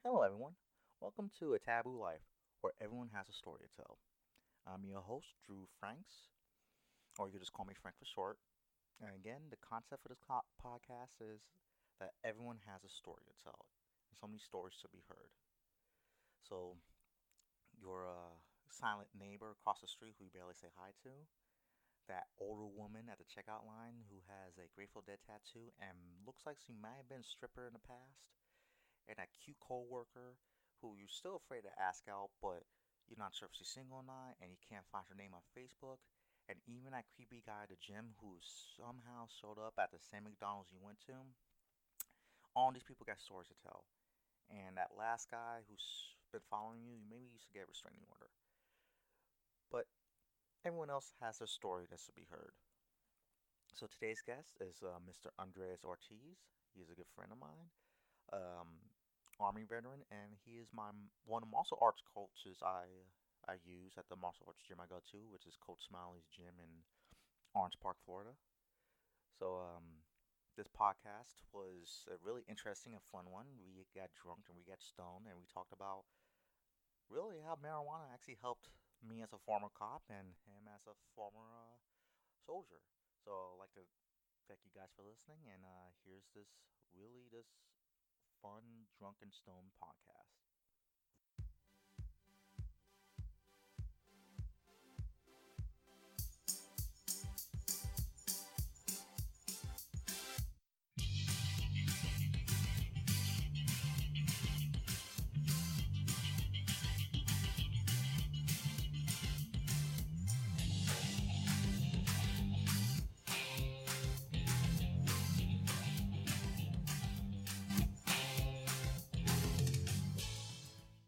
Hello, everyone. Welcome to A Taboo Life, where everyone has a story to tell. I'm your host, Drew Franks, or you can just call me Frank for short. And again, the concept for this podcast is that everyone has a story to tell, and so many stories to be heard. So, your silent neighbor across the street who you barely say hi to, that older woman at the checkout line who has a Grateful Dead tattoo and looks like she might have been a stripper in the past, and that cute coworker who you're still afraid to ask out, but you're not sure if she's single or not, and you can't find her name on Facebook, and even that creepy guy at the gym who somehow showed up at the same McDonald's you went to. All these people got stories to tell, and that last guy who's been following you, maybe you should get a restraining order. But everyone else has their story that should be heard. So today's guest is Mr. Andres Ortiz. He's a good friend of mine. Army veteran, and he is my one of martial arts coaches I use at the martial arts gym I go to, which is Coach Smiley's gym in Orange Park, Florida. So this podcast was a really interesting and fun one. We got drunk and we got stoned, and we talked about really how marijuana actually helped me as a former cop and him as a former soldier. So I'd like to thank you guys for listening, and here's this fun drunken stone podcast.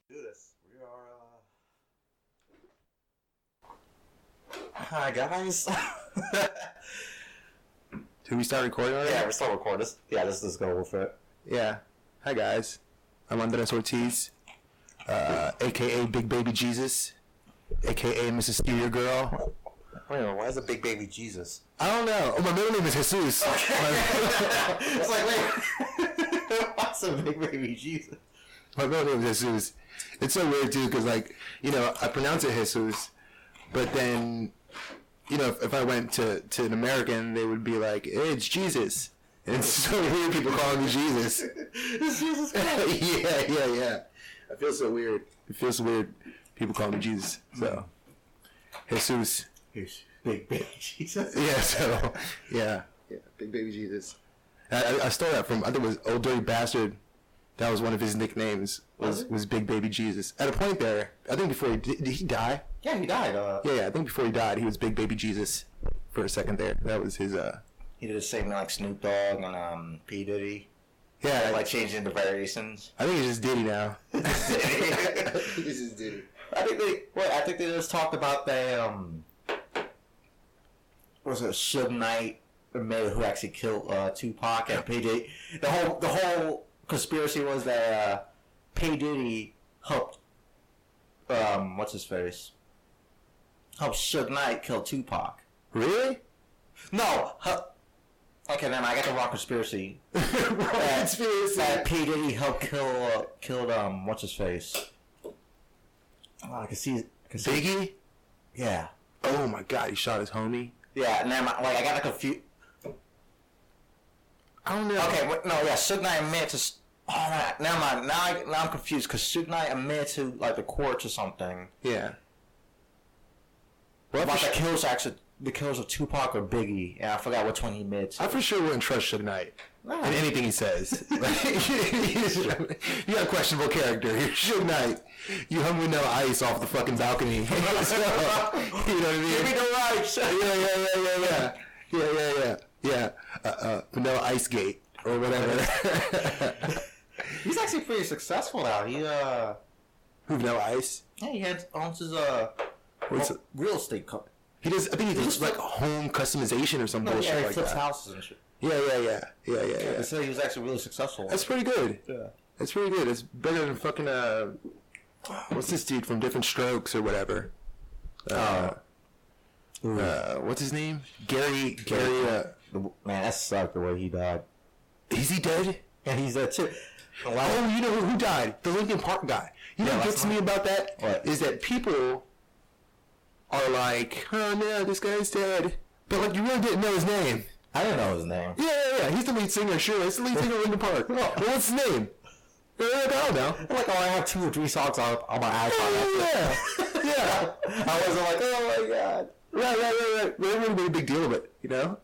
Do this. We are Hi guys. Did we start recording already? Yeah, we're still recording this. Yeah, let's go with it. Yeah. Hi guys. I'm Andres Ortiz, aka Big Baby Jesus, aka Mrs. Studio Girl. Wait a minute, why is it Big Baby Jesus? I don't know. Oh, my middle name is Jesus. Okay. It's like, wait. What's a Big Baby Jesus? My middle name is Jesus. It's so weird too, because I pronounce it Jesus, but then, if I went to an American, they would be like, hey, it's Jesus. And it's so weird people calling me Jesus. It's Jesus Christ. Yeah. I feel so weird. It feels so weird. People call me Jesus. So, Jesus. Here's Big Baby Jesus. Yeah, so, yeah, Big Baby Jesus. I stole that from, I think it was Old Dirty Bastard. That was one of his nicknames, was Big Baby Jesus. At a point there, I think before did he die? Yeah, he died. Yeah, I think before he died, he was Big Baby Jesus for a second there. That was his, He did the same like Snoop Dogg and P. Diddy. Yeah. Like changing the variations. I think he's just Diddy now. He's just Diddy. I think they just talked about was it Suge Knight admitted who actually killed Tupac and P. Diddy. The whole conspiracy was that P. Diddy helped what's his face? Helped Suge Knight kill Tupac. Really? No. Okay, then I got the wrong conspiracy. Conspiracy. That P. Diddy helped killed what's his face? Oh, I can see. Biggie? Yeah. Oh my God, he shot his homie. Yeah, and then I got confused. I don't know. Okay, no, yeah, Suge Knight admitted to. Oh, right, never mind. Now I'm confused because Suge Knight admitted to like the courts or something. Yeah. Well, about the kills of Tupac or Biggie, and I forgot which one he admitted to. I for sure wouldn't trust Suge Knight in anything he says. You got a questionable character. You're Suge Knight. You hung vanilla ice off the fucking balcony. You know what I mean? Give me the rights. Yeah. Vanilla Ice Gate or whatever. He's actually pretty successful now. Who, Vanilla Ice? Yeah, he owns his real estate company. He does. I think he does like home customization or some bullshit he like flips that. houses and shit. Yeah. They said he was actually really successful. That's pretty good. Yeah. That's pretty good. It's better than fucking what's this dude from Different Strokes or whatever? What's his name? Gary. Man, that sucked the way he died. Is he dead? And he's dead too. Oh, you know who died? The Linkin Park guy. You know what gets me about that? What? Is that people are like, oh no, this guy's dead. But like, you really didn't know his name. I didn't know his name. Yeah. He's the lead singer, sure. He's the lead singer of Linkin Park. Well, what's his name? I don't know. I'm like, I have 2 or 3 songs on my iPod. Yeah. I wasn't like, oh my god. Right. They really made a big deal of it, you know?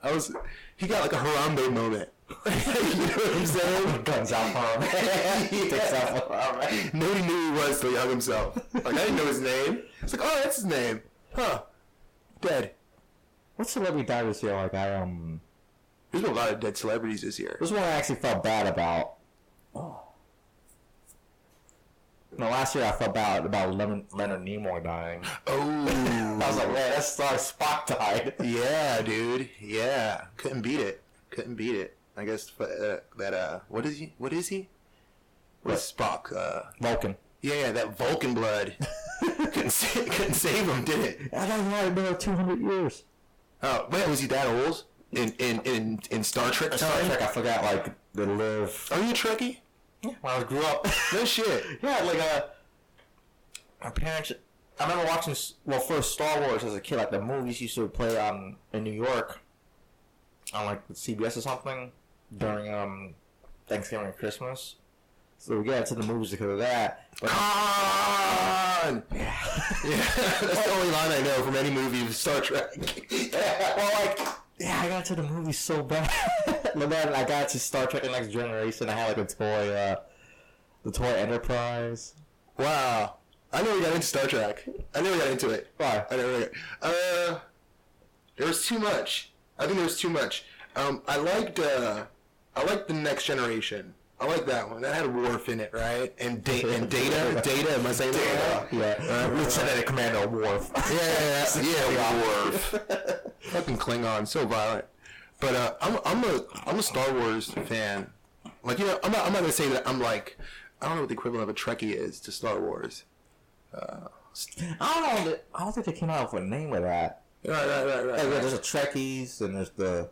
He got like a Harambe moment. You know what I'm saying? Guns out for him. He takes out for him. Nobody knew who he was till he hung himself. Like, I didn't know his name. It's like, oh, that's his name. Huh. Dead. What celebrity died this year? Like, There's been a lot of dead celebrities this year. this one I actually felt bad about. Oh. No, last year I felt bad about Leonard Nimoy dying. Oh. I was like, man, that's Spock died. Yeah, dude. Yeah. Couldn't beat it. I guess what is he? What is Spock? Vulcan. Yeah, that Vulcan blood. couldn't save him, did it? I thought he had been 200 years. Oh, wait, was he that old? In Star Trek time? Star Trek, I forgot, like, the live. Are you a Trekkie? Yeah, when I grew up. No shit. Yeah, like, my parents, I remember watching, first Star Wars as a kid, like, the movies used to play in New York, on, like, CBS or something, during, Thanksgiving and Christmas. So we got to the movies because of that. But Khan! Yeah. That's the only line I know from any movie of Star Trek. I got to the movies so bad. But then I got to Star Trek: The Next Generation. I had like the toy Enterprise. Wow. I never got into Star Trek. I never got into it. Why? There was too much. I think there was too much. I liked The Next Generation. I like that one. That had Worf in it, right? And Data. Am I saying that? Yeah. Lieutenant Commander Worf. Yeah, Worf. Fucking Klingon, so violent. But I'm a Star Wars fan. Like, you know, I'm not gonna say that I'm like, I don't know what the equivalent of a Trekkie is to Star Wars. I don't think they came out with a name of that. Right. There's the Trekkies and there's the.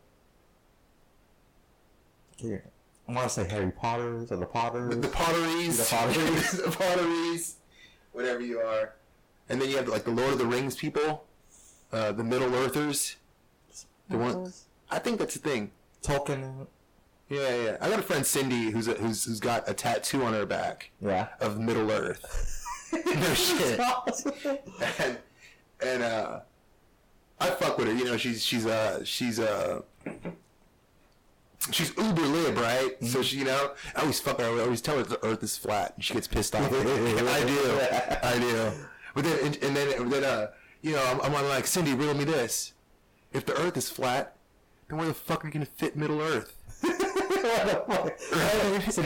I want to say Harry Potters or the Potters. The Potteries. The Potteries. Whatever you are. And then you have like the Lord of the Rings people. The Middle Earthers. The one. I think that's the thing. Tolkien. Yeah. I got a friend Cindy who's got a tattoo on her back. Yeah. Of Middle Earth. No shit. And I fuck with her. You know, she's uber lib, right? Mm-hmm. So she, you know, I always fuck her. I always tell her the Earth is flat, and she gets pissed off. I do. But then, and then, you know, I'm like, Cindy, riddle me this: if the Earth is flat, then where the fuck are you gonna fit Middle Earth? What the fuck? So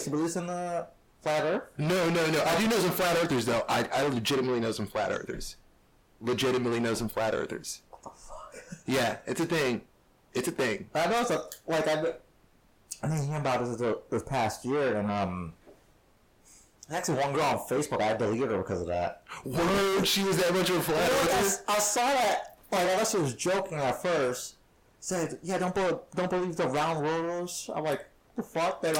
believes in the flat Earth? No. I do know some flat earthers, though. I legitimately know some flat earthers. What the fuck? Yeah, it's a thing. I know it's like I've been hearing about this past year, and actually one girl on Facebook, I deleted her because of that. Word, she was that much of a flat earther? I saw that. Like, I guess she was joking at first. Said, yeah, don't believe the round worlders. I'm like, what the fuck? Then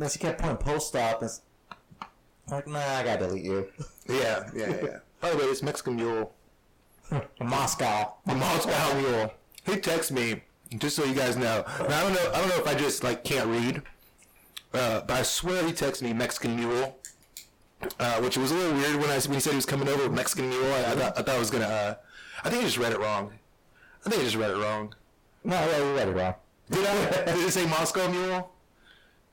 she kept putting posts up, and I'm like, nah, I gotta delete you. Yeah. By the way, it's Mexican Mule. Moscow. The Moscow Mule. He texted me. Just so you guys know. Now, I don't know if I just like can't read, but I swear he texted me Mexican Mule, which was a little weird when he said he was coming over with Mexican Mule. I thought I was gonna. I think I just read it wrong. No, yeah, you read it wrong. Did I? Did it say Moscow Mule?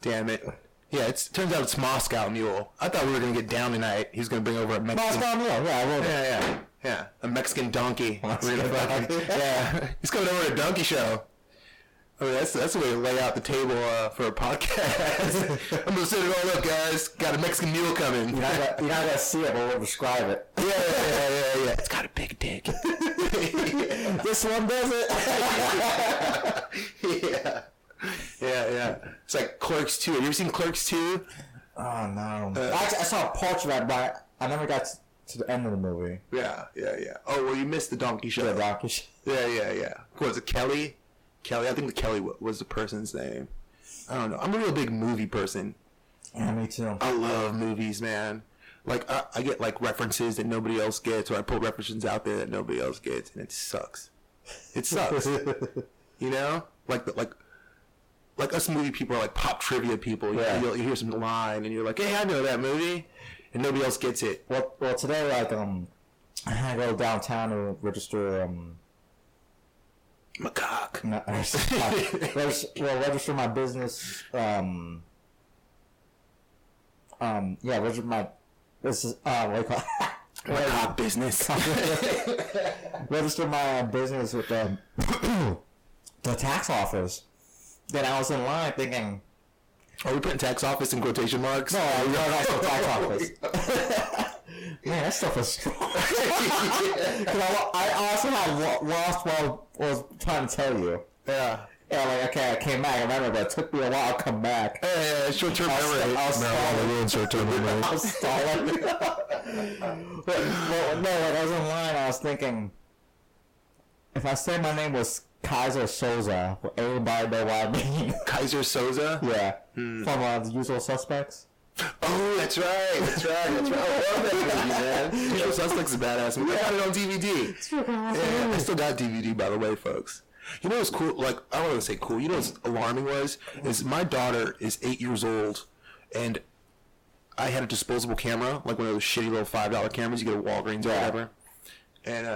Damn it. Yeah, it turns out it's Moscow Mule. I thought we were gonna get down tonight. He was gonna bring over a Mexican. Moscow Mule. Yeah, I wrote it. Yeah, a Mexican donkey. Mexican donkey. Yeah, he's coming over to a donkey show. I mean, that's the way to lay out the table for a podcast. I'm gonna set it all up, guys. Got a Mexican mule coming. You're not gonna see it, but we'll describe it. Yeah. It's got a big dick. This one does it. Yeah. It's like Clerks 2. Have you ever seen Clerks 2? Oh no. Actually, I saw parts of that, but I never got to the end of the movie. Yeah. Oh well, you missed the donkey show. The donkey show. Yeah. Was it Kelly? I think Kelly was the person's name. I don't know. I'm a real big movie person. Yeah, me too. I love movies, man. Like I get like references that nobody else gets, or I put references out there that nobody else gets, and it sucks. It sucks. You know, like us movie people are like pop trivia people. Yeah. You hear some line, and you're like, "Hey, I know that movie," and nobody else gets it. Well, today, like, I had to go downtown to register, Macaque. register my business, register my, this is, what do you call it? Macaque business. Register my business with, the tax office. Then I was in line thinking, Are we putting tax office in quotation marks? no, that's the tax office. Man, that stuff is strong. I also had lost what I was trying to tell you. Yeah. Yeah, like, okay, I came back. I remember, but it took me a while to come back. Yeah, short-term memory. I was Marijuana short-term memory. I was stalling. but no, like, I was in line, I was thinking, if I say my name was Kaiser Soza, will everybody know what I mean? Kaiser Soza? Yeah. From The Usual Suspects. Oh, that's right. I love that movie, man. Usual Suspects is a badass movie. I got it on DVD. It's freaking awesome. Yeah, I still got DVD, by the way, folks. You know what's cool? Like, I don't want to say cool. You know what's alarming is my daughter is 8 years old, and I had a disposable camera, like one of those shitty little $5 cameras you get at Walgreens or whatever. And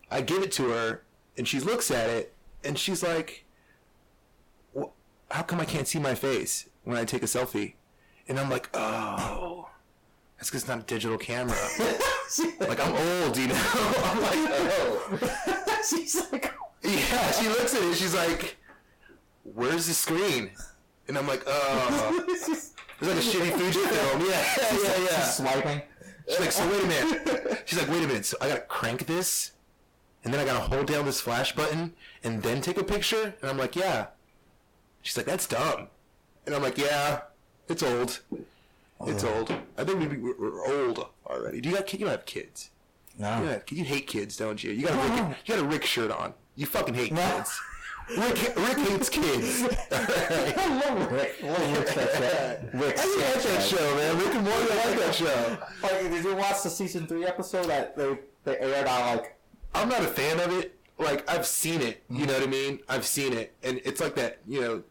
I give it to her, and she looks at it, and she's like, how come I can't see my face when I take a selfie? And I'm like, oh, that's because it's not a digital camera. Like, I'm old, you know? I'm like, oh. She's like, yeah, she looks at it, she's like, where's the screen? And I'm like, oh. It's like a shitty Fuji film. Yeah. She's swiping. She's like, so wait a minute. She's like, wait a minute, so I gotta crank this? And then I gotta hold down this flash button and then take a picture? And I'm like, yeah. She's like, that's dumb. And I'm like, yeah, it's old. It's old. I think we're old already. You don't have kids. No. Yeah, you hate kids, don't you? You got a Rick shirt on. You fucking hate kids. Rick hates kids. I love Rick. I love Rick. I like that show, man. Rick and Morty, I like that show. Like, did you watch the season 3 episode that they aired on, like... I'm not a fan of it. Like, I've seen it. You know what I mean? I've seen it. And it's like that, you know...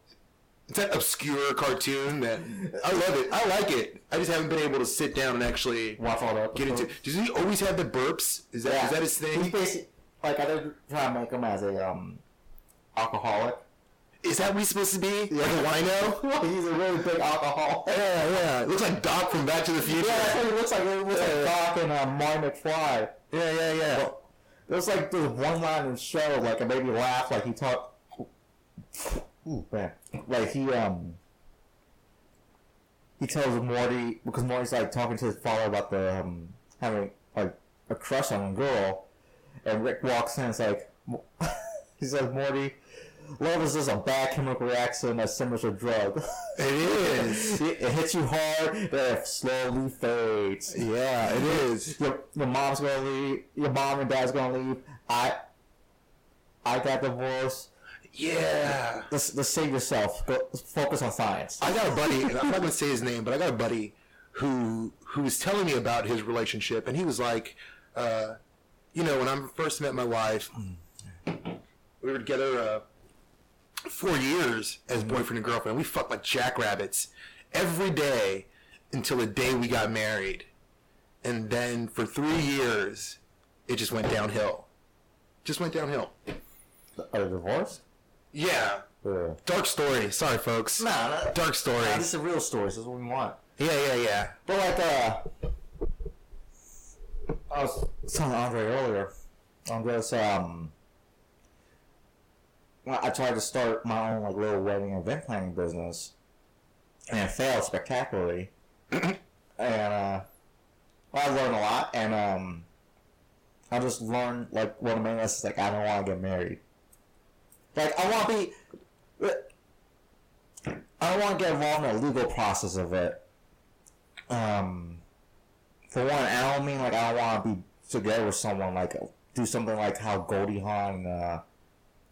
It's that obscure cartoon that... I love it. I like it. I just haven't been able to sit down and actually... Watch all the get into... Does he always have the burps? Is that his thing? He's basically... Like, I did try to make him as a, alcoholic. Is that what he's supposed to be? Like a wino? He's a really big alcoholic. Yeah. It looks like Doc from Back to the Future. Yeah, that's what he looks like. He looks like Doc and Marty McFly. Yeah. Well, there's like this one line in the show, like, it made me laugh, like, he talked... Ooh, man. Like, he tells Morty, because Morty's, like, talking to his father about the, having, like, a crush on a girl, and Rick walks in and is like, he says, Morty, love is just a bad chemical reaction that's similar to a drug. It is. It hits you hard, then it slowly fades. Yeah, it is. Your mom's gonna leave. Your mom and dad's gonna leave. I got divorced. Yeah. Just save yourself. Go focus on science. I got a buddy, and I'm not gonna say his name, but I got a buddy who was telling me about his relationship, and he was like, you know, when I first met my wife, we were together 4 years as boyfriend and girlfriend. We fucked like jackrabbits every day until the day we got married. And then for 3 years, it just went downhill. Are you divorced? Yeah. Dark story. Sorry, folks. Nah, dark story. Nah, this is a real story. This is what we want. Yeah. But like, I was telling Andre earlier, I tried to start my own like little wedding event planning business, and it failed spectacularly. And I learned a lot, and I just learned like one of the main lessons, like I don't want to get married. Like I don't want to get involved in the legal process of it. For one, I don't mean like I don't want to be together with someone, like do something like how Goldie Hawn and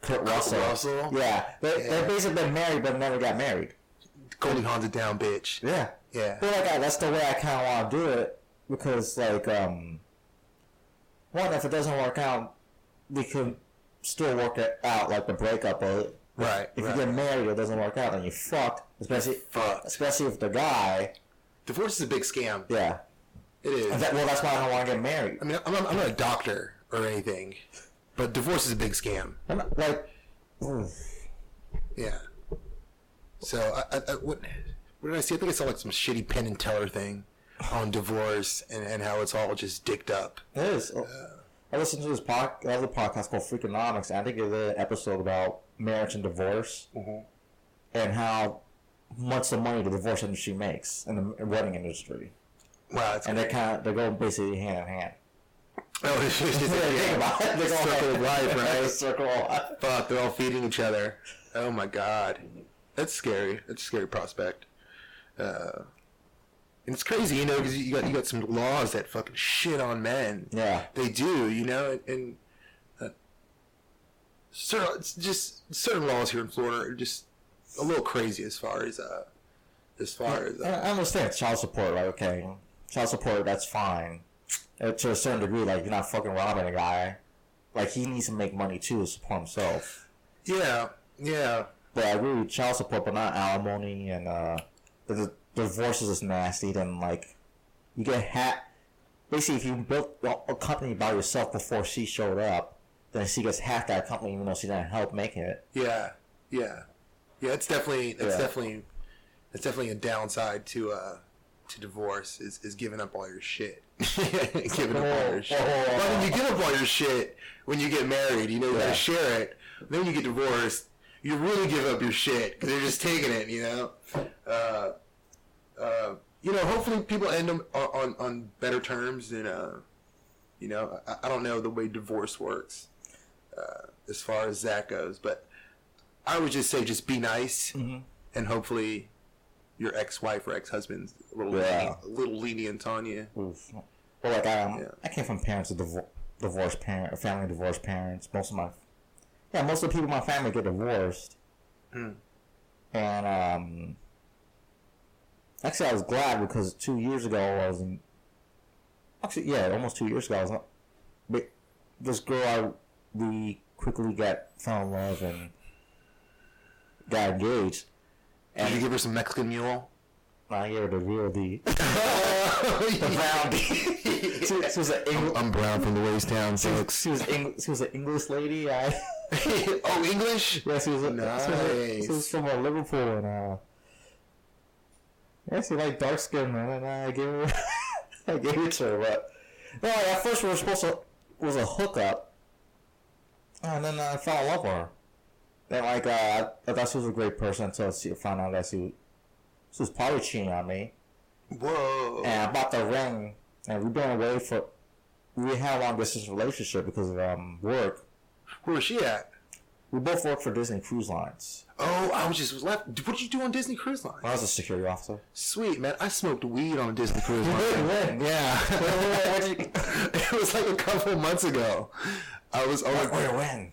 Kurt Russell. Yeah, they've basically been married but never got married. Goldie Hawn's a down bitch. Yeah. Yeah. But like that's the way I kind of want to do it because like one, if it doesn't work out, we can still work it out like the breakup of it. Right. If you get married, it doesn't work out, then you fucked. Especially if the guy. Divorce is a big scam. Yeah. It is. Well, that's why I don't want to get married. I mean, I'm not a doctor or anything, but divorce is a big scam. I'm not, like. Yeah. So what did I see? I think I saw like some shitty Penn and Teller thing on divorce and how it's all just dicked up. It is. I listened to this other podcast called Freakonomics, and I think it did an episode about marriage and divorce, and how much the money the divorce industry makes in the wedding industry. Wow, that's and they go basically hand in hand. Oh, it's just think about it. They're circle of life, right? Circle of life. Fuck, they're all feeding each other. Oh my god, that's scary. That's a scary prospect. And it's crazy, you know, because you got some laws that fucking shit on men. Yeah, they do, you know, and certain laws here in Florida are just a little crazy as far as. I understand child support. Like, okay, child support, that's fine. To a certain degree, like, you're not fucking robbing a guy. Like, he needs to make money too to support himself. Yeah. But I agree with child support, but not alimony, and the divorce is just nasty. Then, like, you get basically, if you built a company by yourself before she showed up, then she gets half that company even though she didn't help making it. Yeah. It's definitely a downside to divorce is giving up all your shit. Giving up all your shit. But when you give up all your shit when you get married, you know, you gotta share it. Then when you get divorced, you really give up your shit because they're just taking it, you know. You know, hopefully people end on better terms than you know. I don't know the way divorce works as far as that goes, but I would just say just be nice and hopefully your ex-wife or ex-husband's a little lenient on you. Oof. Well, like I came from parents of family divorced parents. Most of the people in my family get divorced. And actually, I was glad because 2 years ago almost 2 years ago, this girl we quickly fell in love and got engaged. Did you give her some Mexican mule? I gave her the real D. The brown D. She was I'm brown from the waist down, folks. She was an English lady. Oh, English? Yeah, she was nice. She was from Liverpool, and she liked dark skin, man. And I gave it to her. But no, at first we were supposed to was a hookup, and then I fell in love with her. And I thought she was a great person until I found out that she was probably cheating on me. Whoa. And I bought the ring, and we've been away we had a long distance relationship because of work. Where was she at? We both work for Disney Cruise Lines. Oh, I was just left. What did you do on Disney Cruise Lines? I was a security officer. Sweet, man. I smoked weed on a Disney Cruise Line. When? Yeah. It was like a couple months ago. When?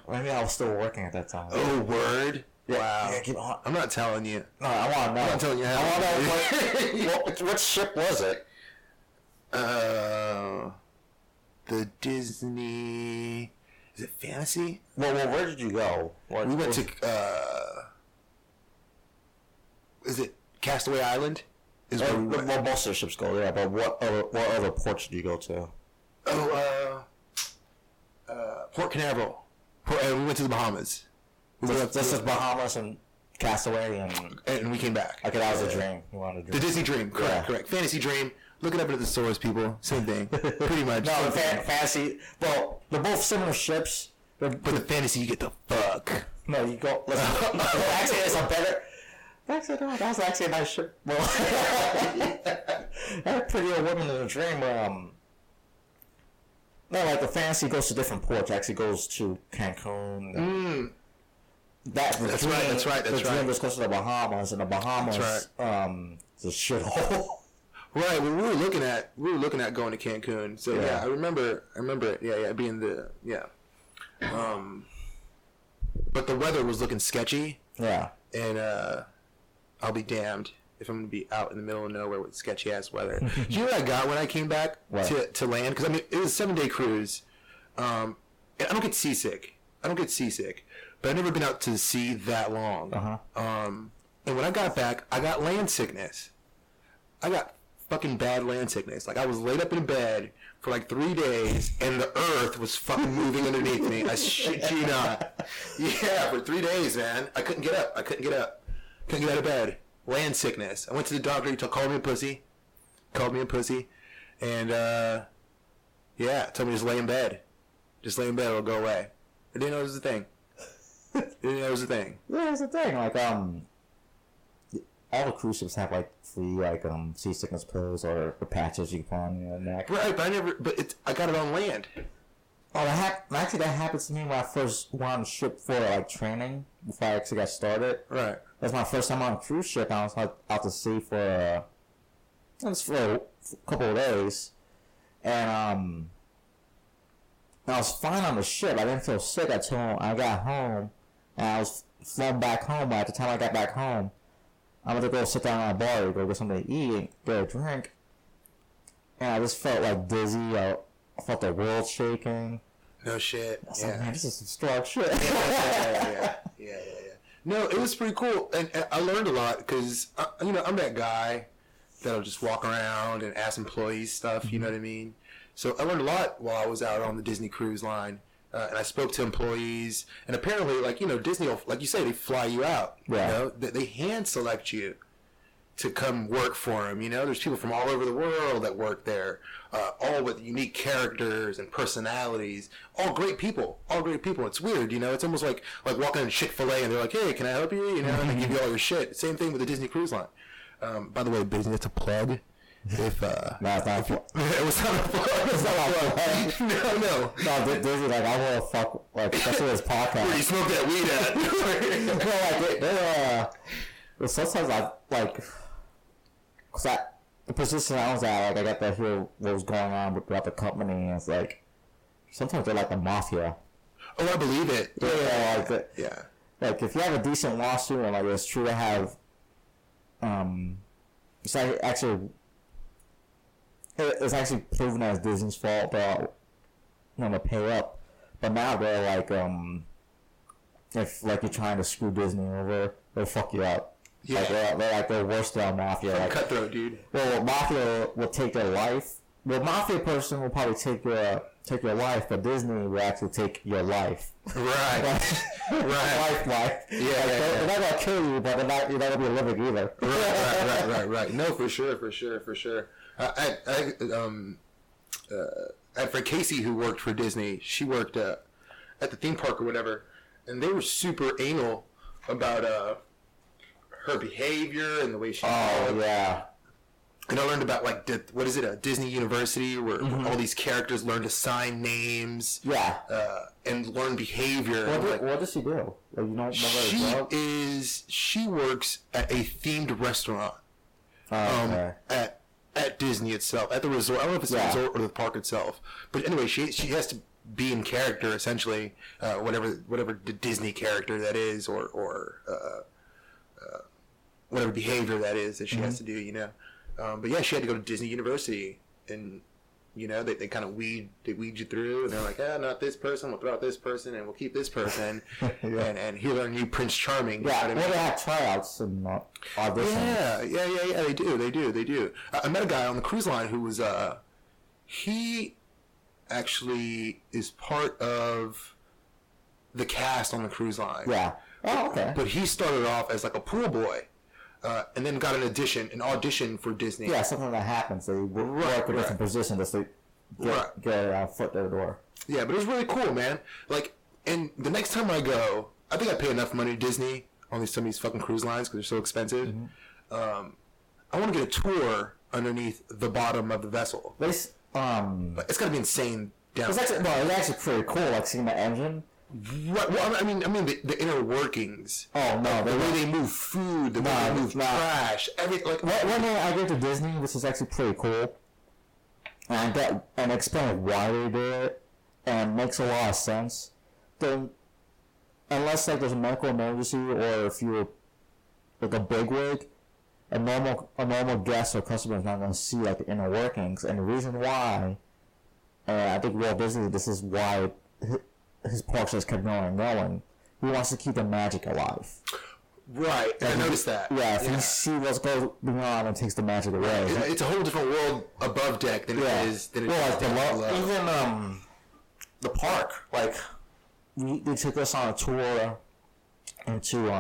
Maybe I was still working at that time. Oh, word? Yeah, wow. Yeah, keep on. I'm not telling you. No, I want to know. I'm not telling you how. I want to know what ship was it? The Disney. Is it Fantasy? Well, where did you go? We went to. Is it Castaway Island? Is where we went. Well, most of the ships go there, but what other ports did you go to? Oh, Port Canaveral. We went to the Bahamas. This is Bahamas and Castaway and we came back. Okay, that was a dream. You wanted a dream. The Disney Dream, correct. Fantasy Dream. Look it up at the stores, people. Same thing, pretty much. No, Fantasy. Well, they're both similar ships. But the Fantasy, you get the fuck. No, you go. Actually, it's a better. Actually, no, that was actually a nice ship. Well, I had a pretty old woman in a dream. No, like the Fantasy goes to different ports. Actually, goes to Cancun. That's right. The dream just goes to the Bahamas, and the Bahamas, is a shithole. Right. Well, we were looking at going to Cancun. So yeah, I remember it. Yeah, being but the weather was looking sketchy. Yeah. And I'll be damned. if I'm gonna be out in the middle of nowhere with sketchy ass weather. Do you know what I got when I came back to land? Because I mean, it was a 7-day cruise. And I don't get seasick. But I've never been out to sea that long. And when I got back, I got land sickness. I got fucking bad land sickness. Like, I was laid up in bed for like 3 days, and the earth was fucking moving underneath me. I shit you not. Yeah, for 3 days, man. I couldn't get up. Couldn't get out of bed. Land sickness. I went to the doctor. He called me a pussy. And, yeah, told me just lay in bed. It'll go away. I didn't know it was a thing. Yeah, it's a thing. Like, all the cruise ships have like free like seasickness pills or patches you can put on your neck. Right, but I got it on land. Oh, that happened to me when I first went on a ship for like training before I actually got started. Right. That's my first time on a cruise ship. I was out to sea for a couple of days, and I was fine on the ship. I didn't feel sick until I got home, and I was flown back home. By the time I got back home, I went to go sit down at a bar to go get something to eat, get a drink, and I just felt like dizzy. I felt the world shaking. No shit. I was like, man, this is some strong shit. Yeah. No, it was pretty cool, and I learned a lot because I'm that guy that'll just walk around and ask employees stuff. You know what I mean? So I learned a lot while I was out on the Disney Cruise Line. And I spoke to employees, and apparently, Disney, like you say, they fly you out. Yeah. They hand select you to come work for them. There's people from all over the world that work there, all with unique characters and personalities. All great people. It's weird. It's almost like walking in Chick-fil-A and they're like, "Hey, can I help you?" And they give you all your shit. Same thing with the Disney Cruise Line. By the way, Disney, that's a plug. If No, it's not. it was not a plug. No. No, Disney, like, I want to fuck, like, especially this podcast. Where you smoke that weed at? No, like, sometimes I, like, cause the position I was at, like, I got to hear what was going on throughout the company, and it's like, sometimes they're like the mafia. Oh, I believe it. Yeah. Like, if you have a decent lawsuit, and, like, it's true to have, it's like, actually, it's actually proven that it's Disney's fault, but to pay up. But now they're like, if like you're trying to screw Disney over, they'll fuck you up. Yeah. Like they're worse than mafia. Like, cutthroat, dude. Well, mafia will take your life. The mafia person will probably take your life, but Disney will actually take your life. Right. Right. Life. Yeah. They're not gonna kill you, but you're not gonna be living either. Right. No, for sure. I had friend Casey who worked for Disney. She worked at the theme park or whatever, and they were super anal about her behavior and the way she. Oh yeah. And I learned about what is it, a Disney University where all these characters learn to sign names. Yeah. And learn behavior. What does she do? Like, you don't remember she works at a themed restaurant. Okay. At Disney itself, at the resort. I don't know if it's the resort or the park itself. But anyway, she has to be in character, essentially, whatever the Disney character that is, or whatever behavior that is that she has to do, But yeah, she had to go to Disney University, and they kind of weed you through, and they're like, not this person, we'll throw out this person, and we'll keep this person, and here's our new Prince Charming. Yeah, well, they have tryouts and auditions. Yeah, they do. I met a guy on the cruise line who was, he actually is part of the cast on the cruise line. Yeah. Oh, okay. But he started off as like a pool boy. And then got an audition for Disney. Yeah, something that happens. They work a different position just to get a foot in the door. Yeah, but it was really cool, man. Like, and the next time I go, I think I pay enough money to Disney on some of these fucking cruise lines because they're so expensive. I want to get a tour underneath the bottom of the vessel. But it's got to be insane down there. It's actually pretty cool, like seeing the engine. Right. Well, I mean the inner workings. Oh no, the way they move food, the way they move trash, everything. Like one day I go to Disney, which is actually pretty cool, and explain why they do it, and it makes a lot of sense. Then, unless like there's a medical emergency or if you're like a bigwig, a normal guest or customer is not going to see like the inner workings. And the reason why, I think Walt Disney, this is why his parks just kept going and going. He wants to keep the magic alive. Right, I noticed that. Yeah, if you see what's going on, it takes the magic away. It's a whole different world above deck than it is like even the park. Like they took us on a tour into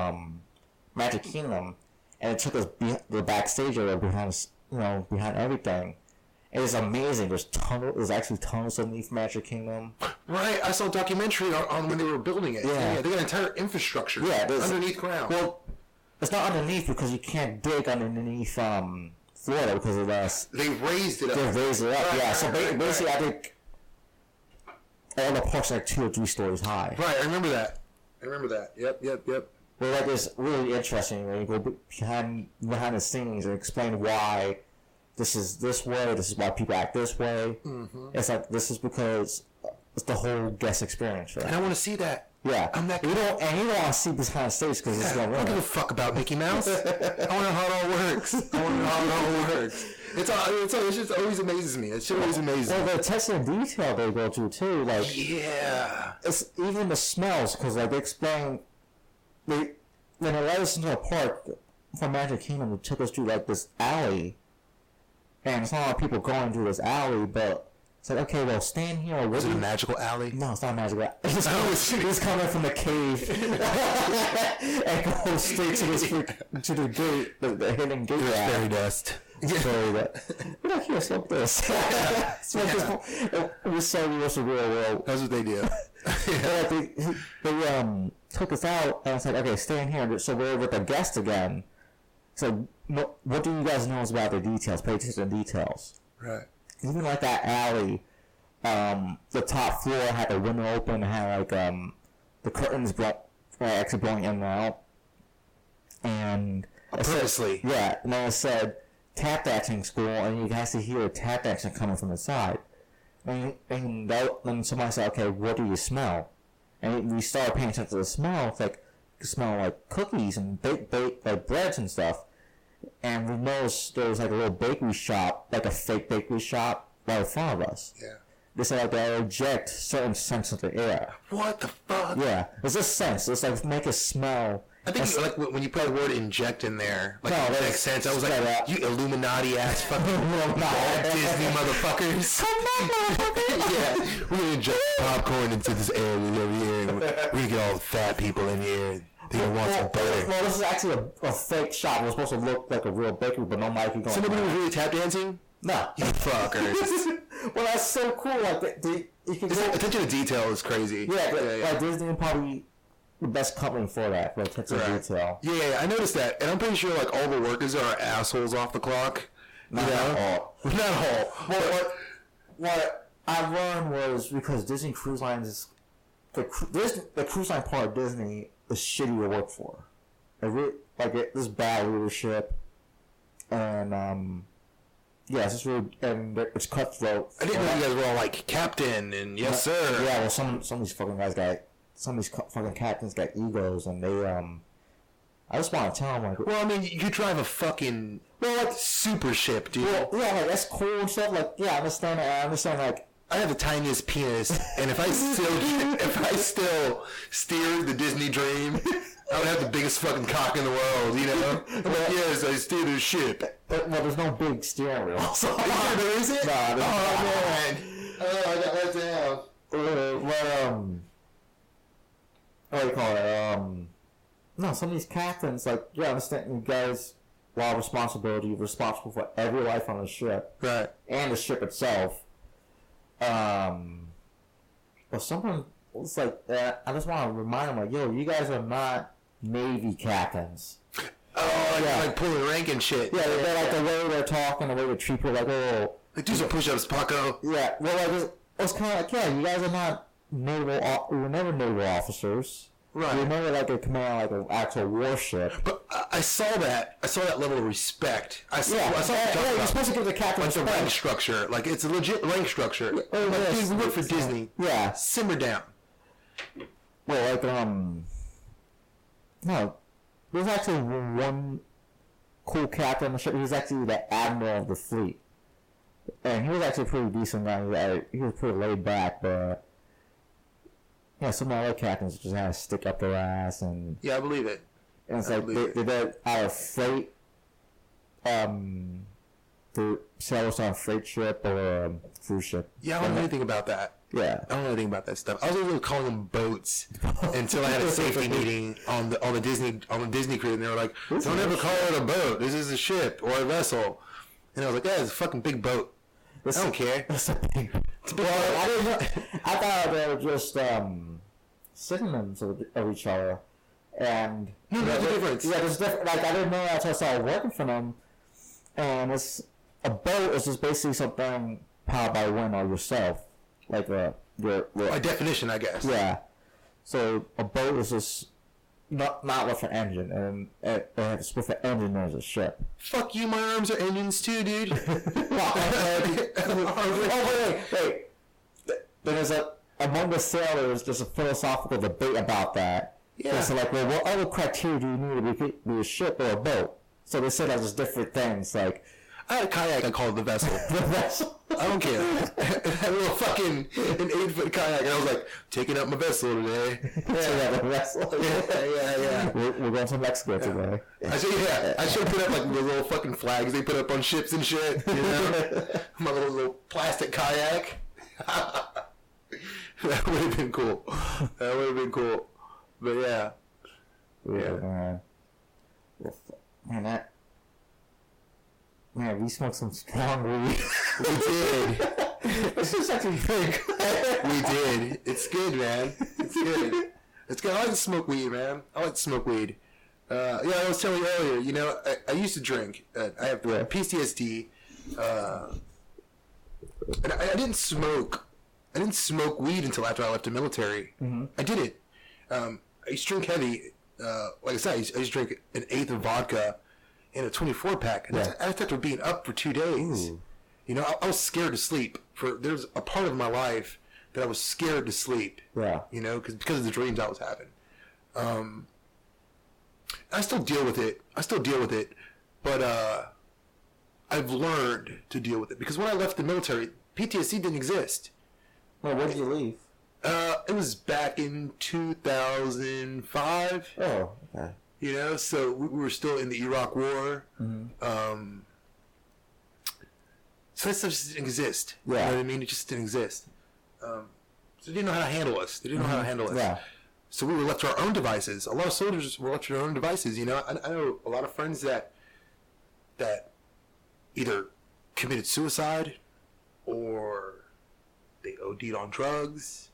Magic Kingdom, and it took us the backstage area behind everything. It is amazing. There's actually tunnels underneath Magic Kingdom. Right, I saw a documentary on when they were building it. Yeah, they got an entire infrastructure. Underneath ground. Well, it's not underneath because you can't dig underneath Florida because of that. They raised it up. Right, so basically, I think all the parks are like 2 or 3 stories high. Right, I remember that. Yep. Well, like it's really interesting when you go behind the scenes and explain why this is this way. This is why people act this way. Mm-hmm. It's like this is because it's the whole guest experience. Right? And I want to see that. Yeah, I'm that. You don't want to see behind stage because it's going to I don't give a fuck about Mickey Mouse. I want to know how it all works. It just always amazes me. It just always amazes me. Well, the attention to detail they go to too, like it's even the smells because like they explain when they let us into a park from Magic Kingdom, they took us through like this alley. And it's not a lot of people going through this alley, but it's like, okay, well, stand here. Was it a magical alley? No, it's not a magical alley. He's coming from the cave and goes straight to the gate, the hidden gate. Fairy dust. Sorry, we don't hear smoke this. We saw we was the real world. That's what they do. They took us out, and I said, okay, stand here. So we're with the guest again. So, what do you guys know about the details? Pay attention to the details. Right. Even like that alley, the top floor had the window open, and had like the curtains actually blowing in and out. And purposely. And then it said tap dancing school, and you guys could hear tap dancing coming from the side. And then somebody said, okay, what do you smell? And we started paying attention to the smell. It's like, you smell like cookies and baked like breads and stuff. And we noticed there was like a little bakery shop, like a fake bakery shop, right in front of us. Yeah. They said like they eject certain scents of the air. What the fuck? Yeah. It's just scents. It's like make it smell. I think like when you put the word inject in there, like it makes sense. I was like, you Illuminati ass fucking Walt Disney motherfuckers. Come on, motherfuckers. Yeah. We're gonna inject popcorn into this area over here. We're gonna get all the fat people in here. They don't want some butter. Well, this is actually a fake shop. It was supposed to look like a real bakery, but nobody could go. So nobody was really tap dancing? No. You fuckers. Well, that's so cool. Like, you can attention to detail is crazy. Yeah, like Disney probably the best company for that, for attention to detail. Yeah, I noticed that, and I'm pretty sure like all the workers are assholes off the clock. Not all. Not all. Well, what I learned was because Disney Cruise Lines is the cruise line part of Disney is shitty to work for. There's bad leadership, and it's just really it's cutthroat. I didn't know you guys were all like captain and yes sir. Yeah, well some of these fucking guys got. Some of these fucking captains got egos, and they, I just want to tell them, like... Well, I mean, you drive a fucking, super ship, dude. Well, yeah, like, that's cool and stuff, like, yeah, I understand, like... I have the tiniest penis, and if I still steer the Disney dream, I would have the biggest fucking cock in the world, you know? Yes, I steer the ship. Well, there's no big steering wheel. So, there isn't? Nah, man. Oh, I got let down. What do you call it? No, some of these captains, like, yeah, I understand you guys, a lot of responsibility, you're responsible for every life on the ship. Right. And the ship itself. But someone was like, I just want to remind them, like, yo, you guys are not Navy captains. Oh, like pulling rank and shit. Yeah, they're like the way they're talking, the way they treat people, like, oh. Like, do some push-ups, Paco. Yeah, well, like, it's kind of like, yeah, you guys are not we were never naval officers. Right. We were never like a command, like an actual warship. But I saw that level of respect. I saw you're supposed to give the captain like respect. The rank structure. Like, it's a legit rank structure. Dude, we work for Disney. Yeah. Simmer down. Well, like, no. There's actually one cool captain on the ship. He was actually the admiral of the fleet, and he was actually a pretty decent guy. He was pretty laid back, but yeah, some other captains just had to stick up their ass and Yeah, I believe it. and it's like they're out of freight. The sailors on a freight ship or a cruise ship. Yeah, I don't know anything about that. Yeah. I don't know anything about that stuff. I was really calling them boats until I had a safety meeting on the Disney cruise, and they were like, "Don't ever call it a boat. This is a ship or a vessel." And I was like, "Yeah, it's a fucking big boat. I don't care." It's a big. Well, I didn't know. I thought they were just synonyms of each other, and No, there's a difference. Yeah, there's different. Like I didn't know that until I started working for them, and a boat is just basically something powered by wind or yourself, like By definition, I guess. yeah. So a boat is just not with an engine, and it's with an engine there's a ship. Fuck you, my arms are engines too, dude. Oh wait. There's among the sailors, there's a philosophical debate about that. Yeah. So like, well, what other criteria do you need to be a ship or a boat? So they said that was different things. Like, I had a kayak. I called it the vessel. the vessel. I don't care. I had a little fucking an 8-foot kayak, and I was like, taking out my vessel today. Yeah, the vessel. Yeah. We're going to Mexico today. I should put up like the little fucking flags they put up on ships and shit. You know, my little plastic kayak. That would have been cool. But yeah. Man. Man, we smoked some strong weed. We did. This is actually pretty good. We did. It's good, man. It's good. It's good. I like to smoke weed, man. I like to smoke weed. Yeah, I was telling you earlier, you know, I used to drink. I have PTSD. And I didn't smoke. I didn't smoke weed until after I left the military. Mm-hmm. I didn't. I used to drink heavy. Like I said, I used to drink an eighth of vodka in a 24-pack. And that's after being up for 2 days. Ooh. You know, I was scared to sleep. There's a part of my life that I was scared to sleep. Yeah. You know, because of the dreams I was having. I still deal with it. But I've learned to deal with it. Because when I left the military, PTSD didn't exist. Well, when did you leave? It was back in 2005. Oh, okay. You know, so we were still in the Iraq War. Mm-hmm. So that stuff just didn't exist. Yeah. You know what I mean? It just didn't exist. So they didn't know how to handle us. Yeah. So we were left to our own devices. A lot of soldiers were left to their own devices. You know, I know a lot of friends that either committed suicide or they OD'd on drugs,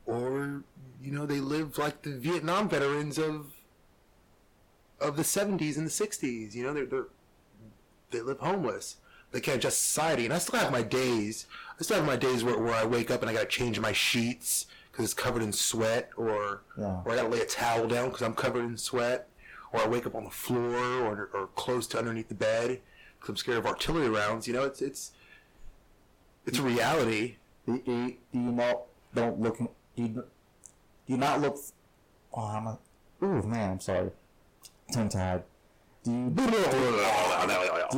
or you know, they lived like the Vietnam veterans of the 70s and the 60s. You know, they live homeless. They can't adjust society. And I still have my days. Where I wake up and I gotta change my sheets because it's covered in sweat, or I gotta lay a towel down because I'm covered in sweat, or I wake up on the floor or close to underneath the bed because I'm scared of artillery rounds. You know, it's a reality. Do you not look? Oh, ooh, man, I'm sorry. Tongue-tied. Do you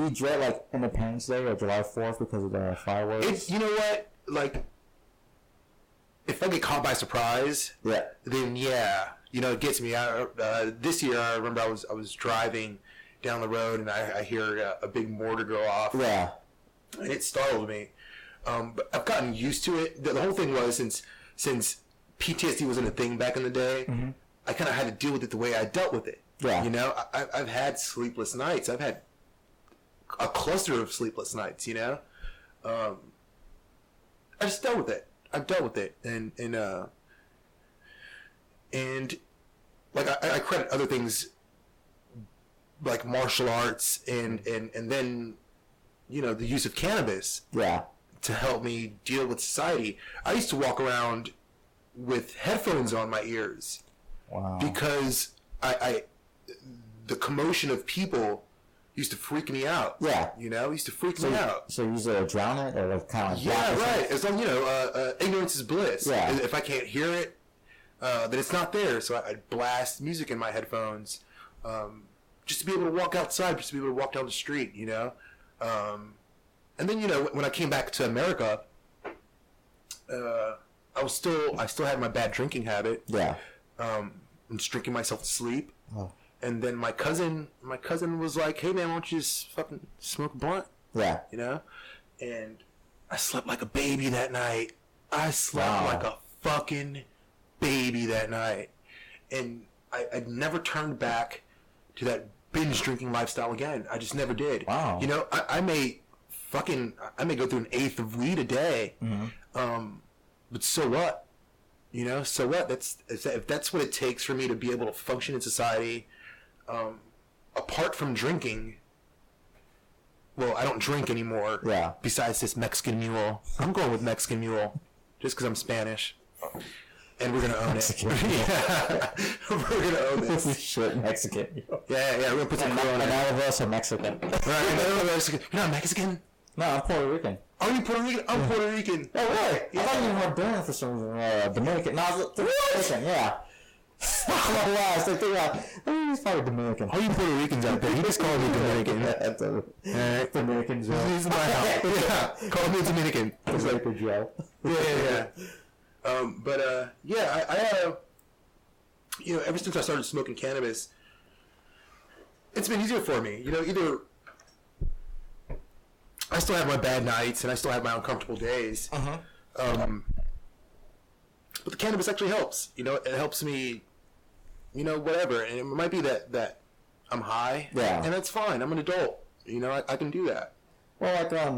dread like Independence Day or July 4th because of the fireworks? You know what? Like, if I get caught by surprise, then yeah, you know, it gets me. This year, I remember I was driving down the road and I hear a big mortar go off. Yeah, and it startled me. But I've gotten used to it. The whole thing was since PTSD wasn't a thing back in the day, mm-hmm. I kind of had to deal with it the way I dealt with it. Yeah. You know, I've had sleepless nights. I've had a cluster of sleepless nights, you know? I just dealt with it. I've dealt with it. And like, I credit other things like martial arts and then, you know, the use of cannabis. Yeah. To help me deal with society. I used to walk around with headphones on my ears. Wow. Because the commotion of people used to freak me out. Yeah. You know, used to freak me out. So you usually drown it or like kind of right. As long, you know, ignorance is bliss. Yeah. If I can't hear it, then it's not there. So I'd blast music in my headphones, just to be able to walk outside, just to be able to walk down the street, you know. And then, you know, when I came back to America, I still had my bad drinking habit. Yeah. I'm just drinking myself to sleep. Oh. And then my cousin was like, "Hey man, why don't you just fucking smoke a blunt?" Yeah. You know? And I slept like a baby that night. I slept like a fucking baby that night. And I never turned back to that binge drinking lifestyle again. I just never did. Wow. You know, I may go through an eighth of weed a day. Mm-hmm. But so what? You know, so what? If that's what it takes for me to be able to function in society, apart from drinking. Well, I don't drink anymore. Yeah. Besides this Mexican Mule, I'm going with Mexican Mule, just because I'm Spanish, and we're gonna own it. Yeah, we're gonna own this. Shit, Mexican. Yeah, we're gonna put some Corona. And all of us are Mexican. Right, you're not Mexican. No, I'm Puerto Rican. Are you Puerto Rican? I'm Puerto Rican. Oh, really? Yeah. I thought you were Honduran for some reason. Dominican. No, Dominican, yeah. I don't know why. I was thinking, he's probably Dominican. All you Puerto Ricans out there, he just called me Dominican. Alright. Dominican Joe. He's my house. Yeah, call me Dominican. Dominican Joe. Yeah. I you know, ever since I started smoking cannabis, it's been easier for me. You know, either I still have my bad nights and I still have my uncomfortable days. But the cannabis actually helps. You know, it helps me, you know, whatever. And it might be that I'm high. Yeah. And that's fine. I'm an adult. You know, I can do that. Well, like, they're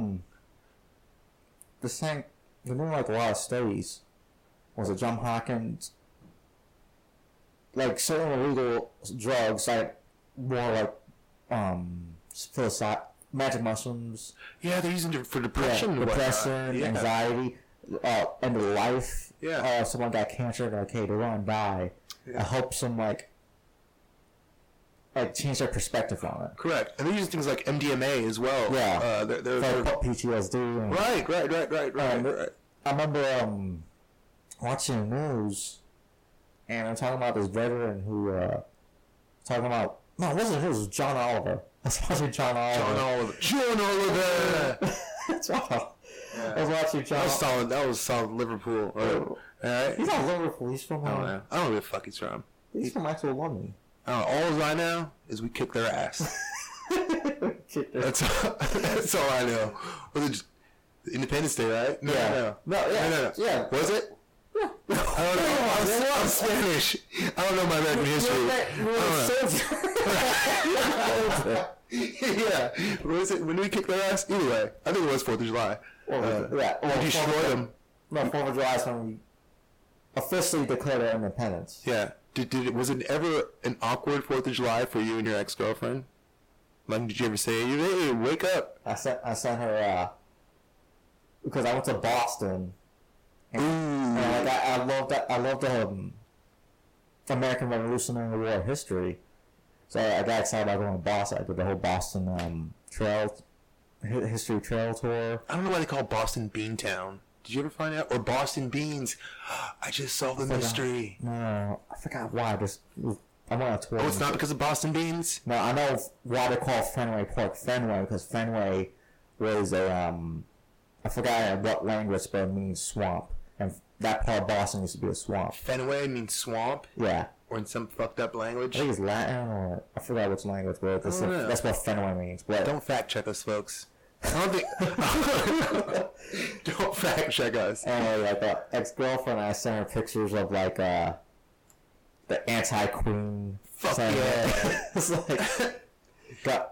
doing, like, a lot of studies. Was it John Hopkins? Like, certain illegal drugs, like, more like, magic mushrooms. Yeah, they're using it for depression. Yeah, depression, anxiety, end of life. Yeah. Someone got cancer, they're like, hey, they want to die. Yeah. It helps them, like change their perspective on it. Correct. And they're using things like MDMA as well. Yeah. They're PTSD. And, right. I remember watching the news, and I'm talking about this veteran who, talking about, no, it wasn't him, it was John Oliver. I was watching John Oliver. John Oliver! I was watching John That was solid Liverpool. Alright? He's not Liverpool, he's from, I don't know where the fuck he's from. He's from actual London. All I know is we kicked their ass. That's all I know. Was it Independence Day, right? No. Yeah. Was it? Yeah. I don't know. I'm Spanish. I don't know my American history. Yeah. Was it? When did we kick their ass? Anyway, I think it was 4th of July. We destroyed them. No, 4th of July is when we officially declared our independence. Yeah. Was it ever an awkward 4th of July for you and your ex-girlfriend? Like, did you ever say, "Hey, wake up"? I sent her because I went to Boston. And I love that. I love the American Revolutionary War history. So I got excited about going to Boston. I did the whole Boston history trail tour. I don't know why they call Boston Beantown. Did you ever find out? Or Boston Beans? I just solved the mystery. No, I forgot why. I went on a tour. Oh, it's not because of Boston Beans? No, I know why they call Fenway Park Fenway, because Fenway was I forgot what language, but it means swamp. And that part of Boston used to be a swamp. Fenway means swamp? Yeah. Or in some fucked up language? I think it's Latin, or I forgot which language, but that's what Fenway means. But don't fact check us, folks. I don't think... Don't fact check us. Anyway, like, the ex-girlfriend, I sent her pictures of, like, the anti-queen. Fuck yeah. It's like,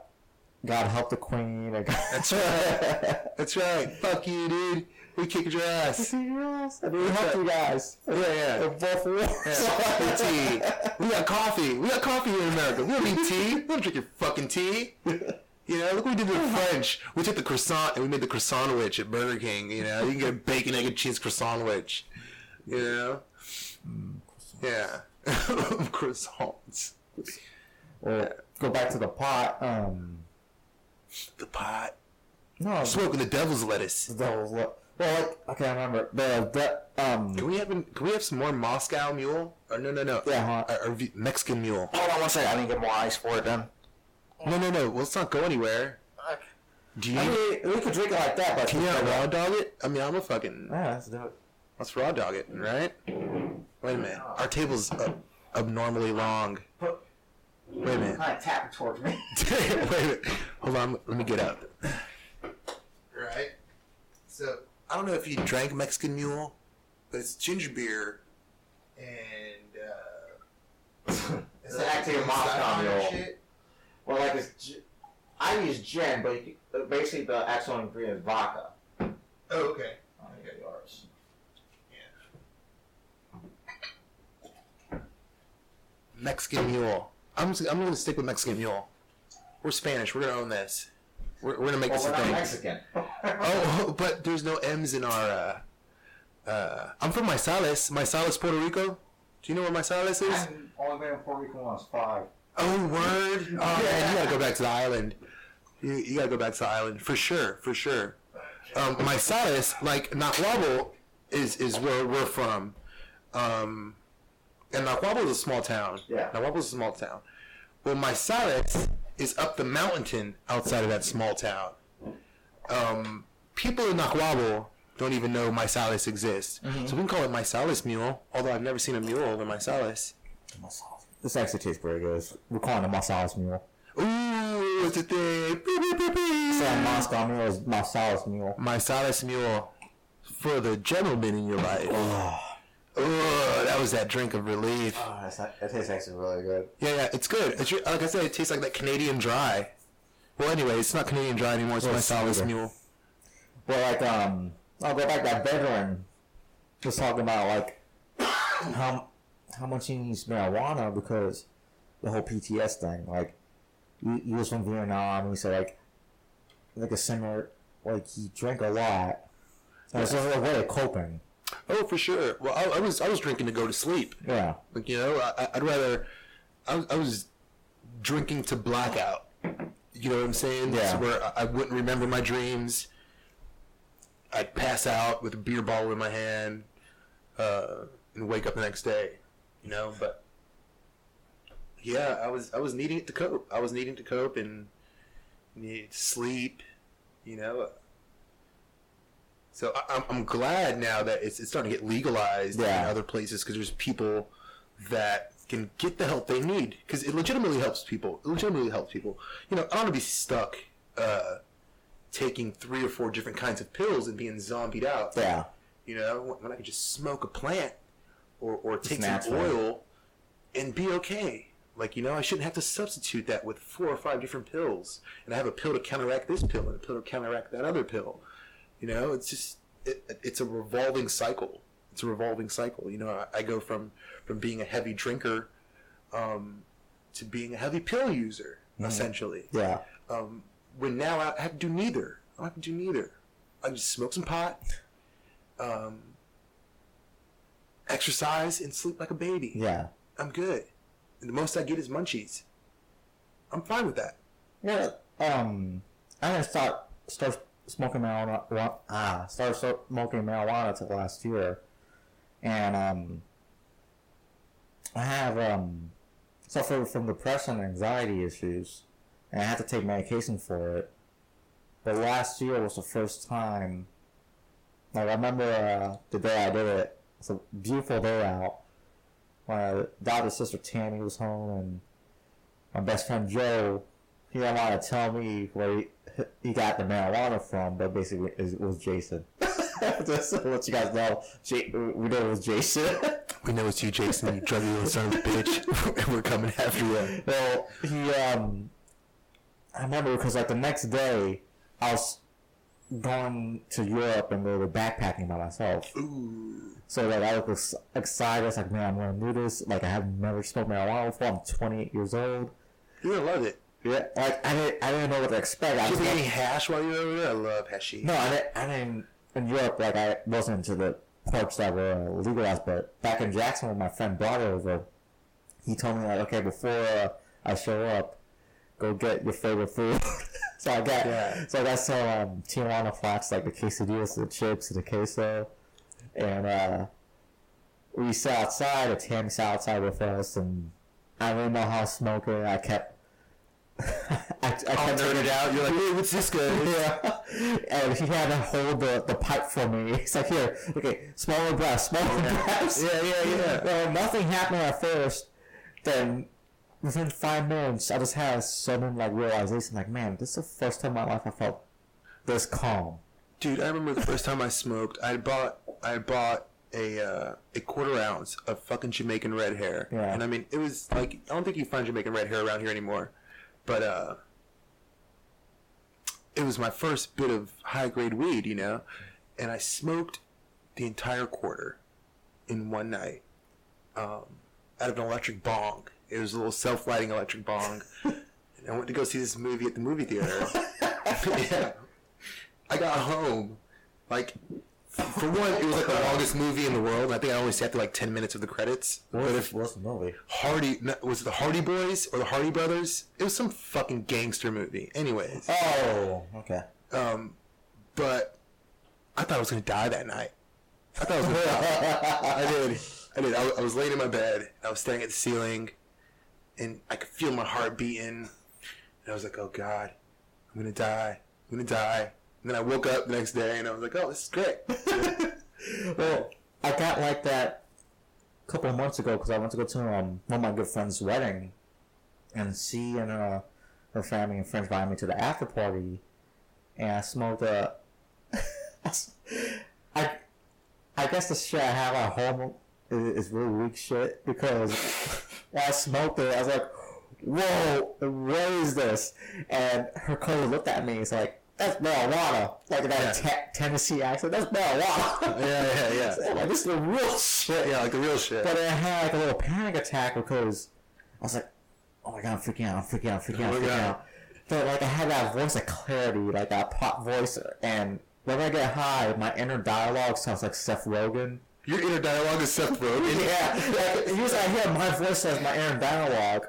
God help the queen. That's right. That's right. Fuck you, dude. We kicked your ass. I mean, help you guys. Yeah. Both yeah. Tea. We got coffee. We got coffee here in America. We don't need tea. We don't drink your fucking tea. You know, look what we did to the French. We took the croissant and we made the croissant-wich at Burger King. You know, you can get a bacon, egg, and cheese croissant-wich. You know? Yeah. Croissants. Well, go back to the pot. The pot. No. Smoking the devil's lettuce. The devil's lettuce. Well, like, okay, I remember. Can we have some more Moscow Mule? Or no. Yeah, or Mexican Mule. Hold on one second. I need to get more ice for it then. No. Well, let's not go anywhere. Do you? I mean, we could drink it like that, but Can you not raw dog it? I mean, I'm a fucking. Yeah, let's do it. Let's raw dog it, right? Wait a minute. Our table's abnormally long. Wait a minute. Kind of tapping towards me. Wait a minute. Hold on. Let me get up. Right. So I don't know if you drank Mexican Mule, but it's ginger beer, and It's actually a Moscow Mule. Well, like I use gin, but basically the actual ingredient is vodka. Oh, okay. I'll get yours. Mexican Mule. I'm going to stick with Mexican Mule. We're Spanish. We're going to own this. We're going to make this a we're thing. not Mexican. Oh, but there's no M's in our. I'm from Maisales. Maisales, Puerto Rico. Do you know where Maisales is? I've only been in Puerto Rico when I was 5. Oh, word. Oh, man, you got to go back to the island. You got to go back to the island. For sure. Maisales, like, Nahuatl is where we're from. And Nahuatl is a small town. Yeah. Nahuatl is a small town. Well, Maisales is up the mountain outside of that small town. People in Nahuatl don't even know Maisales exists. Mm-hmm. So we can call it Maisales Mule, although I've never seen a mule over Maisales. This actually tastes pretty good. We're calling it Marsala's Mule. Ooh, what's it there? So Moscow Mule is Marsala's Mule. Maisales Mule for the gentleman in your life. Oh, that was that drink of relief. Oh, that tastes actually really good. Yeah, it's good. It's, like I said, it tastes like that Canadian Dry. Well, anyway, it's not Canadian Dry anymore. It's Maisales Mule. Well, like, I'll go back to that veteran was talking about, like, how much he needs marijuana because the whole PTS thing. Like, he was from Vietnam, and he said, like a similar, like, he drank a lot. And it's just a way of coping. Oh, for sure. Well, I was drinking to go to sleep. Yeah. Like, you know, I'd rather. I was drinking to blackout. You know what I'm saying? Yeah. So where I wouldn't remember my dreams. I'd pass out with a beer bottle in my hand, and wake up the next day. You know, but yeah, I was needing it to cope. I was needing to cope and needed to sleep. You know. So I'm glad now that it's starting to get legalized in other places because there's people that can get the help they need because it legitimately helps people. You know, I don't want to be stuck taking 3 or 4 different kinds of pills and being zombied out. Yeah. You know, when I could just smoke a plant or take some natural. oil and be okay. Like, you know, I shouldn't have to substitute that with 4 or 5 different pills. And I have a pill to counteract this pill and a pill to counteract that other pill. You know, it's just, it's a revolving cycle. You know, I go from being a heavy drinker to being a heavy pill user, essentially. Yeah. When now I have to do neither. I don't have to do neither. I just smoke some pot, exercise, and sleep like a baby. Yeah. I'm good. And the most I get is munchies. I'm fine with that. Yeah. I didn't start smoking marijuana. Started smoking marijuana till last year, and I have suffered from depression and anxiety issues, and I had to take medication for it. But last year was the first time. Like I remember the day I did it. It's a beautiful day out. My daughter's sister Tammy was home, and my best friend Joe. He didn't want to tell me where he got the marijuana from, but basically it was Jason. Just to let you guys know, we know it was Jason. We know it's you, Jason, you drug little son of a bitch. And we're coming after you. Well, I remember because like the next day, I was going to Europe and we were backpacking by myself. Ooh. So like I was excited. I was like, man, I'm gonna do this. Like I have never smoked marijuana before. I'm 28 years old. You're gonna love it. Yeah, like I didn't know what to expect. Did you eat any hash while you were over there? I love hashy. No, I didn't. In Europe, like I wasn't into the parts that were legalized. But back in Jackson, when my friend brought it over, he told me like, okay, before I show up, go get your favorite food. So I got some Tijuana flats, like the quesadillas, the chips, and the queso, and we sat outside. And Tammy sat outside with us, and I didn't know how I was smoking. I kept I I'll turn it out. You're like, hey, what's this guy? Yeah. And he had to hold the pipe for me. He's like, here, okay, smaller breaths, smaller breaths. Yeah. Well, nothing happened at first. Then within 5 minutes, I just had a sudden like realization, like, man, this is the first time in my life I felt this calm. Dude, I remember the first time I smoked. I bought a quarter ounce of fucking Jamaican red hair. Yeah. And I mean, it was like, I don't think you find Jamaican red hair around here anymore. But it was my first bit of high grade weed, you know, and I smoked the entire quarter in one night out of an electric bong. It was a little self-lighting electric bong. And I went to go see this movie at the movie theater. Yeah. I got home, like, for one, it was like the longest movie in the world. I think I only sat through like 10 minutes of the credits. What's the movie? Was it the Hardy Boys or the Hardy Brothers? It was some fucking gangster movie. Anyways. Oh, okay. But I thought I was going to die that night. I thought I was going to die. I did. I was laying in my bed. I was staring at the ceiling. And I could feel my heart beating. And I was like, oh, God. I'm going to die. I'm going to die. And then I woke up the next day and I was like, oh, this is great. Well, I got like that a couple of months ago because I went to go to one of my good friend's wedding. And she and her family and friends invited me to the after party. And I smoked I guess the shit I have at home is really weak shit because when I smoked it, I was like, whoa, what is this? And her cousin looked at me. It's like, that's marijuana. Like that Tennessee accent. That's marijuana. Yeah. So, like, this is the real shit. Yeah, like the real shit. But I had like a little panic attack because I was like, oh my God, I'm freaking out. But like I had that voice of clarity, like that pop voice. And when I get high, my inner dialogue sounds like Seth Rogen. Your inner dialogue is Seth Rogen? Yeah. Like, usually I hear my voice as my inner dialogue.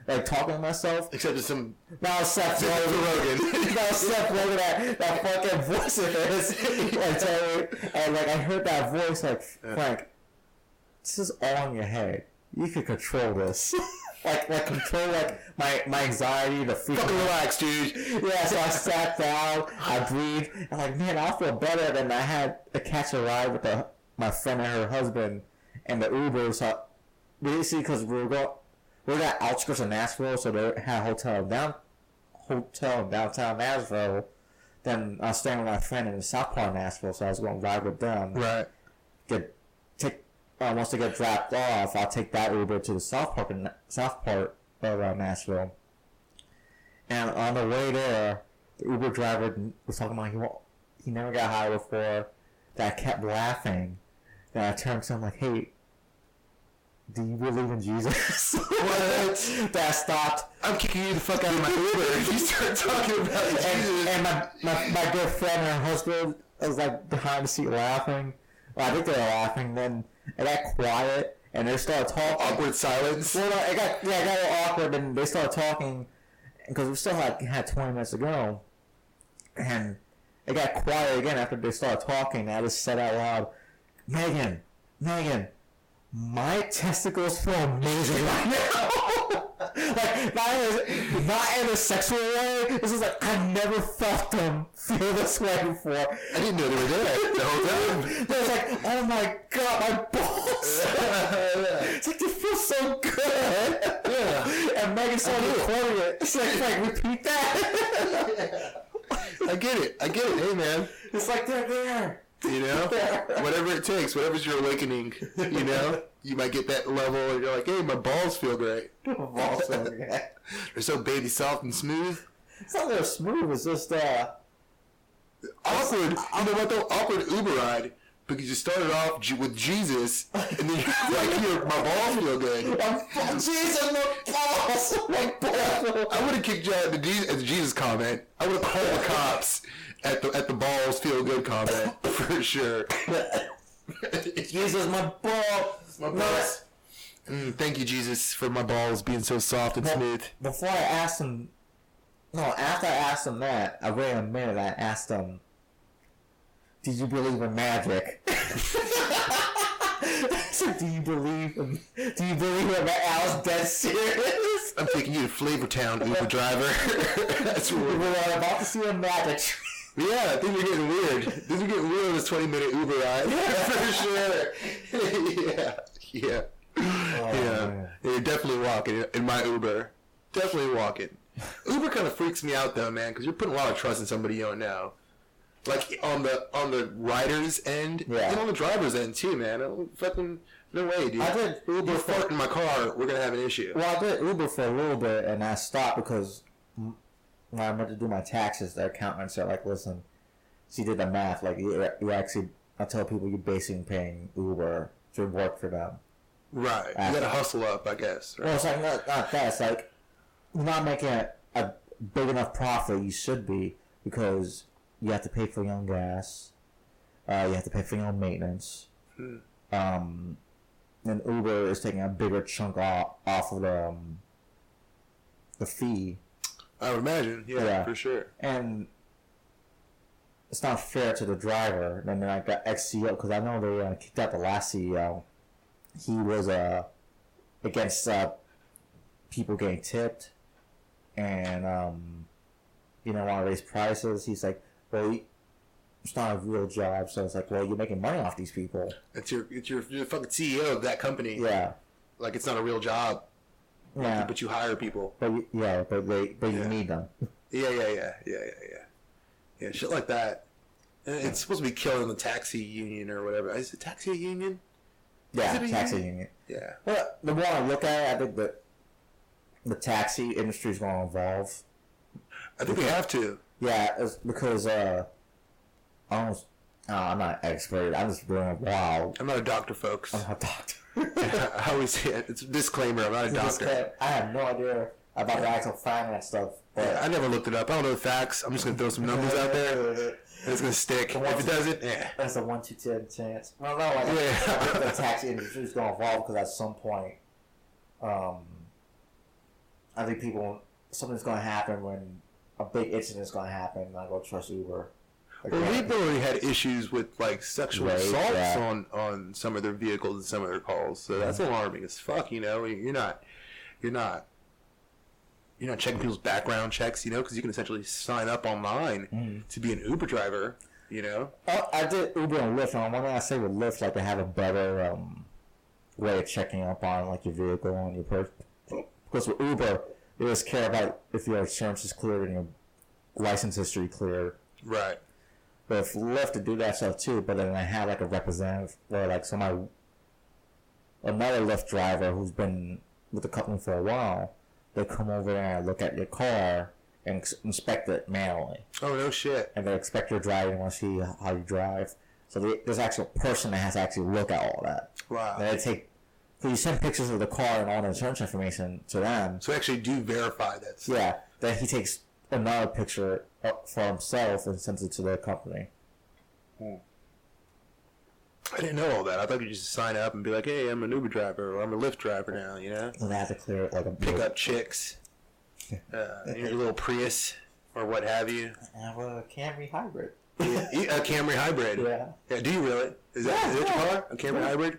Like talking to myself, except it's some now Seth Rogen. Now Seth Rogen, that fucking voice of his, like, and like I heard that voice, like, Frank, this is all in your head. You can control this, like control like my anxiety, the freaking. Fucking relax, dude. Yeah, so I sat down, I breathed, and like, man, I feel better than I had to catch a ride with my friend and her husband and the Uber. So basically, because we're at outskirts of Nashville, so they had a hotel in downtown Nashville. Then I was staying with my friend in the south part of Nashville, so I was going to ride with them. Right. Once they get dropped off, I'll take that Uber to the south part of Nashville. And on the way there, the Uber driver was talking about he never got high before. That I kept laughing. Then I turned to him like, hey, do you believe in Jesus? What? That stopped. I'm kicking you the fuck out of my Uber if you start talking about Jesus. And my good friend and her husband was like behind the seat laughing. Well, I think they were laughing. Then it got quiet and they started talking. Awkward silence. Well, it got a little awkward and they started talking because we still had 20 minutes to go. And it got quiet again after they started talking. I just said out loud, Megan, my testicles feel amazing right now. Like, not in a sexual way. This is like, I've never felt them feel this way before. I didn't know they were there the whole time. It was like, oh my God, my balls. It's like, they feel so good. Yeah. And Megan started recording it. It's like, repeat that. I get it. Hey, man. It's like, they're there. You know? Whatever it takes. Whatever's your awakening. You know? You might get that level and you're like, hey, my balls feel great. My balls feel great. They're so baby soft and smooth. It's not that smooth. It's just, awkward. You know what though? Awkward Uber ride. Because you started off with Jesus, and then you're like, my balls feel good. Jesus, my balls! My balls! I would have kicked you out at the Jesus comment. I would have called the cops at the balls feel good comment for sure. Jesus, my balls! My balls. Thank you, Jesus, for my balls being so soft and smooth. Before I asked him, after I asked him that, I waited a minute. I asked him, did you believe in magic? So do you believe in magic? I was dead serious. I'm taking you to Flavortown, Uber driver. That's what We're about to see a magic. Yeah, things are getting weird. Things are getting weird on this 20-minute Uber ride. For sure. Yeah. Yeah. You're definitely walking in my Uber. Definitely walking. Uber kind of freaks me out though, man, because you're putting a lot of trust in somebody you don't know. Like on the rider's end, and on the driver's end too, man. Fucking no way, dude. I did Uber you fart in my car, we're gonna have an issue. Well, I did Uber for a little bit, and I stopped because when I went to do my taxes, the accountant said, like, listen, she did the math. Like, you actually, I tell people you're basically paying Uber to work for them. Right. You gotta hustle up, I guess. Right? Well, it's like, not that. It's like, you're not making a big enough profit you should be because you have to pay for your own gas. You have to pay for your own maintenance. And Uber is taking a bigger chunk off of the fee. I would imagine, yeah, for sure. And it's not fair to the driver. And then I got ex-CEO, because I know they kicked out the last CEO. He was against people getting tipped and, want to raise prices. He's like, well, it's not a real job. So it's like, well, you're making money off these people. You're the fucking CEO of that company. Yeah. Like, it's not a real job. Yeah. But you hire people. But you need them. Yeah, shit like that. And it's supposed to be killing the taxi union or whatever. Is it taxi union? Yeah, taxi union. Yeah. Well, the more I look at it, I think that the taxi industry is going to evolve. I think we have to. Yeah, it's because I'm not an expert. I'm just doing wow. I'm not a doctor, folks. I'm not a doctor. I always say it. It's a disclaimer. I'm not a doctor. I have no idea about the actual finance stuff. But Yeah, I never looked it up. I don't know the facts. I'm just going to throw some numbers out there. And it's going to stick. If it doesn't, that's a 1 to 10 chance. Well, no, I think the taxi industry is going to evolve because at some point, I think something's going to happen when a big incident is going to happen and I go trust Uber. Well, we've already had issues with like sexual assaults on some of their vehicles and some of their calls, so that's alarming as fuck. You're not checking people's background checks, because you can essentially sign up online to be an Uber driver. I did Uber and Lyft, and one thing I say with Lyft, like they have a better way of checking up on like your vehicle and your person. Because with Uber, they just care about if your insurance is cleared and your license history cleared. Right. But if Lyft to do that stuff too, but then I have like a representative or like another Lyft driver who's been with the company for a while, they come over and look at your car and inspect it manually. Oh, no shit. And they inspect your driving and want to see how you drive. So there's actually a person that has to actually look at all that. Wow. And so you send pictures of the car and all the insurance information to them. So actually do verify that stuff. Yeah. Then he takes another picture for himself and sends it to their company. I didn't know all that. I thought you just sign up and be like, hey, I'm an Uber driver or I'm a Lyft driver now, And they have to clear it like a pick up chicks. Your little Prius or what have you. I have a Camry hybrid. A Camry hybrid. Yeah. Yeah, do you really? Is that your car? A Camry hybrid?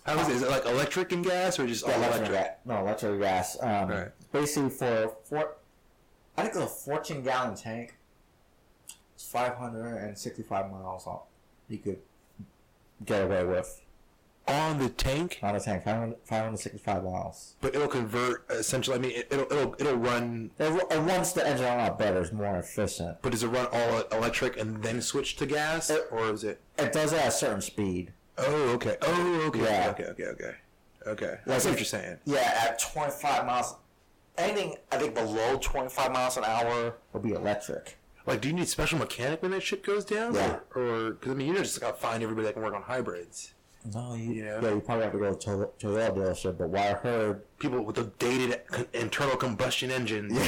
How is it? Is it like electric and gas or just all electric? No, electric gas. Right. Basically for I think it's a 14-gallon tank. It's 565 miles on. You could get away with. On the tank? On the tank, 565 miles. But it'll convert essentially. I mean, it'll run. It runs the engine a lot better. It's more efficient. But does it run all electric and then switch to gas, or is it? It does it at a certain speed. Oh, okay. Yeah. Okay. That's what you're saying. Yeah, at 25 miles. Anything I think below 25 miles an hour will be electric. Like, do you need special mechanic when that shit goes down? Yeah. Or because you just gotta find everybody that can work on hybrids. No, you probably have to go to a dealership. But what I heard, people with the dated internal combustion engines.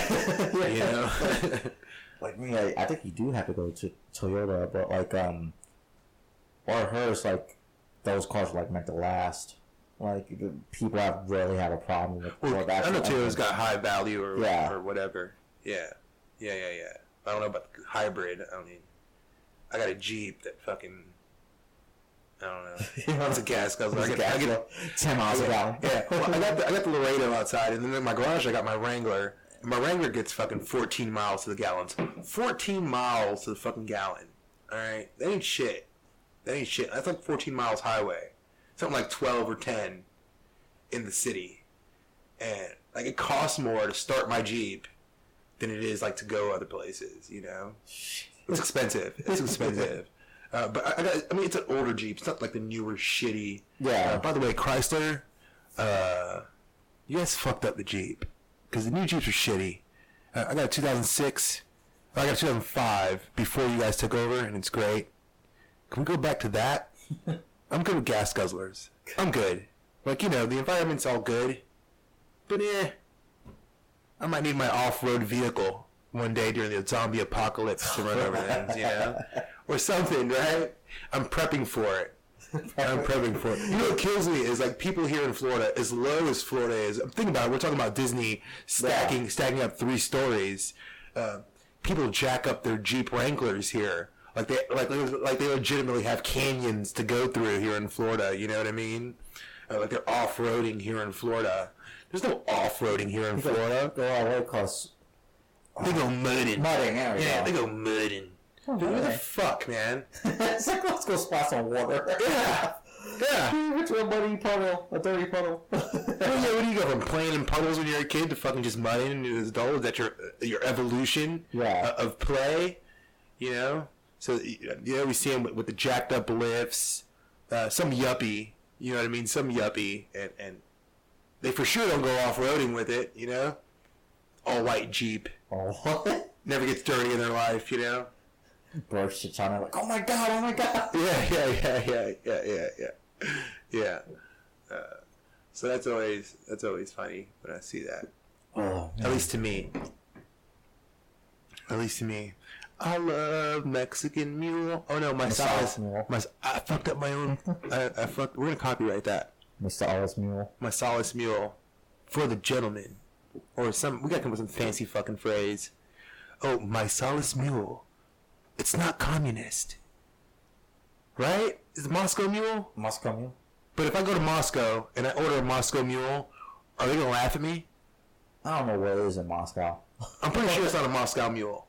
Like me, I think you do have to go to Toyota. But like, what I heard is like those cars are like meant to last. Like people rarely have a problem with. Well, I know Toyota's got high value or whatever. Yeah. I don't know about the hybrid. I mean, I got a Jeep that fucking. I don't know. It's a gas guzzler. It's a gas guzzler. 10 miles a gallon. Yeah. Well, I got the Laredo outside, and then in my garage I got my Wrangler. And my Wrangler gets fucking 14 miles to the gallon. 14 miles to the fucking gallon. All right, that ain't shit. That ain't shit. That's like 14 miles highway. Something like 12 or 10 in the city, and like it costs more to start my Jeep than it is like to go other places. You know, it's expensive. It's expensive. But I mean, it's an older Jeep. It's not like the newer, shitty. Yeah. By the way, Chrysler, you guys fucked up the Jeep. Because the new Jeeps are shitty. I got a 2006. I got a 2005 before you guys took over, and it's great. Can we go back to that? I'm good with gas guzzlers. I'm good. Like, you know, the environment's all good. But, I might need my off-road vehicle one day during the zombie apocalypse to run over things, you know? Or something, right? I'm prepping for it. I'm prepping for it. You know what kills me is like people here in Florida, as low as Florida is. I'm thinking about it. We're talking about Disney stacking up 3 stories. People jack up their Jeep Wranglers here, like they legitimately have canyons to go through here in Florida. You know what I mean? Like they're off-roading here in Florida. There's no off-roading here in Florida. Go all the way across. They go mudding. Yeah, they go mudding. Oh, Dude, what the fuck, man? It's like, let's go splash some water. Yeah. Yeah. What's a muddy puddle? A dirty puddle? What do you go from playing in puddles when you're a kid to fucking just mudding as an adult? Is that your evolution of play? You know? So, you know, we see them with the jacked up lifts. Some yuppie. You know what I mean? Some yuppie. And they for sure don't go off-roading with it, you know? All-white Jeep. Oh, what? Never gets dirty in their life, you know? Bro shit's on it like, oh my god. Yeah. So that's always funny when I see that. Oh, At least to me. I love Mexican mule. Oh no, my sauce mule. I fucked up my own. We're gonna copyright that. My solace mule. My solace mule for the gentleman, or we gotta come up with some fancy fucking phrase. Oh, my solace mule. It's not communist. Right? Is it Moscow Mule? Moscow mule? But if I go to Moscow and I order a Moscow Mule, are they going to laugh at me? I don't know what it is in Moscow. I'm pretty sure it's not a Moscow Mule.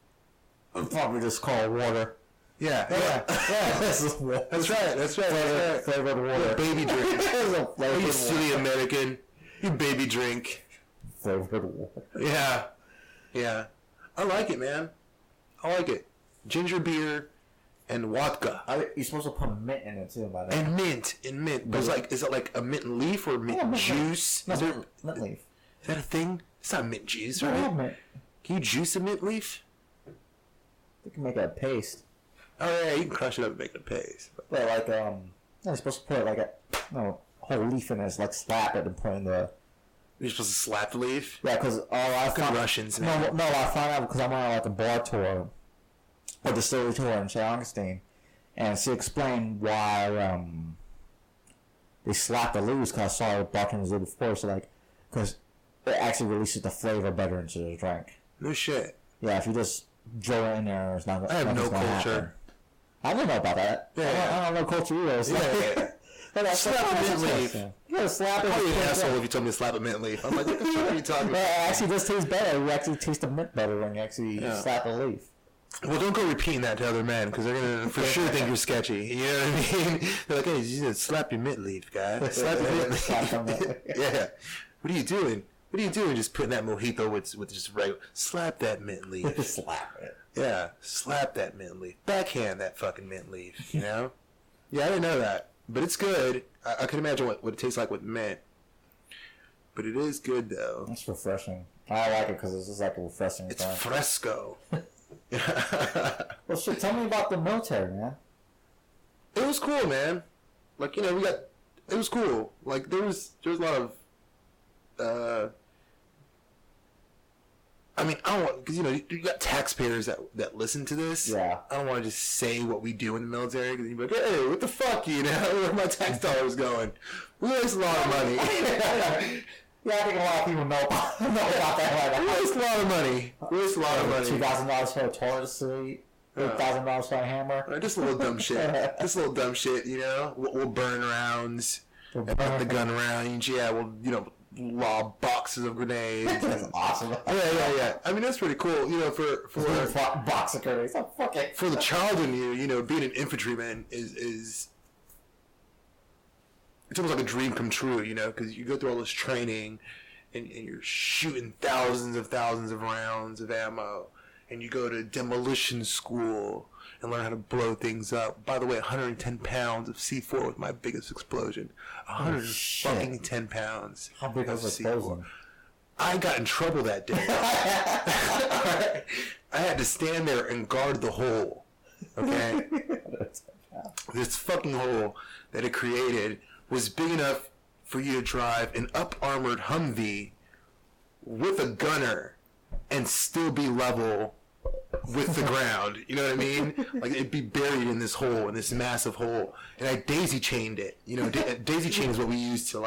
It's probably just called water. Yeah. That's right. Flavored water. Yeah, baby drink. Flavored You silly American. You baby drink. Flavored water. Yeah. I like it, man. I like it. Ginger beer and vodka. You're supposed to put mint in it too, by the way. And mint. But is it like a mint leaf or mint juice? No, mint leaf. Is that a thing? It's not mint juice, No, right? mint. Can you juice a mint leaf? You can make a paste. Oh yeah, you can crush it up and make it a paste. But like, you're supposed to put like a whole leaf in it, like slap it and put in the... You're supposed to slap the leaf? Yeah, because I found... Russians. No, I found out because I'm on like a bar tour, or distillery tour in St. Augustine, and she explained why they slap the leaves, because I saw bartenders do before, so like, because it actually releases the flavor better into the drink. No shit. Yeah, if you just drill it in there, it's not. I have no culture. Happen. I don't know about that. Yeah. I don't know culture either. Slap a mint leaf. Yeah, slap it. I'd be an asshole if you told me to slap a mint leaf. I'm like, what the fuck are you talking about? Well, it actually does taste better. You actually taste the mint better when you actually slap a leaf. Well, don't go repeating that to other men, because they're going to for sure think you're sketchy. You know what I mean? They're like, hey, you just slap your mint leaf, guy. Slap your mint leaf. Yeah. What are you doing? Just putting that mojito with just regular... Slap that mint leaf. Slap it. Yeah, slap that mint leaf. Backhand that fucking mint leaf, you know? Yeah, I didn't know that. But it's good. I can imagine what it tastes like with mint. But it is good, though. It's refreshing. I like it because it's just like a refreshing It's thing. fresco. Well, shit, tell me about the military, man. It was cool, man. Like, you know, it was cool. Like, there was a lot of, I mean, I don't want, because, you know, you got taxpayers that listen to this. Yeah. I don't want to just say what we do in the military, because you'd be like, hey, what the fuck, you know? Where are my tax dollars going? We waste a lot of money. Yeah, I think a lot of people know about that. We waste a lot of money. $2,000 for a toilet seat. $8,000 for a hammer. Just a little dumb shit. Just a little dumb shit, you know? We'll burn rounds. We'll put the gun range. Yeah, we'll, lob boxes of grenades. That's awesome. Yeah. I mean, that's pretty cool, for box of grenades. Oh, fuck it. For the child in you, being an infantryman is it's almost like a dream come true, because you go through all this training and you're shooting thousands of rounds of ammo, and you go to demolition school and learn how to blow things up. By the way, 110 pounds of C4 was my biggest explosion. 110 pounds. How big was the explosion? I got in trouble that day. I had to stand there and guard the hole. Okay? This fucking hole that it created was big enough for you to drive an up-armored Humvee with a gunner and still be level with the ground. You know what I mean? Like, it'd be buried in this hole, in this massive hole. And I daisy-chained it. Daisy-chain is what we use to,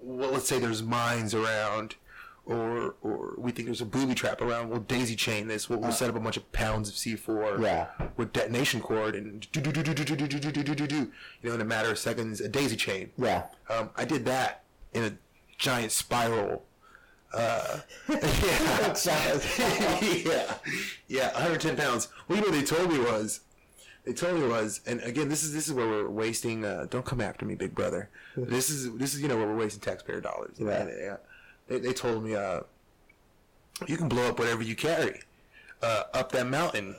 let's say there's mines around, or we think there's a booby trap around. We'll daisy-chain this. We'll set up a bunch of pounds of C4 with detonation cord and in a matter of seconds, a daisy-chain. Yeah. I did that in a giant spiral. Yeah, 110 pounds. Well, what they told me was, and again, this is where we're wasting. Don't come after me, big brother. This is where we're wasting taxpayer dollars. Yeah. They told me, you can blow up whatever you carry up that mountain.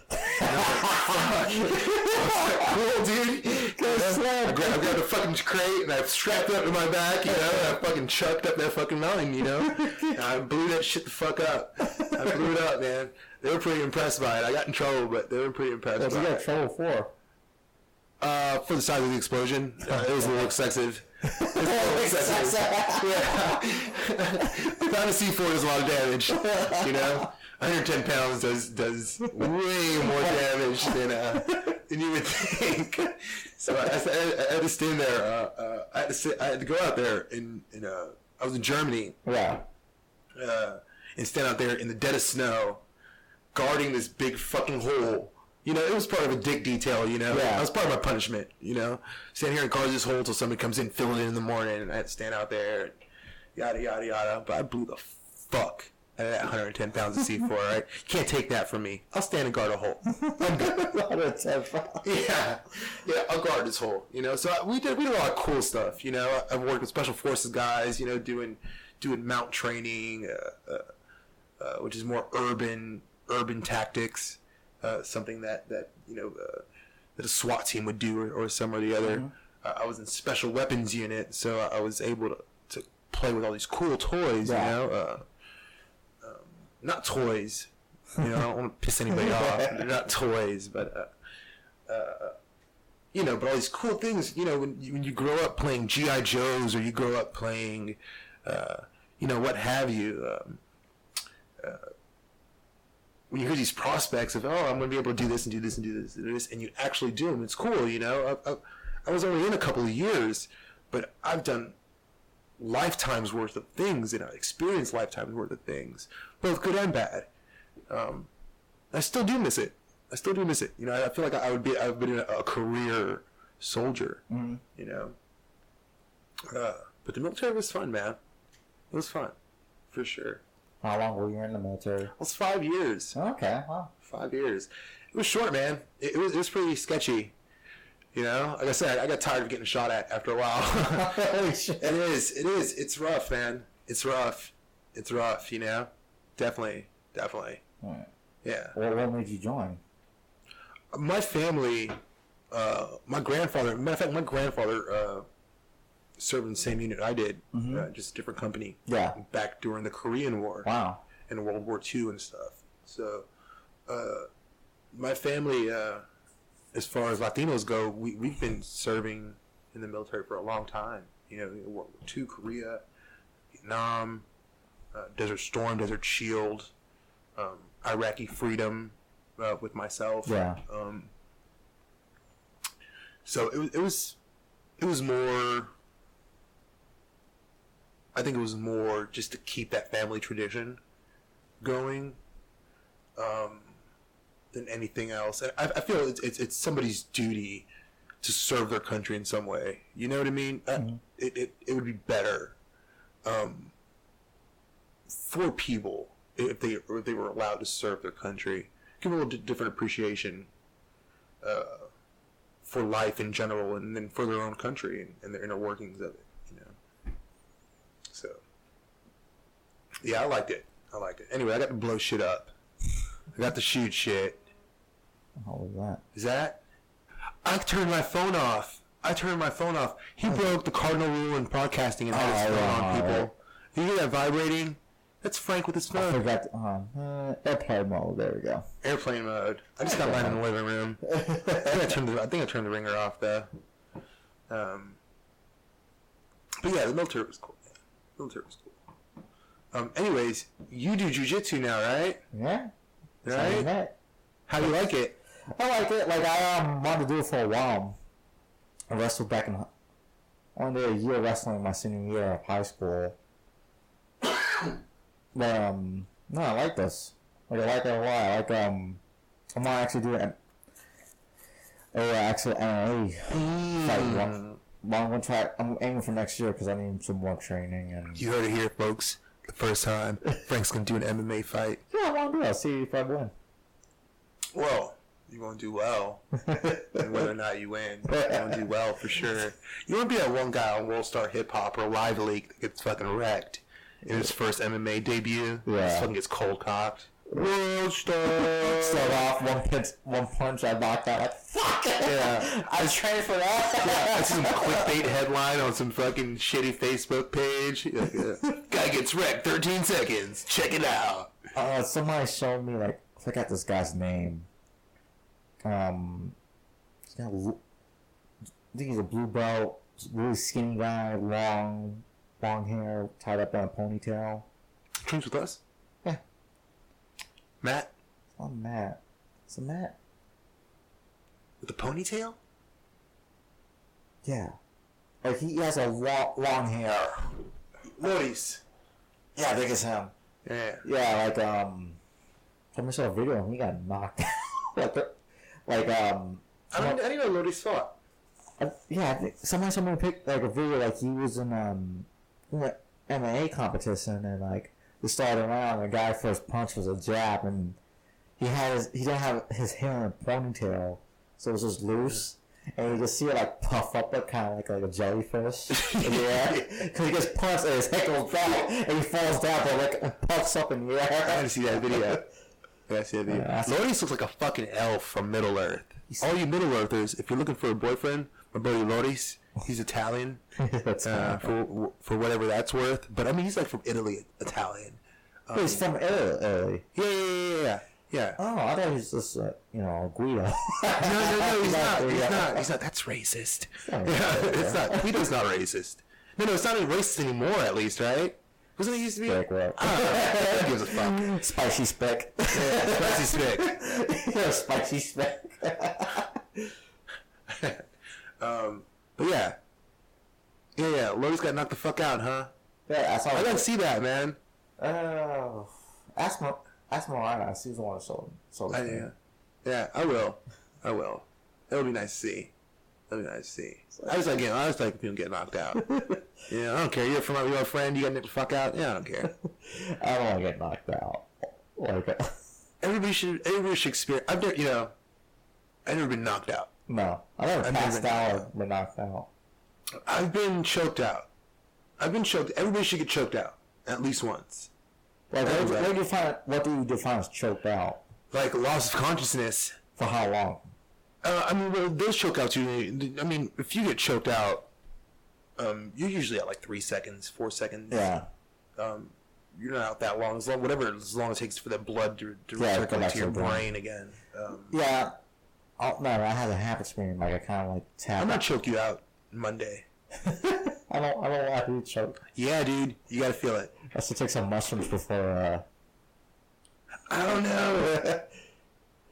Cool, dude. I grabbed a fucking crate and I strapped it up to my back, and I fucking chucked up that fucking mountain, And I blew that shit the fuck up. I blew it up, man. They were pretty impressed by it. I got in trouble, but they were pretty impressed by it. What did you get in trouble for? For the size of the explosion. It was a little excessive. Yeah. I found a C4 does a lot of damage, 110 pounds does way more damage than you would think. So I had to stand there. I had to go out there I was in Germany. Yeah. And stand out there in the dead of snow, guarding this big fucking hole. It was part of a dick detail, Yeah. That was part of my punishment, Stand here and guard this hole until somebody comes in, fill it in the morning, and I had to stand out there, and yada, yada, yada. But I blew the fuck out of that 110 pounds of C4, right? You can't take that from me. I'll stand and guard a hole. I'm good. 110 pounds. Yeah, I'll guard this hole, So we did a lot of cool stuff, I've worked with special forces guys, doing mount training, which is more urban tactics. Something that a SWAT team would do, or some or the other. Mm-hmm. I was in special weapons unit, so I was able to play with all these cool toys. Not toys. I don't want to piss anybody off. They're not toys, but but all these cool things. When you grow up playing GI Joes, or you grow up playing, what have you. When you hear these prospects of, I'm going to be able to do this and do this and do this and do this, and you actually do them, it's cool, I was only in a couple of years, but I've done lifetimes worth of things, and I've experienced lifetimes worth of things, both good and bad. I still do miss it. I feel like I've been a career soldier, but the military was fun, man. It was fun, for sure. How long were you in the military? It was 5 years. Okay, wow. 5 years. It was short, man. It was pretty sketchy. Like I said, I got tired of getting shot at after a while. Holy shit. It is. It's rough, man. It's rough. Definitely. Right. Yeah. Well, what made you join? My family, my grandfather, served in the same unit I did, just a different company. Yeah. Back during the Korean War. Wow. And World War II and stuff. So, my family, as far as Latinos go, we've been serving in the military for a long time. World War II, Korea, Vietnam, Desert Storm, Desert Shield, Iraqi Freedom, with myself. Yeah. So it was more. I think it was more just to keep that family tradition going. than anything else. And I feel it's somebody's duty to serve their country in some way. You know what I mean? It would be better for people if they were allowed to serve their country. Give a little different appreciation for life in general, and then for their own country and the inner workings of it. You know. So yeah, I liked it. Anyway, I got to blow shit up. I got to shoot shit. How was that? Is that? I turned my phone off. He broke the cardinal rule in podcasting and had his phone on people. You hear that vibrating? That's Frank with his phone. I forgot airplane mode. There we go. Airplane mode. I just got mine in the living room. I think I turned the ringer off though. But yeah, the military was cool. Anyways, you do jujitsu now, right? Yeah. Right? How do you like it? I like it. Like, I wanted to do it for a while. I wrestled back in... I only did a year wrestling my senior year of high school. But, no, I like this. Like, I like it a lot. I like, I'm not actually doing an actual MMA fight. I'm aiming for next year because I need some more training. And You heard it here, folks. The first time Frank's going to do an MMA fight. yeah, I want to do it. I'll see if I win. Well, you're going to do well. And whether or not you win, you're going to do well for sure. You want to be that one guy on World Star Hip Hop or Live League that gets fucking wrecked in his first MMA debut. Yeah. Just fucking gets cold cocked. World Star. Start off one punch, I knocked out. Like, fuck it. Yeah. I was trained for that. Yeah, that's some clickbait headline on some fucking shitty Facebook page. Guy gets wrecked 13 seconds. Check it out. Somebody showed me, like, I forgot this guy's name. He's got I think he's a blue belt, really skinny guy, long hair, tied up in a ponytail. Trains with us? Yeah. Matt? It's not Matt. Is it Matt? With the ponytail? Yeah. Like, he has a long hair. Loris. Yeah, I think it's him. Yeah. Yeah, like, I saw a video of him, he got knocked out. I didn't know Loris fought. Yeah, I think someone picked like a video like he was in an MMA competition and like we started around and the guy first punch was a jab and he didn't have his hair in a ponytail, so it was just loose and you just see it like puff up like kind of like a jellyfish in the air because he gets punched and his head goes back and he falls down but like puffs up in the air. I gotta see that video. Loris looks like a fucking elf from Middle Earth. All you Middle Earthers, if you're looking for a boyfriend, my buddy Loris, he's Italian. For whatever that's worth. But I mean, he's like from Italy, Italian. He's from Italy. Yeah. Oh, I thought he was just Guido. No, he's not. He's not. That's racist. It's not. Guido's not racist. No, it's not even racist anymore. At least, right? Wasn't it used to be? Speck, right? Who gives a fuck? Spicy speck. Yeah, spicy speck. Yeah, spicy speck. But yeah. Lotus got knocked the fuck out, huh? Yeah, I gotta see that, man. Ask Mariah. She's the one that sold it. Yeah, I will. It'll be nice to see. I just like people get knocked out. Yeah, I don't care. You're a friend. You got knocked the fuck out. Yeah, I don't care. I don't want to get knocked out. Like everybody should experience. I've never been knocked out. No, I've never passed out or been knocked out. I've been choked out. Everybody should get choked out at least once. Like, what do you define as choked out? Like loss of consciousness. For how long? Those choke outs. If you get choked out, you're usually at like 3 seconds, 4 seconds. Yeah. You're not out that long. As long as it takes for the blood to circulate to your brain again. Yeah. Oh, no, I have a habit screen. Like I kind of like tap. I'm gonna choke you out Monday. I don't want to choke. Yeah, dude, you gotta feel it. I should take some mushrooms before. I don't know.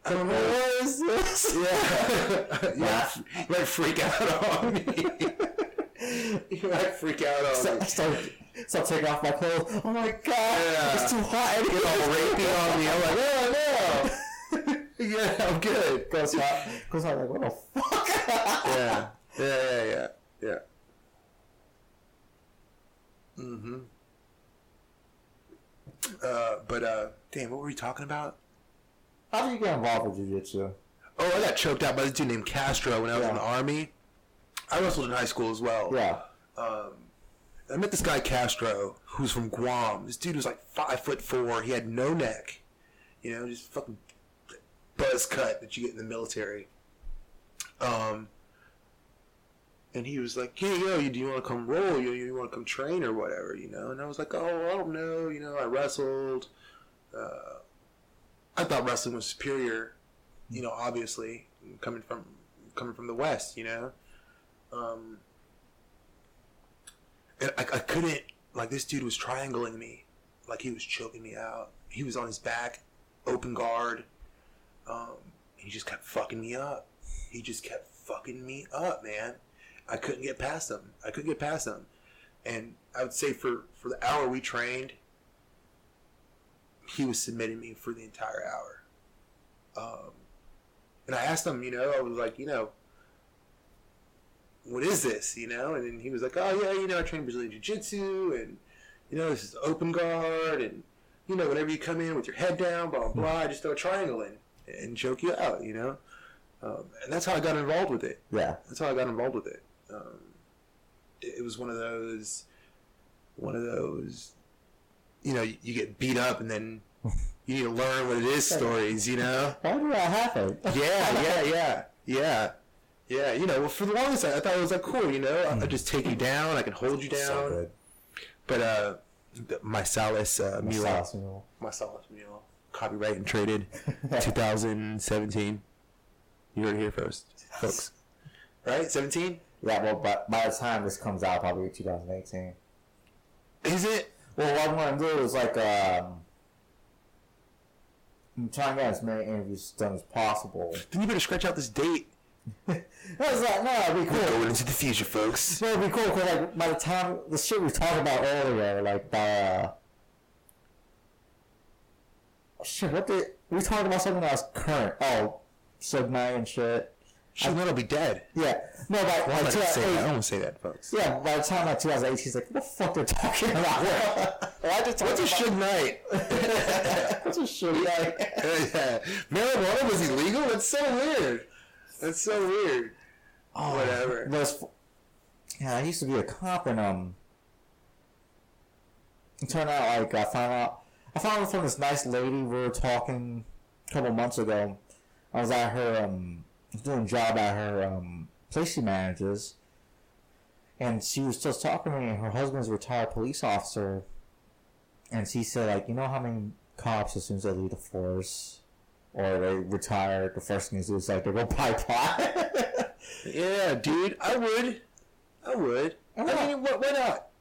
What is this? Yeah. You might freak out on me. You might freak out on me. Start taking off my clothes. Oh my god, yeah. it's too hot. Get all rapey on me. I'm like, oh no. Yeah, I'm good. Goes out like, what the fuck? Yeah. Mm-hmm. Damn, what were we talking about? How did you get involved with jiu-jitsu? Oh, I got choked out by this dude named Castro when I was in the Army. I wrestled in high school as well. Yeah. I met this guy Castro, who's from Guam. This dude was like 5'4". He had no neck. You know, just fucking buzz cut that you get in the military. And he was like, "Hey, yo, do you want to come roll? You want to come train or whatever, you know?" And I was like, "Oh, I don't know. You know, I wrestled. I thought wrestling was superior, you know, obviously, coming from the West, you know. And I couldn't, like, this dude was triangling me. Like, he was choking me out. He was on his back, open guard. He just kept fucking me up. He just kept fucking me up, man. I couldn't get past him. And I would say for the hour we trained, he was submitting me for the entire hour. And I asked him, you know, I was like, you know, what is this, you know? And then he was like, oh, yeah, you know, I train Brazilian Jiu-Jitsu, and, you know, this is open guard, and, you know, whenever you come in with your head down, blah, blah, blah, I just throw a triangle in and choke you out, you know? And that's how I got involved with it. Yeah. That's how I got involved with it. It was one of those, you know, you get beat up and then you need to learn what it is stories, you know? Why did that happen? Yeah. You know, well, for the longest time, I thought it was like cool, you know? I just take you down, I can hold you down. So good. But Marsalis Mule, copyright and traded, 2017. You heard it here first, folks. Right? 17? Yeah, well, but by the time this comes out, probably 2018. Is it? Well, what I'm going to do is, like, I'm trying to get as many interviews done as possible. Then you better scratch out this date. No, it'd be cool. We're going into the future, folks. No, it'd be cool, because, like, by the time, the shit we talked about earlier, like, we talked about something that was current. Oh, Suge Knight and shit. Suge Knight will be dead. Yeah. No, but I don't want to say that, folks. Yeah, by the time, like, 2008, he's like, what the fuck they're talking about? What's a Suge Knight? What's a Suge Knight? Yeah. Marijuana was illegal? That's so weird. Oh, whatever. Yeah, I used to be a cop, and it turned out, like, I found out from this nice lady we were talking a couple months ago. I was at her, doing a job at her, place she manages, and she was just talking to me, and her husband's a retired police officer, and she said, like, you know how many cops, as soon as they leave the force, or they retire, the first thing they do is, like, they go buy pot? Yeah, dude, I would. I mean,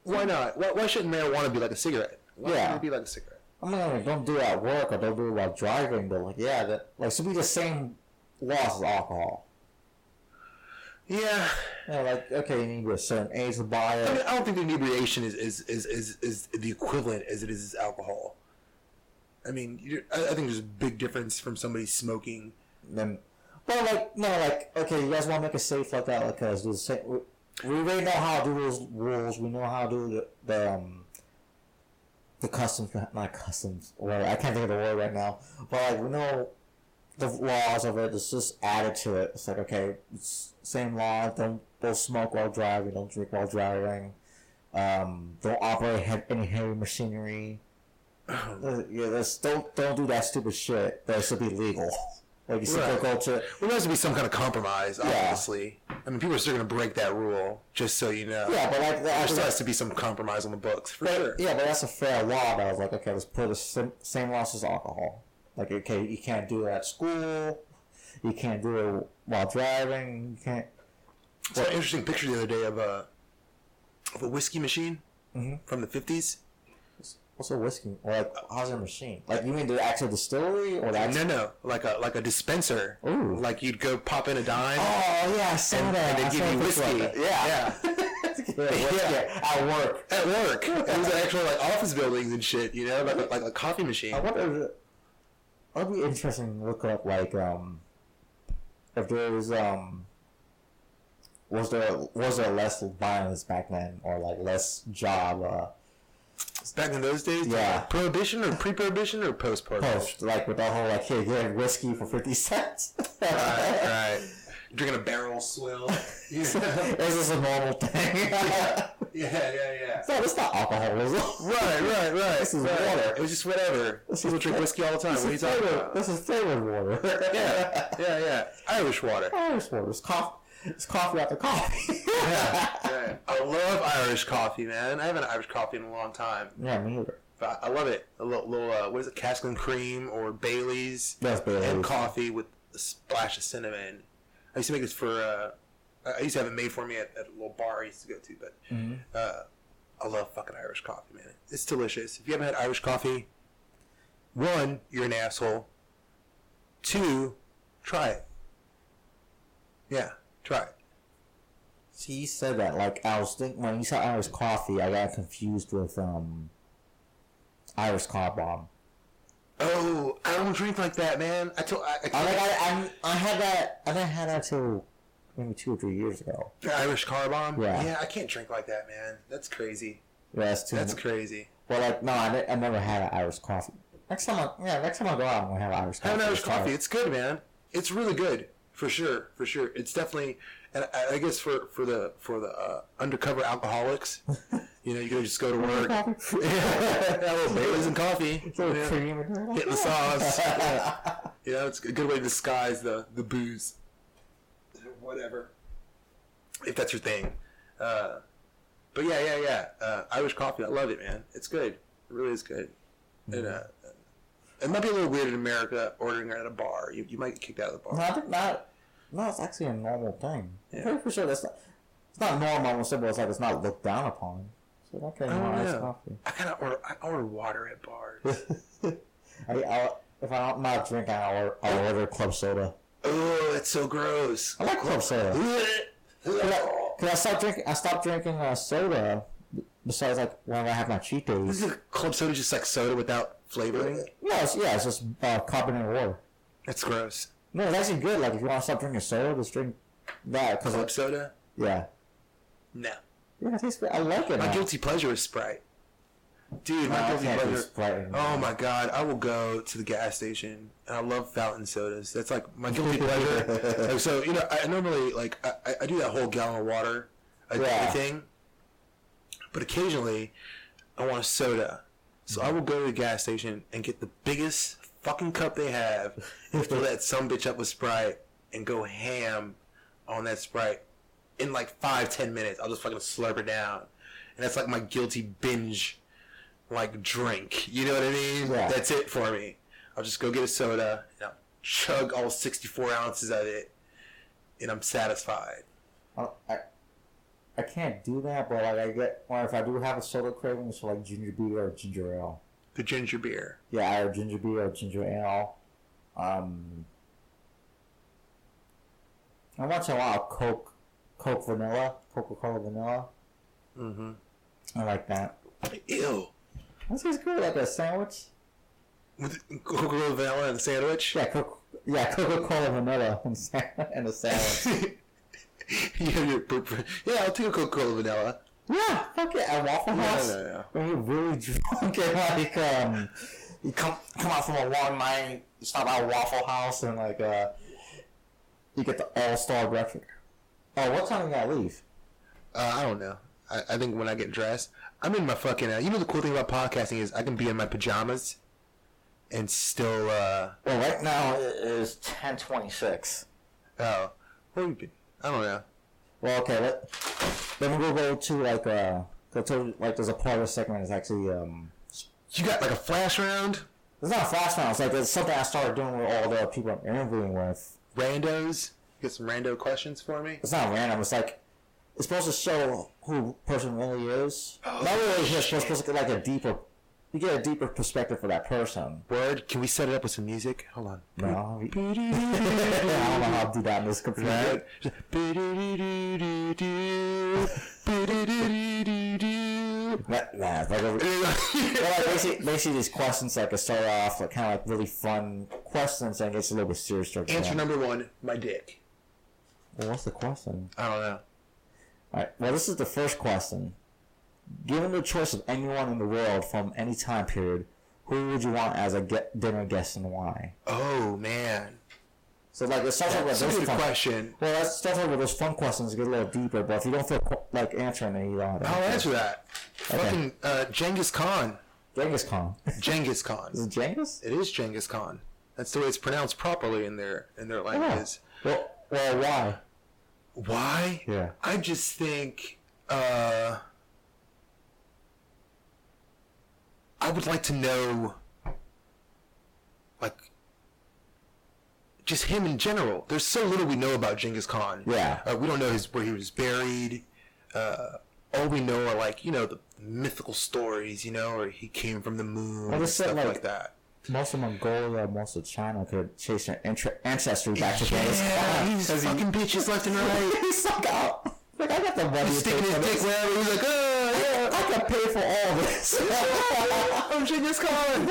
why not? Why shouldn't marijuana be like a cigarette? Why shouldn't it be like a cigarette? I mean, like, don't do it at work, or don't do it while driving, but, like, yeah, that, like, should be the same laws as alcohol. Yeah. Like, okay, you need to be a certain age to buy it. I mean, I don't think the inebriation is the equivalent as it is alcohol. I mean, I think there's a big difference from somebody smoking. Then, but, like, no, like, okay, you guys want to make it safe like that, because we already know how to do those rules. We know how to do the customs, not customs, or I can't think of the word right now, but, like, we know the laws of it. It's just added to it. It's like, okay, it's same law. Don't smoke while driving. Don't drink while driving. Don't operate any heavy machinery. Yeah, don't do that stupid shit. That should be legal. Like, you see, go to. Well, there has to be some kind of compromise, obviously. Yeah. I mean, people are still going to break that rule, just so you know. Yeah, but like there still has to be some compromise on the books, for sure. Yeah, but that's a fair law. That I was like, okay, let's put the same laws as alcohol. Like, okay, you can't do it at school. You can't do it while driving. You can't. I saw an interesting picture the other day of a whiskey machine from the 50s. What's a whiskey? Or, like, how's a machine? Like, you mean the actual distillery, or the actual... No, like a dispenser. Ooh. Like, you'd go pop in a dime. Oh, yeah, I saw that. And they'd give you whiskey. Yeah. At work. It was actually like office buildings and shit, you know, like a coffee machine. I wonder It'll be interesting to look up like if there was there less violence back then or like less job Back in those days, Yeah. like prohibition or pre-prohibition or post-prohibition. post like with the whole like hey get whiskey for 50 cents. Right. Drinking a barrel swill. Yeah. Is this a normal thing? Yeah. So it's not alcohol, is it? Right. This is right. water. It was just whatever. People drink whiskey all the time. What are you talking about? This is flavored water. Yeah. Irish water. Irish water. It's coffee after coffee. Yeah. I love Irish coffee, man. I haven't had Irish coffee in a long time. Yeah, me neither. But I love it. A little what is it, Cask and Cream or Bailey's. That's Bailey's. And coffee with a splash of cinnamon. I used to make this for, I used to have it made for me at a little bar I used to go to, but I love fucking Irish coffee, man. It's delicious. If you haven't had Irish coffee, 1, you're an asshole. 2, try it. Yeah, try it. See, you said that like I was thinking when you said Irish coffee, I got confused with Irish car bomb. Oh, I don't drink like that, man. I had that. I didn't have that till maybe 2 or 3 years ago. The Irish car bomb? Yeah. I can't drink like that, man. That's crazy. Yeah, That's crazy. Well, like no, I never had an Irish coffee. Next time I go out, I'm gonna have Irish coffee. Have an Irish coffee. It's good, man. It's really good. For sure. It's definitely, and I guess for the undercover alcoholics, you can just go to work. Yeah, a little Bailey's and coffee. Little cream in there. Hitting the sauce. It's a good way to disguise the booze. Whatever. If that's your thing. But yeah. Irish coffee, I love it, man. It's good. It really is good. And it might be a little weird in America ordering it at a bar. You might get kicked out of the bar. No, I think not. No, it's actually a normal thing. Yeah. I'm pretty sure it's not normal. I'm saying, but it's like it's not looked down upon. So okay, iced coffee. I order water at bars. If I'm not drinking, I'll order club soda. Oh, that's so gross. I like club soda. Cause I stopped drinking soda. Besides, like when I have my cheat days. Is club soda just like soda without flavoring? No, it's just carbonated water. That's gross. No, it's actually good. Like if you want to stop drinking soda, just drink that. Club soda? Yeah. No. Yeah, it tastes good. I like it. My now. guilty pleasure is Sprite. Dude, my guilty pleasure. Oh my god, I will go to the gas station and I love fountain sodas. That's like my guilty pleasure. Like, so I normally I do that whole gallon of water a day thing, but occasionally I want a soda, so I will go to the gas station and get the biggest fucking cup they have and fill that some bitch up with Sprite and go ham on that Sprite in like 5-10 minutes. I'll just fucking slurp it down, and that's like my guilty binge. Like drink, you know what I mean? Yeah. That's it for me. I'll just go get a soda and I'll chug all 64 ounces of it, and I'm satisfied. I can't do that, but if I do have a soda craving, it's for like ginger beer or ginger ale. The ginger beer. Yeah, either ginger beer or ginger ale. And once in a while, Coke vanilla, Coca-Cola vanilla. Mm-hmm. I like that. Ew. That tastes good, like a sandwich. With Coca-Cola vanilla and a sandwich? Yeah, Coca-Cola vanilla and a sandwich. Yeah, I'll take a Coca-Cola vanilla. Yeah, fuck it. At Waffle House, Yeah. when you're really drunk and like you come out from a long night, you stop at Waffle House and like you get the all-star breakfast. Oh, what time you gotta leave? I don't know. I think when I get dressed, I'm in my fucking. The cool thing about podcasting is I can be in my pajamas and still. Well, right now it is 10:26. Oh, where you been? I don't know. Well, okay. Let me go to like there's a part of the segment that's actually You got like a flash round? It's not a flash round. It's something I started doing with all the people I'm interviewing with. Randos? You got some rando questions for me? It's not random. It's like it's supposed to show who the person really is. Not really. It's supposed to get like a deeper. You get a deeper perspective for that person. Word? Can we set it up with some music? Hold on. No. I don't know how to do that in this computer. Nah, basically these questions like start off like kind of like really fun questions and gets a little bit serious. Answer number 1, my dick. Well, what's the question? I don't know. Alright, well, this is the first question. Given the choice of anyone in the world from any time period, who would you want as a dinner guest and why? Oh, man. So, like, let's start with That's a good question. Well, let's start with those fun questions to get a little deeper, but if you don't feel like answering it, you don't. I'll answer that. Okay. Fucking Genghis Khan. Genghis Khan. Genghis Khan. Is it Genghis? It is Genghis Khan. That's the way it's pronounced properly in their languages. Well, why? Why? Yeah. I just think I would like to know, like, just him in general. There's so little we know about Genghis Khan. Yeah. We don't know where he was buried. All we know are, like, the mythical stories, or he came from the moon and stuff like that. Most of Mongolia, most of China could chase their ancestry back to Genghis Khan. Yeah, he's fucking bitches left and right. He's stuck out. Like, I got the money He's to sticking pay his for dick this. wherever. He's like, I can pay for all this. I'm Genghis Khan.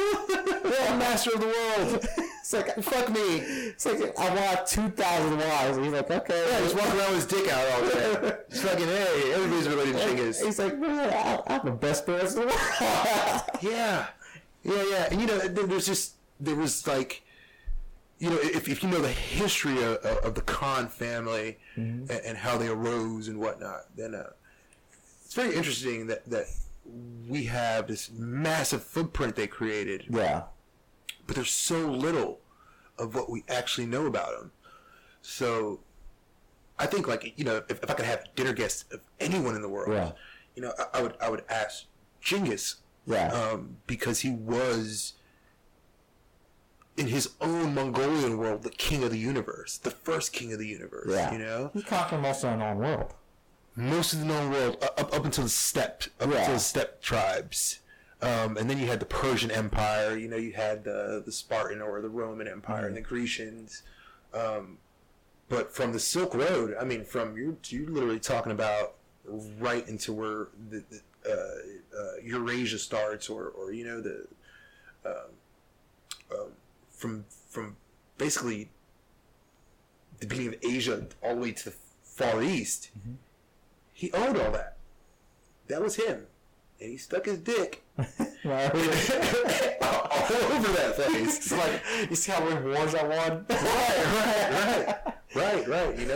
I'm master of the world. It's like, Fuck me. it's like, I want 2,000 wives. And he's like, okay. Yeah, he's walking around with his dick out all day. He's fucking, hey, everybody's related to Genghis. He's like, man, I'm the best parents in the world. Yeah. And there was like, if you know the history of the Khan family and how they arose and whatnot, then it's very interesting that we have this massive footprint they created. Yeah. But there's so little of what we actually know about them. So I think, like, if I could have a dinner guest of anyone in the world, I would ask Genghis. Yeah. Because he was, in his own Mongolian world, the king of the universe, the first king of the universe. Yeah. He conquered most of the known world. Most of the known world, up until the steppe, until the steppe tribes. And then you had the Persian Empire. You had the Spartan or the Roman Empire and the Grecians. But from the Silk Road, I mean, you're literally talking about right into where the Eurasia starts, or from basically the beginning of Asia all the way to the Far East. Mm-hmm. He owned all that. That was him, and he stuck his dick all over that place. It's like, you see how many wars I won? Right.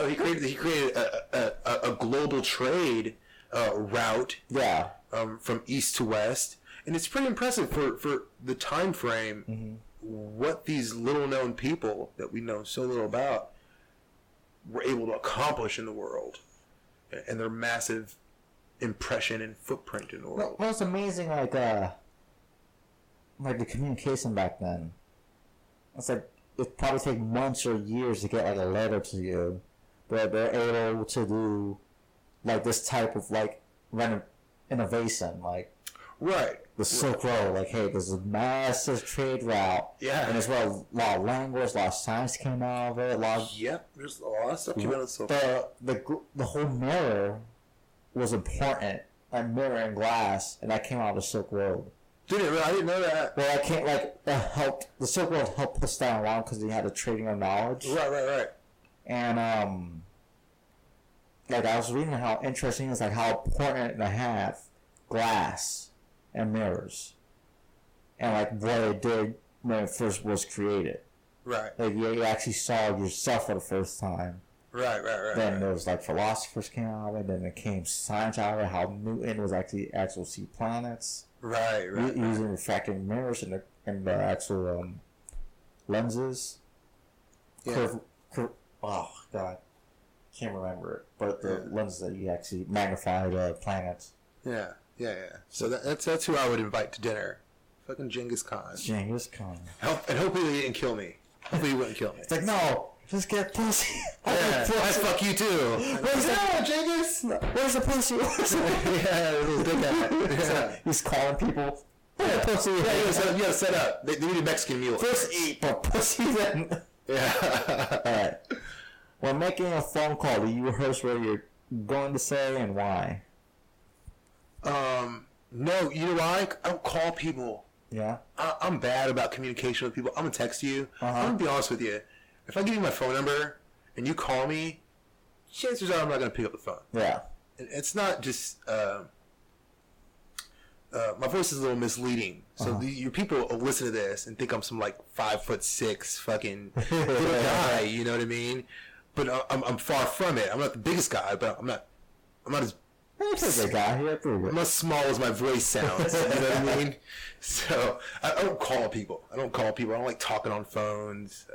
He created a global trade route. Yeah. From east to west, and it's pretty impressive for the time frame. What these little known people that we know so little about were able to accomplish in the world, and their massive impression and footprint in the world. Well, it's amazing, like the communication back then. It's like it probably take months or years to get like a letter to you, but they're able to do like this type of like innovation, like the Silk Road. Like, hey, there's a massive trade route, and there's a lot of language, a lot of science came out of it. There's a lot of stuff came out of Silk. The whole mirror was important, like mirror and glass, and that came out of the Silk Road. Did it? I didn't know that. Well, that helped. The Silk Road helped push that along because they had the trading of knowledge. Right. And like I was reading how interesting it's like how important to have glass and mirrors, and like what it did when it first was created. Right. Like you actually saw yourself for the first time. Right. Then there was like philosophers came out of it. Then there came science out of it. How Newton was actually see planets. Right. Using refracting mirrors and the actual lenses. Yeah. Oh God, can't remember it. But the lenses that you actually magnify the planets. Yeah. So that's who I would invite to dinner. Fucking Genghis Khan. Genghis Khan. And hopefully he didn't kill me. Hopefully he wouldn't kill me. It's like, no, just get pussy. I fuck you too. Where's that, Genghis? Where's the pussy? Yeah, little dick out. He's calling people. Where's the pussy? Yeah, you gotta set up. They need a Mexican mule. First eat, but pussy then. Yeah. Alright. When making a phone call, do you rehearse what you're going to say and why? No, you know why? I don't call people. Yeah. I'm bad about communication with people. I'm gonna text you. I'm gonna be honest with you. If I give you my phone number and you call me, chances are I'm not gonna pick up the phone. Yeah. It's not just my voice is a little misleading, so your people will listen to this and think I'm some like 5'6" fucking little guy. You know what I mean? But I'm far from it. I'm not the biggest guy, but I'm not as He's a good guy. Yeah, pretty good. I'm as small as my voice sounds. You know what I mean? So I don't call people. I don't like talking on phones.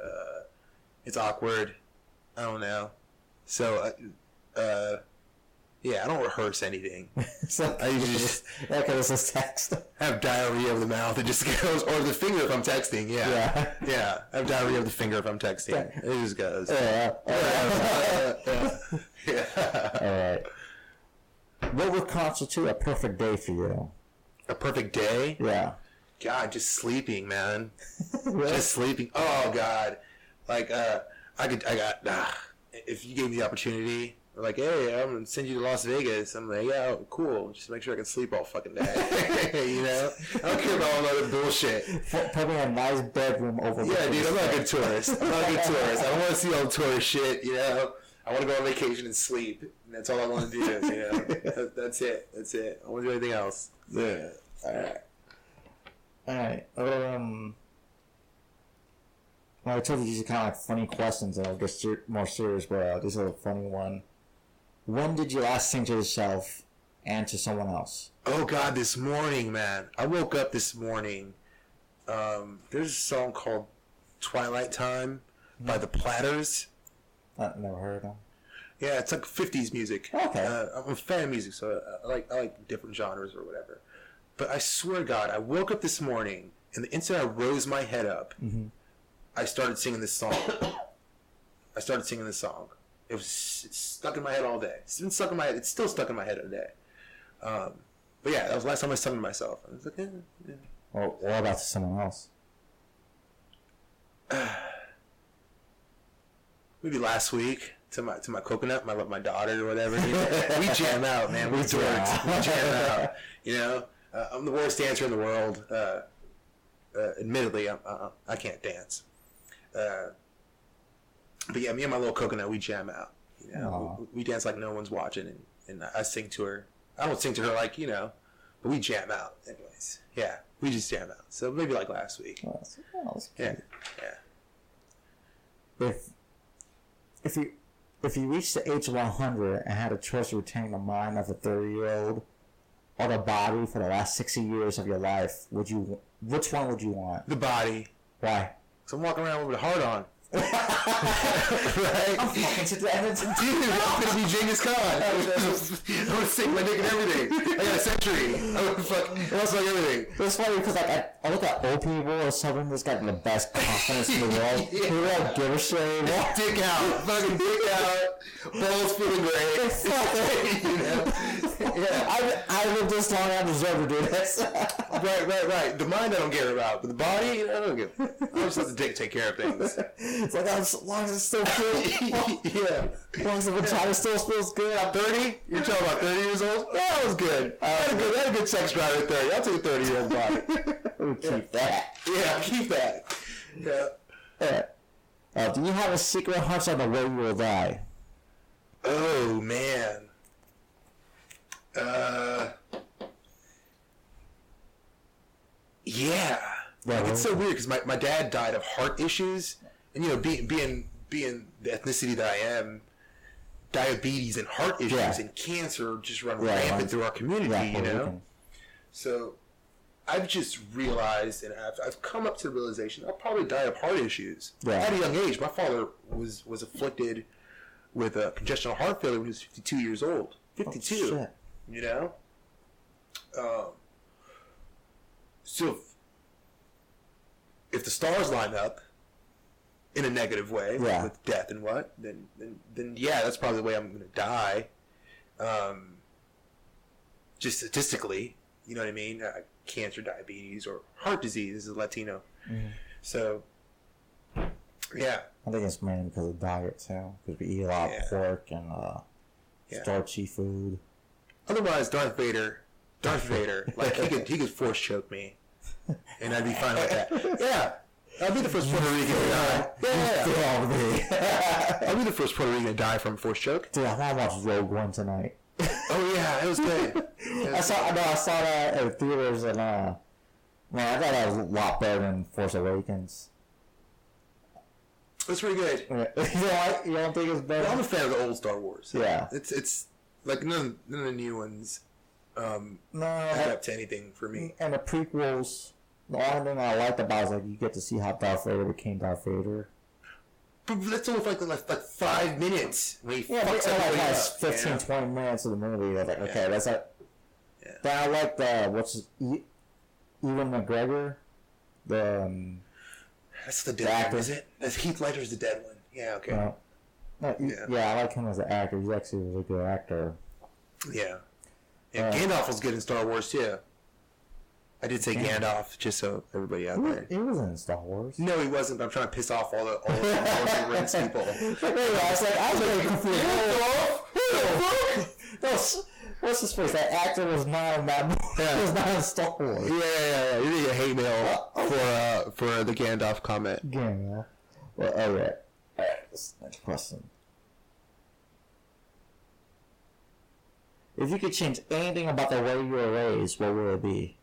It's awkward. I don't know. So yeah, I don't rehearse anything. So I just this is text. have diarrhea of the mouth. It just goes, or the finger if I'm texting. Yeah. I have diarrhea of the finger if I'm texting. It just goes. Yeah. All right. What would constitute a perfect day for you? A perfect day? Yeah. God, just sleeping, man. Really? Just sleeping. Oh God, like if you gave me the opportunity, like, hey, I'm gonna send you to Las Vegas. I'm like, yeah, cool. Just make sure I can sleep all fucking day. You know, I don't care about all that other bullshit. Put me in a nice bedroom over. Yeah, dude, I'm not a good tourist. I don't want to see all the tourist shit. You know, I want to go on vacation and sleep. And that's all I want to do. You know, that's it. I don't want to do anything else. Yeah. All right. Well, I told you these are kind of like funny questions, and I'll get more serious, but this is a funny one. When did you last sing to yourself and to someone else? Oh God, this morning, man. I woke up this morning. There's a song called "Twilight Time" by the Platters. I've never heard of them. Yeah, it's like 50s music. Okay. I'm a fan of music, so I like different genres or whatever. But I swear to God, I woke up this morning, and the instant I rose my head up, I started singing this song. It's stuck in my head all day. It's been stuck in my head. It's still stuck in my head all day. But yeah, that was the last time I sung to myself. I was like, yeah. Well, what about to someone else? Maybe last week. To my coconut, my daughter or whatever. You know? We jam out, man. We dorks. We jam out. You know, I'm the worst dancer in the world. Admittedly, I can't dance. But yeah, me and my little coconut, we jam out. You know, we dance like no one's watching, and I sing to her. I don't sing to her like, you know, but we jam out. Anyways, yeah, we just jam out. So maybe like last week. Yeah. If you reached the age of 100 and had a choice of retaining the mind of a 30-year-old or the body for the last 60 years of your life, which one would you want? The body. Why? So I'm walking around with a heart on. Right? I'm fucking to the end. Dude, I'm gonna be Genghis Khan. I'm gonna sing my dick and everything. I got a century. I'm gonna fuck everything. It's funny because like I look at old people or someone that's got the best confidence in the world. Yeah. Who don't give a shit anymore. Dick out, fucking dick out. Balls feeling great. You know? Yeah. I live this long. I deserve to do this. Right. The mind I don't care about, but the body, I don't give. I just let the dick take care of things. It's like as long as it still feels. Yeah. As long as the vagina still feels good. I'm 30. You're talking about 30 years old? Yeah, that was good. I had a good sex drive at 30. I'll take a 30-year-old body. We'll keep that. Yeah, keep that. Yeah. Do you have a secret hunch on the way you will die? Oh, man. Yeah. It's so weird because my dad died of heart issues, and you know, being the ethnicity that I am, diabetes and heart issues and cancer just run rampant through our community. You know, so I've just realized, and I've come up to the realization I'll probably die of heart issues at a young age. My father was afflicted with a congestional heart failure when he was 52 years old. 52. Oh, shit. You know. So if the stars line up in a negative way with death and what, then yeah, that's probably the way I'm going to die. Just statistically, you know what I mean? Cancer, diabetes, or heart disease. This is Latino. So, yeah. I think it's mainly because of diet too, because we eat a lot of pork and starchy food. Otherwise, Darth Vader Darth Vader. Like he could force choke me, and I'd be fine with that. Yeah, I'll be the first Puerto Rican to die. Yeah, I'll be the first Puerto Rican to die from force choke. Dude, I want to watch Rogue One tonight. Oh yeah, it was good. I saw that at theaters, and man, I thought that was a lot better than Force Awakens. It's pretty good. You don't think it's better? Well, I'm a fan of the old Star Wars. Yeah, it's like none of the new ones no, add up to anything for me. And the prequels, the only thing I liked about it is like you get to see how Darth Vader became Darth Vader. But that's only for like 5 minutes. When he Like fucks everybody up, 15, 20 minutes of the movie. They're like, okay, that's it. Yeah. Then I like Ewan McGregor. That's the dead one, is it? That's Heath Ledger's the dead one. Yeah, okay. Yeah, I like him as an actor. He's actually a really good actor. Yeah. And Gandalf was good in Star Wars, too. I did say Gandalf, just so everybody out there. He wasn't in Star Wars. No, he wasn't, but I'm trying to piss off all the Lord of the Rings people. I was really confused. What's his face? That actor was not in that movie. He was not in Star Wars. Yeah. You need a hate mail for the Gandalf comment. Yeah. Well, alright. Next question. If you could change anything about the way you were raised, what would it be?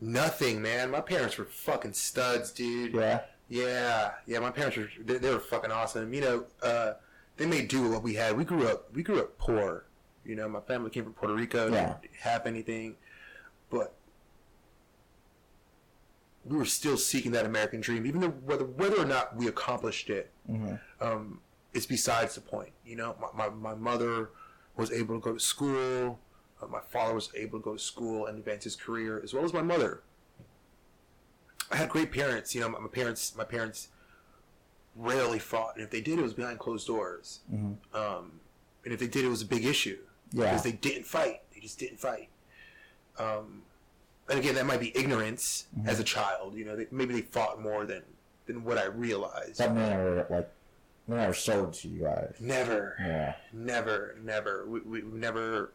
Nothing, man. My parents were fucking studs, dude. Yeah. Yeah. My parents were they were fucking awesome. You know, they made do with what we had. We grew up poor. You know, my family came from Puerto Rico. Yeah. Didn't have anything, but we were still seeking that American dream, even though whether or not we accomplished it. Mm-hmm. It's besides the point. You know, my mother was able to go to school. My father was able to go to school and advance his career, as well as my mother. I had great parents. You know, my parents rarely fought, and if they did, it was behind closed doors. Mm-hmm. And if they did, it was a big issue. Yeah. Because they didn't fight. They just didn't fight. And again, that might be ignorance as a child. You know, maybe they fought more than what I realized. That never showed to you guys. Never. Yeah. Never. We've never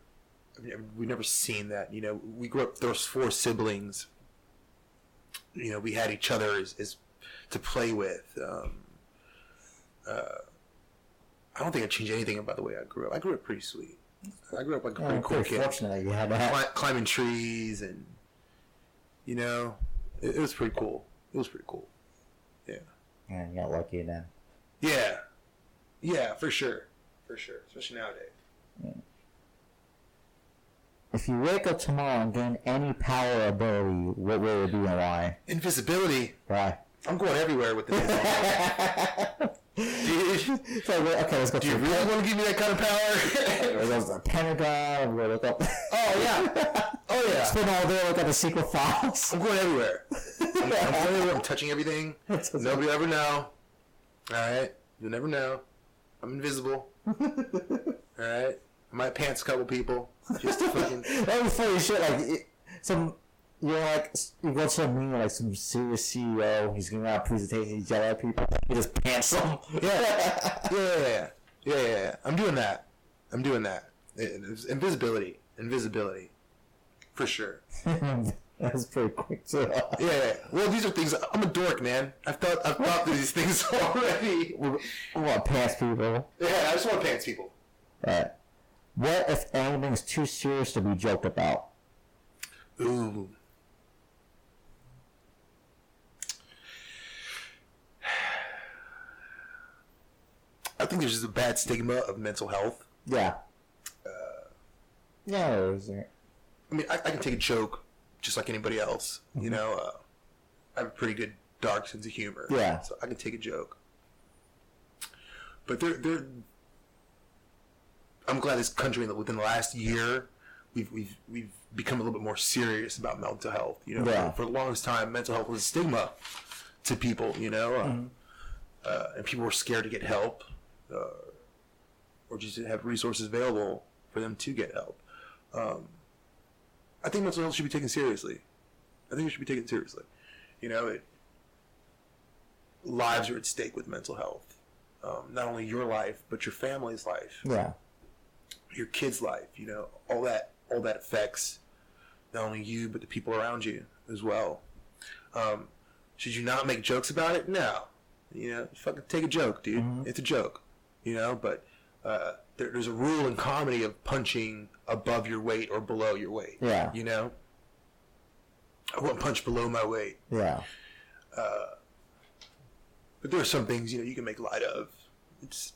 seen that. You know, we grew up. There was 4 siblings. You know, we had each other as to play with. I don't think I'd change anything about the way I grew up. I grew up pretty sweet. I grew up like a pretty cool kid. Fortunate you had that. Climbing trees and, you know, it was pretty cool. It was pretty cool. Yeah. Yeah, you got lucky then. Yeah. Yeah, for sure. For sure. Especially nowadays. Yeah. If you wake up tomorrow and gain any power or ability, what will it be and why? Invisibility. Why? I'm going everywhere with invisibility. Dude, So, okay, let's go. do you really want to give me that kind of power? We're going to the Pentagon. We're going to look up. Oh yeah. Oh yeah. Spend all day looking at the secret files. I'm going everywhere. I'm going everywhere. I'm touching everything. Nobody will ever know. Alright? You'll never know. I'm invisible. Alright? I might pants a couple people. Just to fucking... That was funny shit. Like, you go to a meeting like some serious CEO, he's giving out a presentation, he's yelling at people, he just pants them. Yeah. I'm doing that. It's invisibility. For sure. That's pretty quick too. Yeah. Well, these are things. I'm a dork, man. I've thought through these things already. We want pants people. Yeah, I just want pants people. Right. What if anything's too serious to be joked about? Ooh. I think there's just a bad stigma of mental health. Yeah. Yeah, there is. I mean, I can take a joke just like anybody else. You know, I have a pretty good dark sense of humor. Yeah. So I can take a joke. But I'm glad this country, within the last year, we've become a little bit more serious about mental health. You know, Yeah. for the longest time, mental health was a stigma to people. You know, and people were scared to get help, or just to have resources available for them to get help. I think mental health should be taken seriously. You know, lives are at stake with mental health. Not only your life, but your family's life. Yeah. Your kid's life. You know, all that affects not only you but the people around you as well. Should you not make jokes about it? No. Fucking take a joke, dude. Mm-hmm. It's a joke. But there's a rule in comedy of punching above your weight or below your weight. Yeah. I won't punch below my weight. Yeah. But there are some things, you can make light of. Just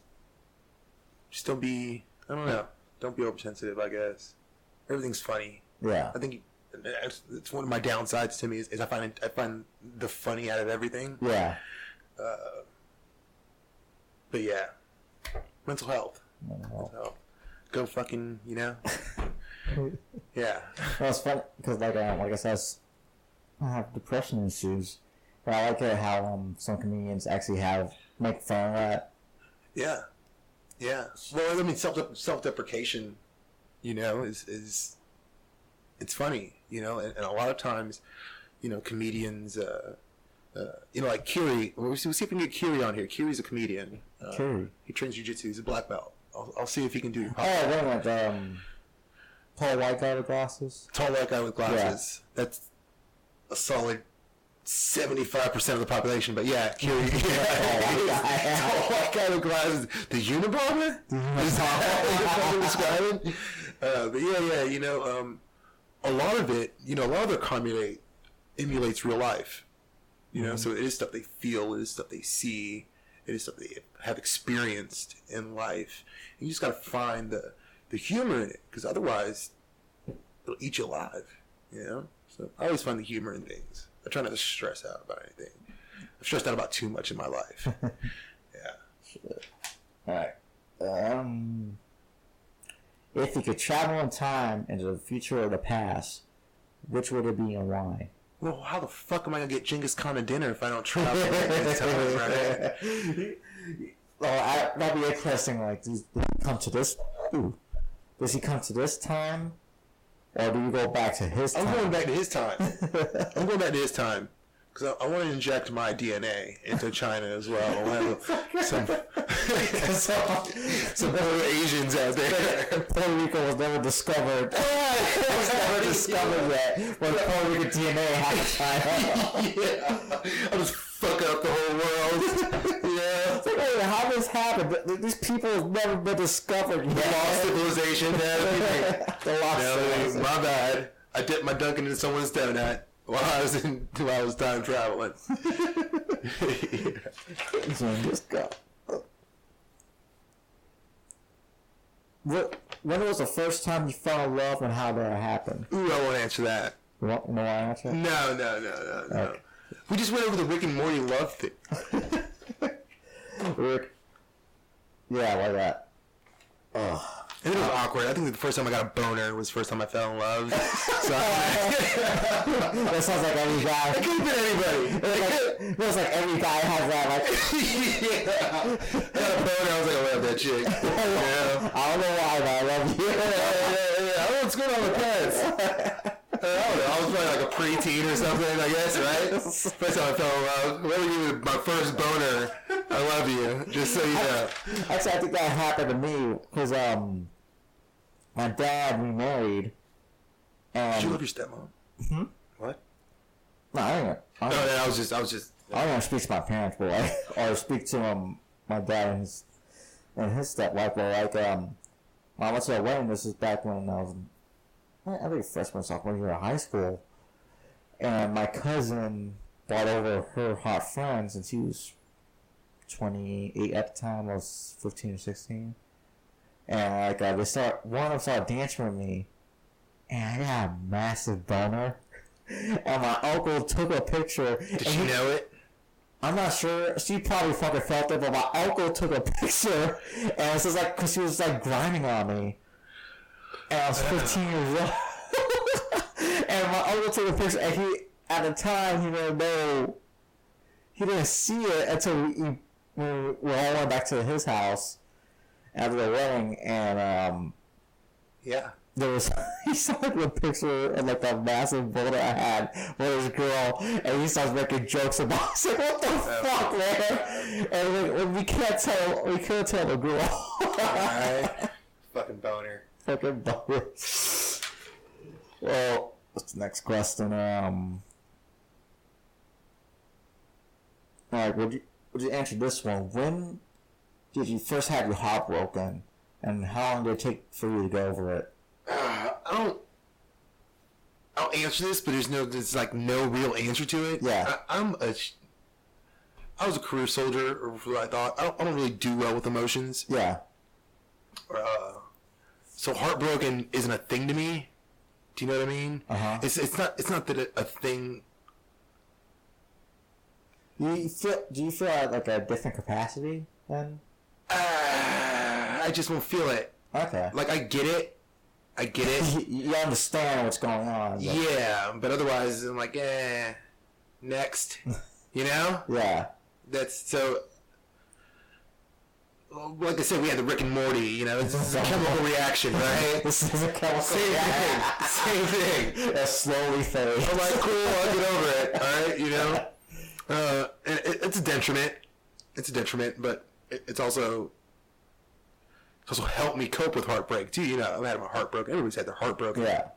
don't be, I don't know. Don't be oversensitive, I guess. Everything's funny. Yeah. I think it's one of my downsides to me is I find the funny out of everything. Yeah. But yeah. Mental health. Go fucking, Yeah. Well, it's fun because, like I said, I have depression issues, but I like it how some comedians actually make fun of that. Yeah. Well, I mean, self-deprecation, is it's funny, and a lot of times, comedians, like Kiri. We'll see if we can get Kiri on here. Kiri's a comedian. Kiri. He trains jiu-jitsu. He's a black belt. I'll see if he can do. Oh, wait a minute. Tall white guy with glasses. Tall white guy with glasses. Yeah. That's a solid 75% of the population. But yeah, Kiri. Tall white guy with glasses. The Unabomber. Is how I describe it. But yeah. A lot of it, a lot of their comedy emulates real life. So it is stuff they feel, it is stuff they see, it is stuff they have experienced in life. And you just got to find the humor in it, because otherwise it'll eat you alive. So I always find the humor in things. I try not to stress out about anything. I've stressed out about too much in my life. Yeah. All right. If you could travel in time into the future or the past, which would it be and why? Well, how the fuck am I gonna get Genghis Khan a dinner if I don't travel in time, right? Well, that'd be interesting. Like, does he come to this? Does he come to this time, or do you go back to his time? I'm going back to his time. Because I want to inject my DNA into China as well. I want to have some other Asians out there. Puerto Rico was never discovered. It was never discovered yet. But Puerto Rican DNA has China. Yeah. I'll just fuck up the whole world. Yeah. It's like, wait, how this happened? These people have never been discovered yet. The lost civilization. The lost civilization. My bad. I dipped my Dunkin' into someone's donut. While I was time traveling. Just go. When was the first time you fell in love and how did it happen? Ooh, I won't answer that. You want to answer? No. Okay. We just went over the Rick and Morty love thing. Rick. Yeah, like that. Ugh. And it was awkward. I think the first time I got a boner was the first time I fell in love. So that sounds like every guy. It could have been anybody. It feels like every guy has that. Like, yeah. I got a boner. I was like, I love that chick. Yeah. I don't know why, but I love you. Yeah. I don't know what's going on with pets. I don't know. I was probably like a preteen or something, I guess, right? First time I fell in love. Whoever gave me my first boner, I love you. Just so you know. Actually, I think that happened to me because my dad remarried. Did you love your stepmom? Hmm? What? No, I was just. I don't want to speak to my parents, but or speak to my dad and his stepwife. But like when I went to their wedding, this is back when I was I think freshman, sophomore year of high school, and my cousin brought over her hot friends, and she was 28 at the time. I was 15 or 16, and like one of them started dancing with me, and I got a massive boner, and my uncle took a picture. Did she know it? I'm not sure. She probably fucking felt it, but my uncle took a picture, and it's just like because she was like grinding on me. And I was 15 years old. And my uncle took a picture, and at the time, he didn't know, he didn't see it until we all went back to his house after the wedding, and, yeah. He saw a picture of like that massive boulder I had with his girl, and he starts making jokes about it. I was like, what the fuck, man? And we can't tell the girl. Alright. Fucking boner. Fucking boner. Well, Next question. All right, would you answer this one? When did you first have your heart broken, and how long did it take for you to get over it? I'll answer this, but there's like no real answer to it. Yeah. I was a career soldier, or what I thought. I don't really do well with emotions. Yeah. So heartbroken isn't a thing to me. Do you know what I mean? Uh-huh. It's not that a thing. Do you feel at like a different capacity then? I just won't feel it. Okay. Like I get it. You understand what's going on. But... Yeah, but otherwise I'm like, next. You know? Yeah. That's so. Like I said, we had the Rick and Morty. You know, this is a chemical reaction, right? This is a chemical reaction. Same thing. That slowly fades. I'm like, cool, I'll get over it. All right, you know. It's a detriment. It's a detriment, but it's also helped me cope with heartbreak too. You know, I've had my heart broken. Everybody's had their heart broken. Yeah.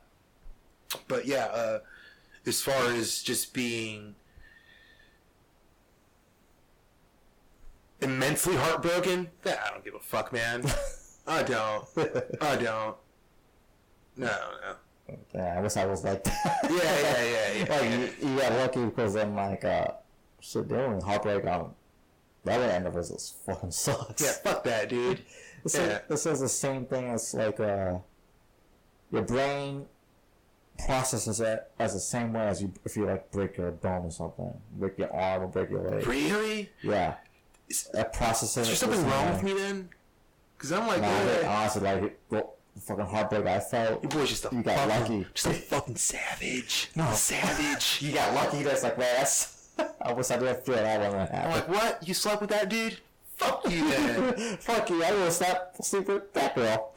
But yeah, as far as just being immensely heartbroken, I don't give a fuck, man. I don't. No. Yeah, I wish I was like that. Yeah. Like, you got lucky because then, like, shit, doing heartbreak on the other end of it just fucking sucks. Yeah, fuck that, dude. This is the same thing as, like, your brain processes it as the same way as if you, like, break your bone or something. Break your arm or break your leg. Really? Yeah. It processes it. Is there something wrong with me then? Because I'm like, honestly, like, the fucking heartbreak I felt. your boy's just you got lucky. Just a fucking savage. No. Savage. You got lucky. That's like, man, I wish I didn't feel that when that I'm happened. like, what? You slept with that dude? Fuck you, then. Fuck you. I would have sleep with that girl.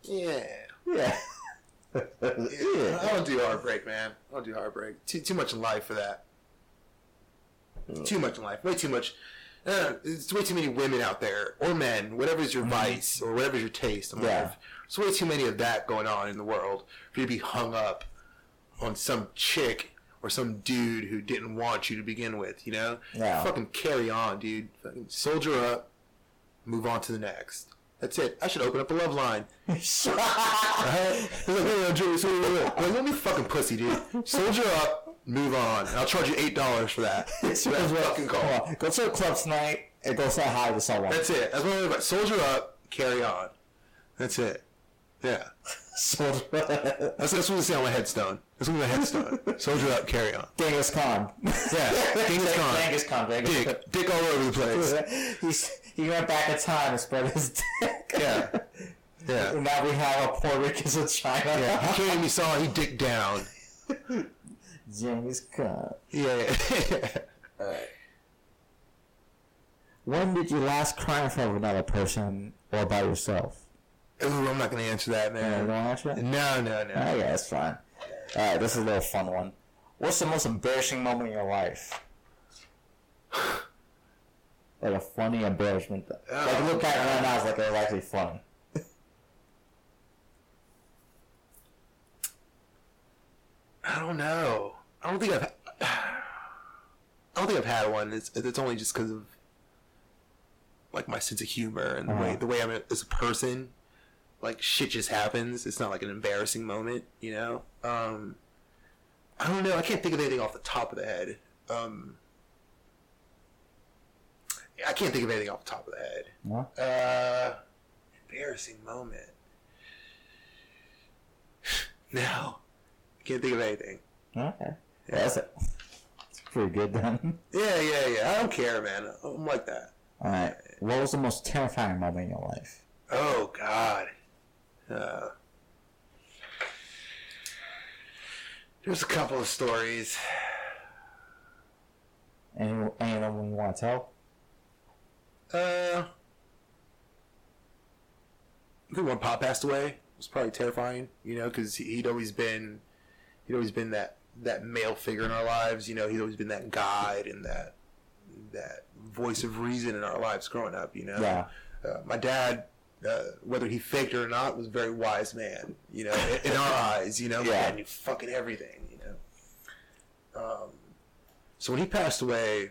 Yeah. Yeah. I don't do heartbreak, man. I don't do heartbreak. Too much in life for that. Too much in life. Way too much. There's way too many women out there, or men, whatever's your vice, or whatever's your taste in life. There's way too many of that going on in the world for you to be hung up on some chick or some dude who didn't want you to begin with, you know? Yeah. Fucking carry on, dude. Fucking soldier up, move on to the next. That's it. I should open up a love line. Right? He's like, hey, Joey, like, let me fucking pussy, dude. Soldier up, move on. And I'll charge you $8 for that. For that fucking call. Go to a club tonight and go say hi to someone. That's it. That's what I'm about. Soldier up, carry on. That's it. Yeah. Soldier That's what we say on my headstone. That's what my headstone. Soldier up, carry on. Genghis Khan. Yeah. Genghis Khan. Genghis Khan. Dick all over the place. He went back in time and spread his dick. Yeah. Yeah. And now we have a Puerto Ricans in China. Yeah. He came, he saw, he dick down. Genghis Khan. Yeah. Alright. When did you last cry in front of another person or by yourself? Ooh, I'm not going to answer that, You man. don't answer it? No. Oh, yeah, that's fine. Alright, this is a little fun one. What's the most embarrassing moment in your life? Like a funny embarrassment. Like, look back right now, it's like it was actually funny. I don't know. I don't think I've had one. It's only just because of like my sense of humor and the way I'm as a person. Like shit just happens. It's not like an embarrassing moment, you know. I don't know. I can't think of anything off the top of the head. I can't think of anything off the top of the head. No? Embarrassing moment. No, I can't think of anything. Okay. Yeah, that's pretty good then. Yeah. I don't care, man. I'm like that. Alright. What was the most terrifying moment in your life? Oh God. There's a couple of stories. Any of them you want to tell? I think when Pop passed away, it was probably terrifying, you know, because he'd always been that male figure in our lives, you know. He'd always been that guide and that voice of reason in our lives growing up, you know. Yeah. My dad whether he faked it or not, was a very wise man. You know, in our eyes. You know, my dad knew fucking everything. You know. So when he passed away,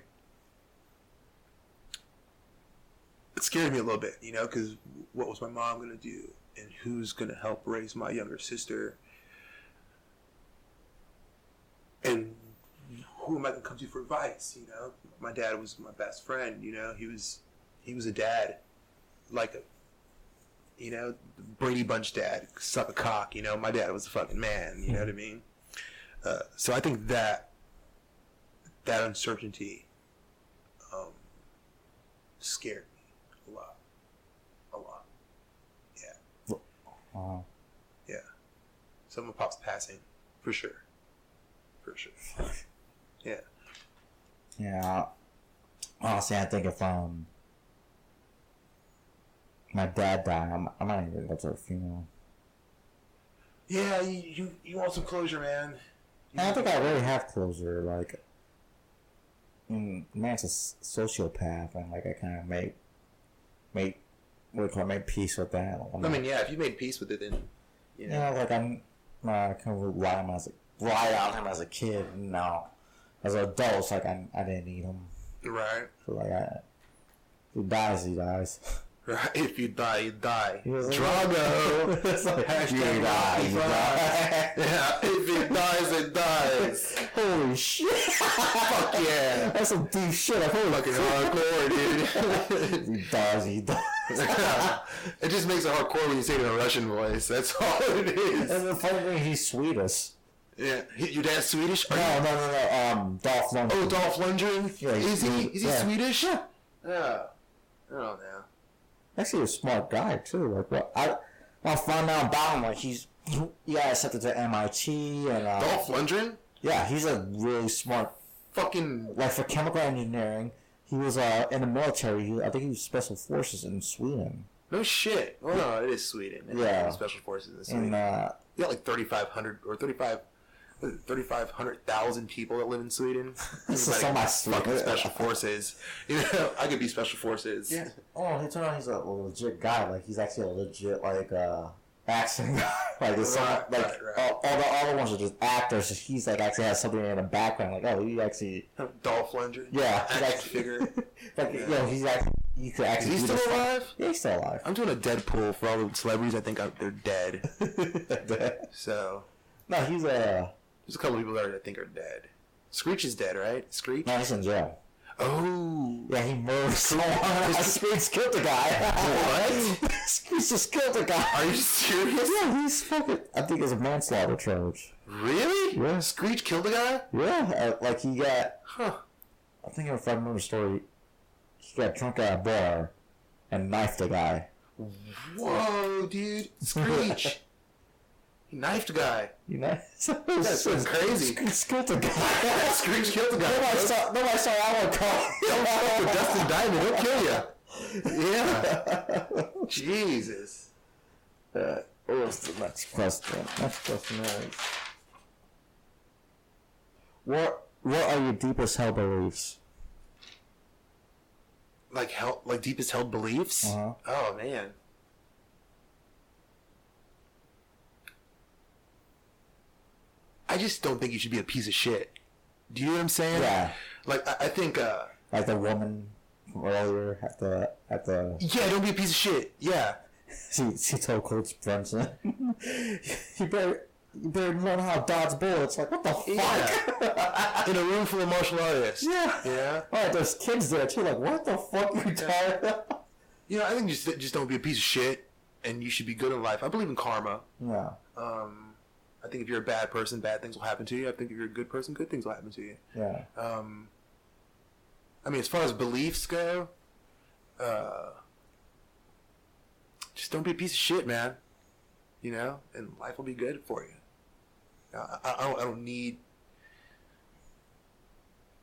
it scared me a little bit. You know, because what was my mom gonna do, and who's gonna help raise my younger sister, and who am I gonna come to for advice? You know, my dad was my best friend. You know, he was a dad, like a, you know, Brady Bunch dad, suck a cock. You know, my dad was a fucking man. You know what I mean? So I think that uncertainty scared me a lot. Yeah. Yeah. So my pop's passing, for sure. Yeah. Yeah. Honestly, I think if my dad died, I might even go to a funeral. Yeah, you want some closure, man. I think I really have closure. Like, man's a sociopath, and like I kind of make what do you call it, make peace with that. I mean, yeah, if you made peace with it, then you know. Yeah, like I kind of rely on him as a kid. You know, as an adult, it's like I didn't need him. Right. So like, if he dies, he dies. Right. If you die, you die. Drago. It's like, you die. Yeah. If it dies, it dies. Holy shit. Fuck yeah. That's some deep shit. I feel Fucking hardcore, dude. He dies. It just makes it hardcore when you say it in a Russian voice. That's all it is. And the funny thing, he's Swedish. Yeah. Your dad's Swedish? No. Dolph Lundgren. Oh, Dolph Lundgren? Yeah, is he Swedish? Yeah. Yeah. I don't know. Actually, a smart guy too. Like, what I found out about him. Like, he got accepted to MIT and Dolph Lundgren? Yeah, he's a really smart. Fucking like for chemical engineering, he was in the military. I think he was special forces in Sweden. No shit. Oh no, it is Sweden. Yeah, special forces in Sweden. And you got like 3,500,000 people that live in Sweden. This is so much fucking special forces. You know, I could be special forces. Yeah. Oh, he turned out he's a legit guy. Like he's actually a legit accent guy. Like it's right. All the ones are just actors. He's like actually has something in the background. Like he actually Dolph Lundgren. Yeah, he's actually figure. Like he's actually. You could actually. Is he still alive? Yeah, he's still alive. I'm doing a Deadpool for all the celebrities. I think they're dead. So. No, he's There's a couple of people that I think are dead. Screech is dead, right? Screech? No, he's in jail. Oh. Yeah, he murdered someone. Screech killed the guy. What? Screech just killed the guy. Are you serious? Yeah, he's fucking... I think it's a manslaughter charge. Really? Yeah. Screech killed the guy? Yeah, like he got... Huh. I think if I remember the story, he got drunk at a bar and knifed the guy. Whoa, dude. Screech. He knifed a guy. You know? That's crazy. Screech killed the guy. Screech killed the guy. Nobody saw that one coming. Don't fuck with Dustin Diamond. He'll kill you. Yeah. Jesus. What's the next question? Next question is... What are your deepest held beliefs? Like deepest held beliefs? Uh-huh. Oh, man. I just don't think you should be a piece of shit. Do you know what I'm saying? Yeah. Like, I think, like the woman from earlier at the... Yeah, don't be a piece of shit. Yeah. She told Coach Brunson, you better learn how to dodge bullets. Like, what the fuck? Yeah. In a room full of martial artists. Yeah. Yeah. Oh, there's kids there, too. Like, what the fuck are you talking about? You know, I think just don't be a piece of shit, and you should be good in life. I believe in karma. Yeah. I think if you're a bad person, bad things will happen to you. I think if you're a good person, good things will happen to you. Yeah. I mean, as far as beliefs go, just don't be a piece of shit, man. You know, and life will be good for you. I don't need.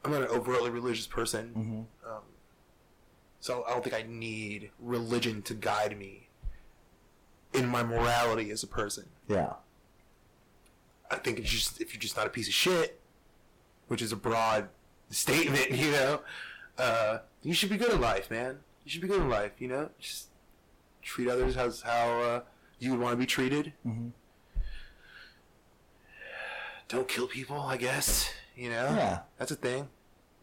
I'm not an overtly religious person, so I don't think I need religion to guide me in my morality as a person. Yeah. I think if you're just not a piece of shit, which is a broad statement, you know, you should be good in life, man. You should be good in life, you know. Just treat others how you would want to be treated. Mm-hmm. Don't kill people, I guess. You know? Yeah. That's a thing.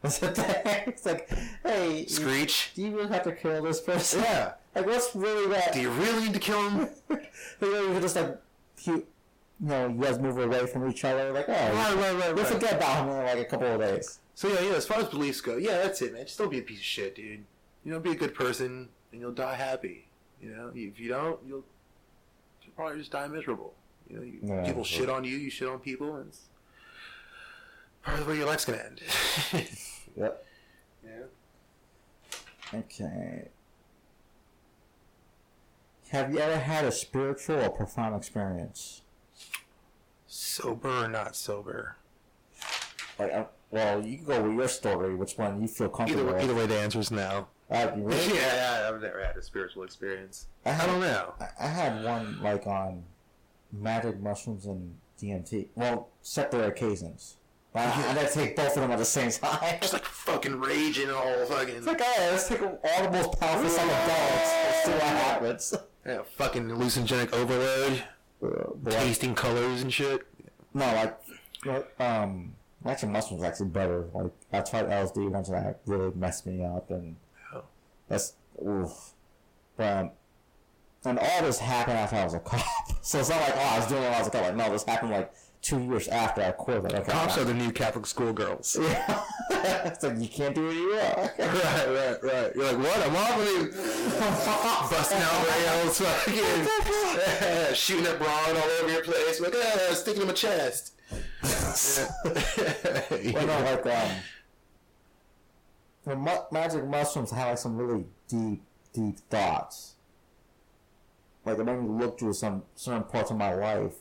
It's like, hey, Screech. do you really have to kill this person? Yeah. Like, what's really that? Do you really need to kill him? You could just you guys move away from each other. Like, oh, Right. we'll forget about him in like a couple of days. So yeah, as far as beliefs go, yeah, that's it, man. Just don't be a piece of shit, dude. You know, be a good person, and you'll die happy. You know, if you don't, you'll probably just die miserable. You know, people shit on you, you shit on people, and it's part of the way your life's gonna end. Yep. Yeah. Okay. Have you ever had a spiritual or profound experience? Sober or not sober? Like, well, you can go with your story. Which one you feel comfortable with? Either way, the answer is no. Really? Yeah, I've never had a spiritual experience. I don't know. I had one like on magic mushrooms and DMT. Well, separate occasions. But I had to take both of them at the same time. Just like fucking raging and all fucking. It's like, oh, let's take all the most powerful psychedelics. Let's see what happens. Yeah, fucking hallucinogenic overload. Tasting colors and shit. No, magic mushrooms actually better. Like, I tried LSD once and that really messed me up, and that's oof. But and all this happened after I was a cop. So it's not like, oh, I was doing it when I was a cop. Like, no, this happened like 2 years after I quit. Like, okay, Cops are the new Catholic schoolgirls. Yeah. It's like, you can't do what you want. Right. You're like, what? I'm off with you. Busting out rails, fucking shooting at brawn all over your place. Like, sticking in my chest. Well, no, like, magic mushrooms have like some really deep thoughts. Like, it made me look through some certain parts of my life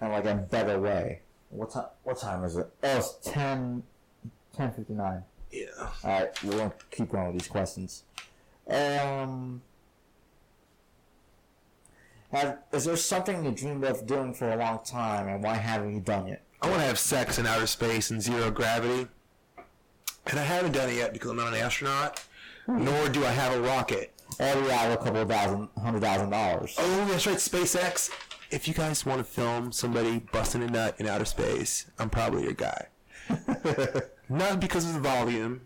in like a better way. What time is it? Oh, it's 10:59. Yeah. Alright, we're gonna keep going with these questions. Is there something you dreamed of doing for a long time, and why haven't you done it? I want to have sex in outer space and zero gravity. And I haven't done it yet because I'm not an astronaut, nor do I have a rocket. Or we have a couple of $100,000. Oh, that's right, SpaceX. If you guys want to film somebody busting a nut in outer space, I'm probably your guy. Not because of the volume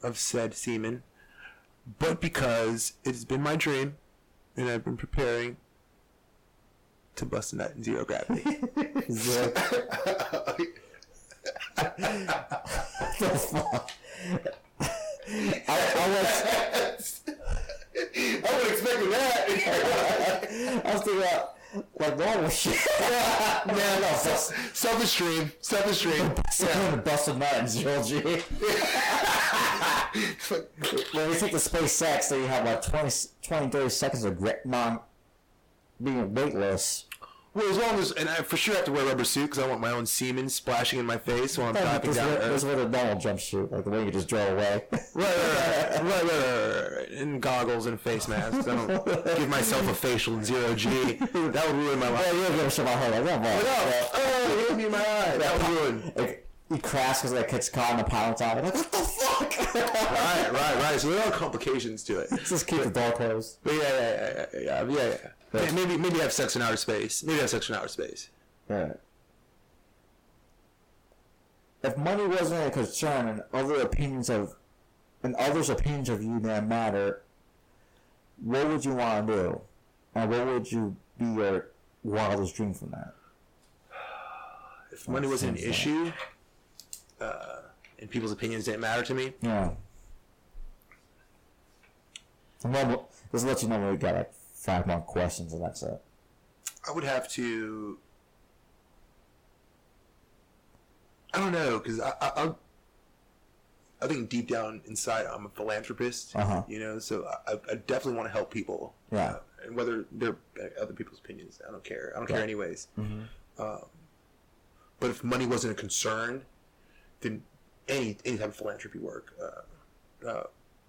of said semen, but because it has been my dream, and I've been preparing to bust a nut in zero gravity. I wasn't expecting that. I was thinking about like normal shit. No, self-esteem. Yeah. Bust a nut in zero G. When we take the SpaceX, then you have like 20 30 seconds of being weightless. Well, as long as, and I for sure have to wear a rubber suit because I want my own semen splashing in my face while I'm diving down. This is with a normal jumpsuit, like the way you just draw away. Right. And goggles and a face mask. I don't give myself a facial in zero G. That would ruin my life. Yeah, you don't give a shit about her. Oh, it hit me in my eye. That would ruin. Like, you crash because that kid's caught in the pilot's eye. Like, what the fuck? Right. So there are complications to it. Just keep the door closed. But yeah. Maybe have sex in outer space. Yeah. If money wasn't a concern and others' opinions of you didn't matter, what would you want to do? And what would you be your wildest dream from that? If money wasn't an issue, and people's opinions didn't matter to me. Yeah. And then just let you know we got like 5 more questions and that's it. I would have to. I don't know, because I think deep down inside I'm a philanthropist. You know, so I definitely want to help people. Yeah. And whether they're other people's opinions, I don't care. I don't care anyways. Mm-hmm. But if money wasn't a concern, then any type of philanthropy work,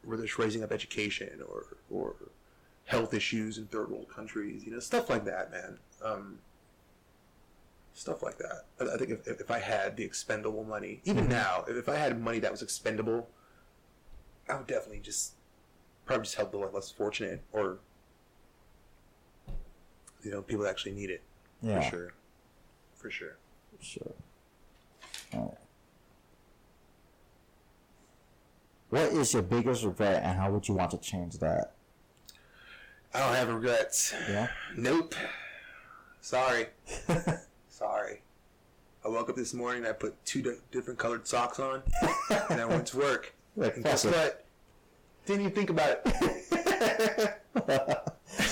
whether it's raising up education or health issues in third world countries, you know, stuff like that, man. Stuff like that. I think if I had the expendable money, even now, if I had money that was expendable, I would definitely probably help the less fortunate or people that actually need it. Yeah. For sure. Sure. All right. What is your biggest regret, and how would you want to change that? I don't have regrets. Yeah. Nope. Sorry. Sorry. I woke up this morning, I put 2 different colored socks on, and I went to work. And guess what? Didn't even think about it.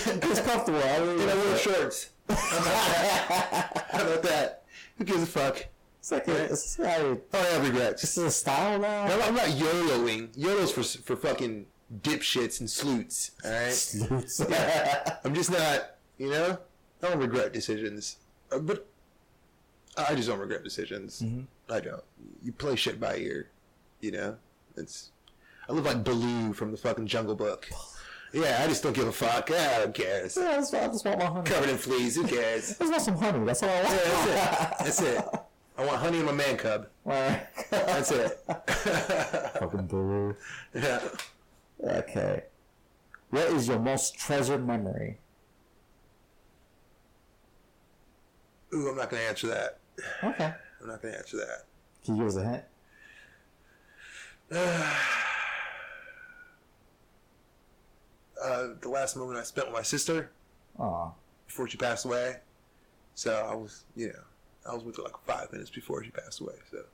It's comfortable. And I wore shorts. How about that? Who gives a fuck? It's like it's like, I don't have regrets. this is a style now. No, I'm not YOLOing. YOLO's for fucking dipshits and sleuths, alright? Yeah. I'm just not, I don't regret decisions. But I just don't regret decisions. Mm-hmm. I don't. You play shit by ear, I live like Baloo from the fucking Jungle Book. Yeah, I just don't give a fuck. Who cares? Yeah, I just want my honey. Covered in fleas, who cares? I just want some honey. That's all I want. Yeah, that's it. I want honey in my man cub. That's it. Fucking Baloo. Yeah. Okay. What is your most treasured memory? Ooh, I'm not going to answer that. Okay. I'm not going to answer that. Can you give us a hint? The last moment I spent with my sister Aw. before she passed away. So I was with her like 5 minutes before she passed away. So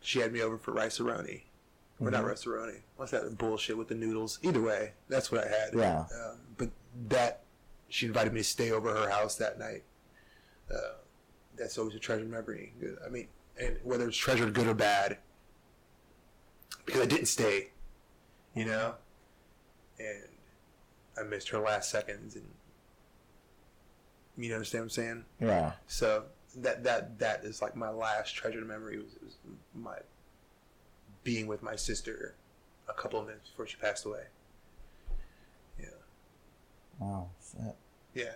she had me over for rice-a-roni. Or not rice-a-roni. What's that bullshit with the noodles? Either way, that's what I had. Yeah. But she invited me to stay over her house that night. That's always a treasured memory. I mean, and whether it's treasured good or bad, because I didn't stay, and I missed her last seconds, and you understand what I'm saying? Yeah. So that is like my last treasured memory was my being with my sister a couple of minutes before she passed away. Yeah. Wow. Shit. Yeah.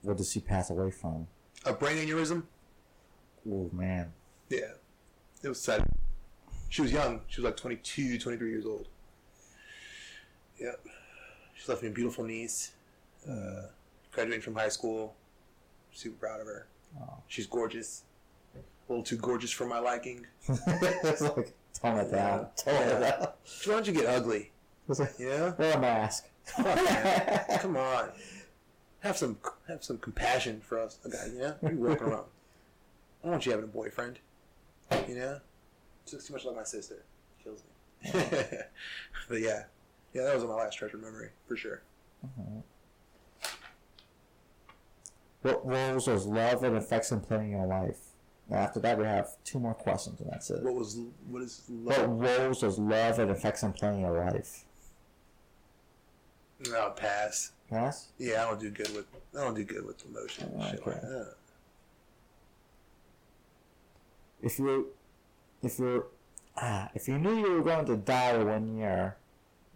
What did she pass away from? A brain aneurysm? Oh, man. Yeah. It was sad. She was young. She was like 22, 23 years old. Yep. She left me a beautiful niece. Graduating from high school. Super proud of her. Oh. She's gorgeous. A little too gorgeous for my liking. It's like, tone it down. Tone it down. Why don't you get ugly? Yeah? Wear a mask. Fuck, man. Come on. Have some compassion for us, guys. What are you walking around? I don't want you having a boyfriend. She looks too much like my sister. Kills me. But yeah, that was my last treasured memory for sure. Mm-hmm. What roles does love and affection play in your life? Now after that, we have 2 more questions, and that's it. What is love? What roles does love and affection play in your life? I'll pass. Pass? Yeah, I don't do good with emotion and shit like that. If you knew you were going to die 1 year,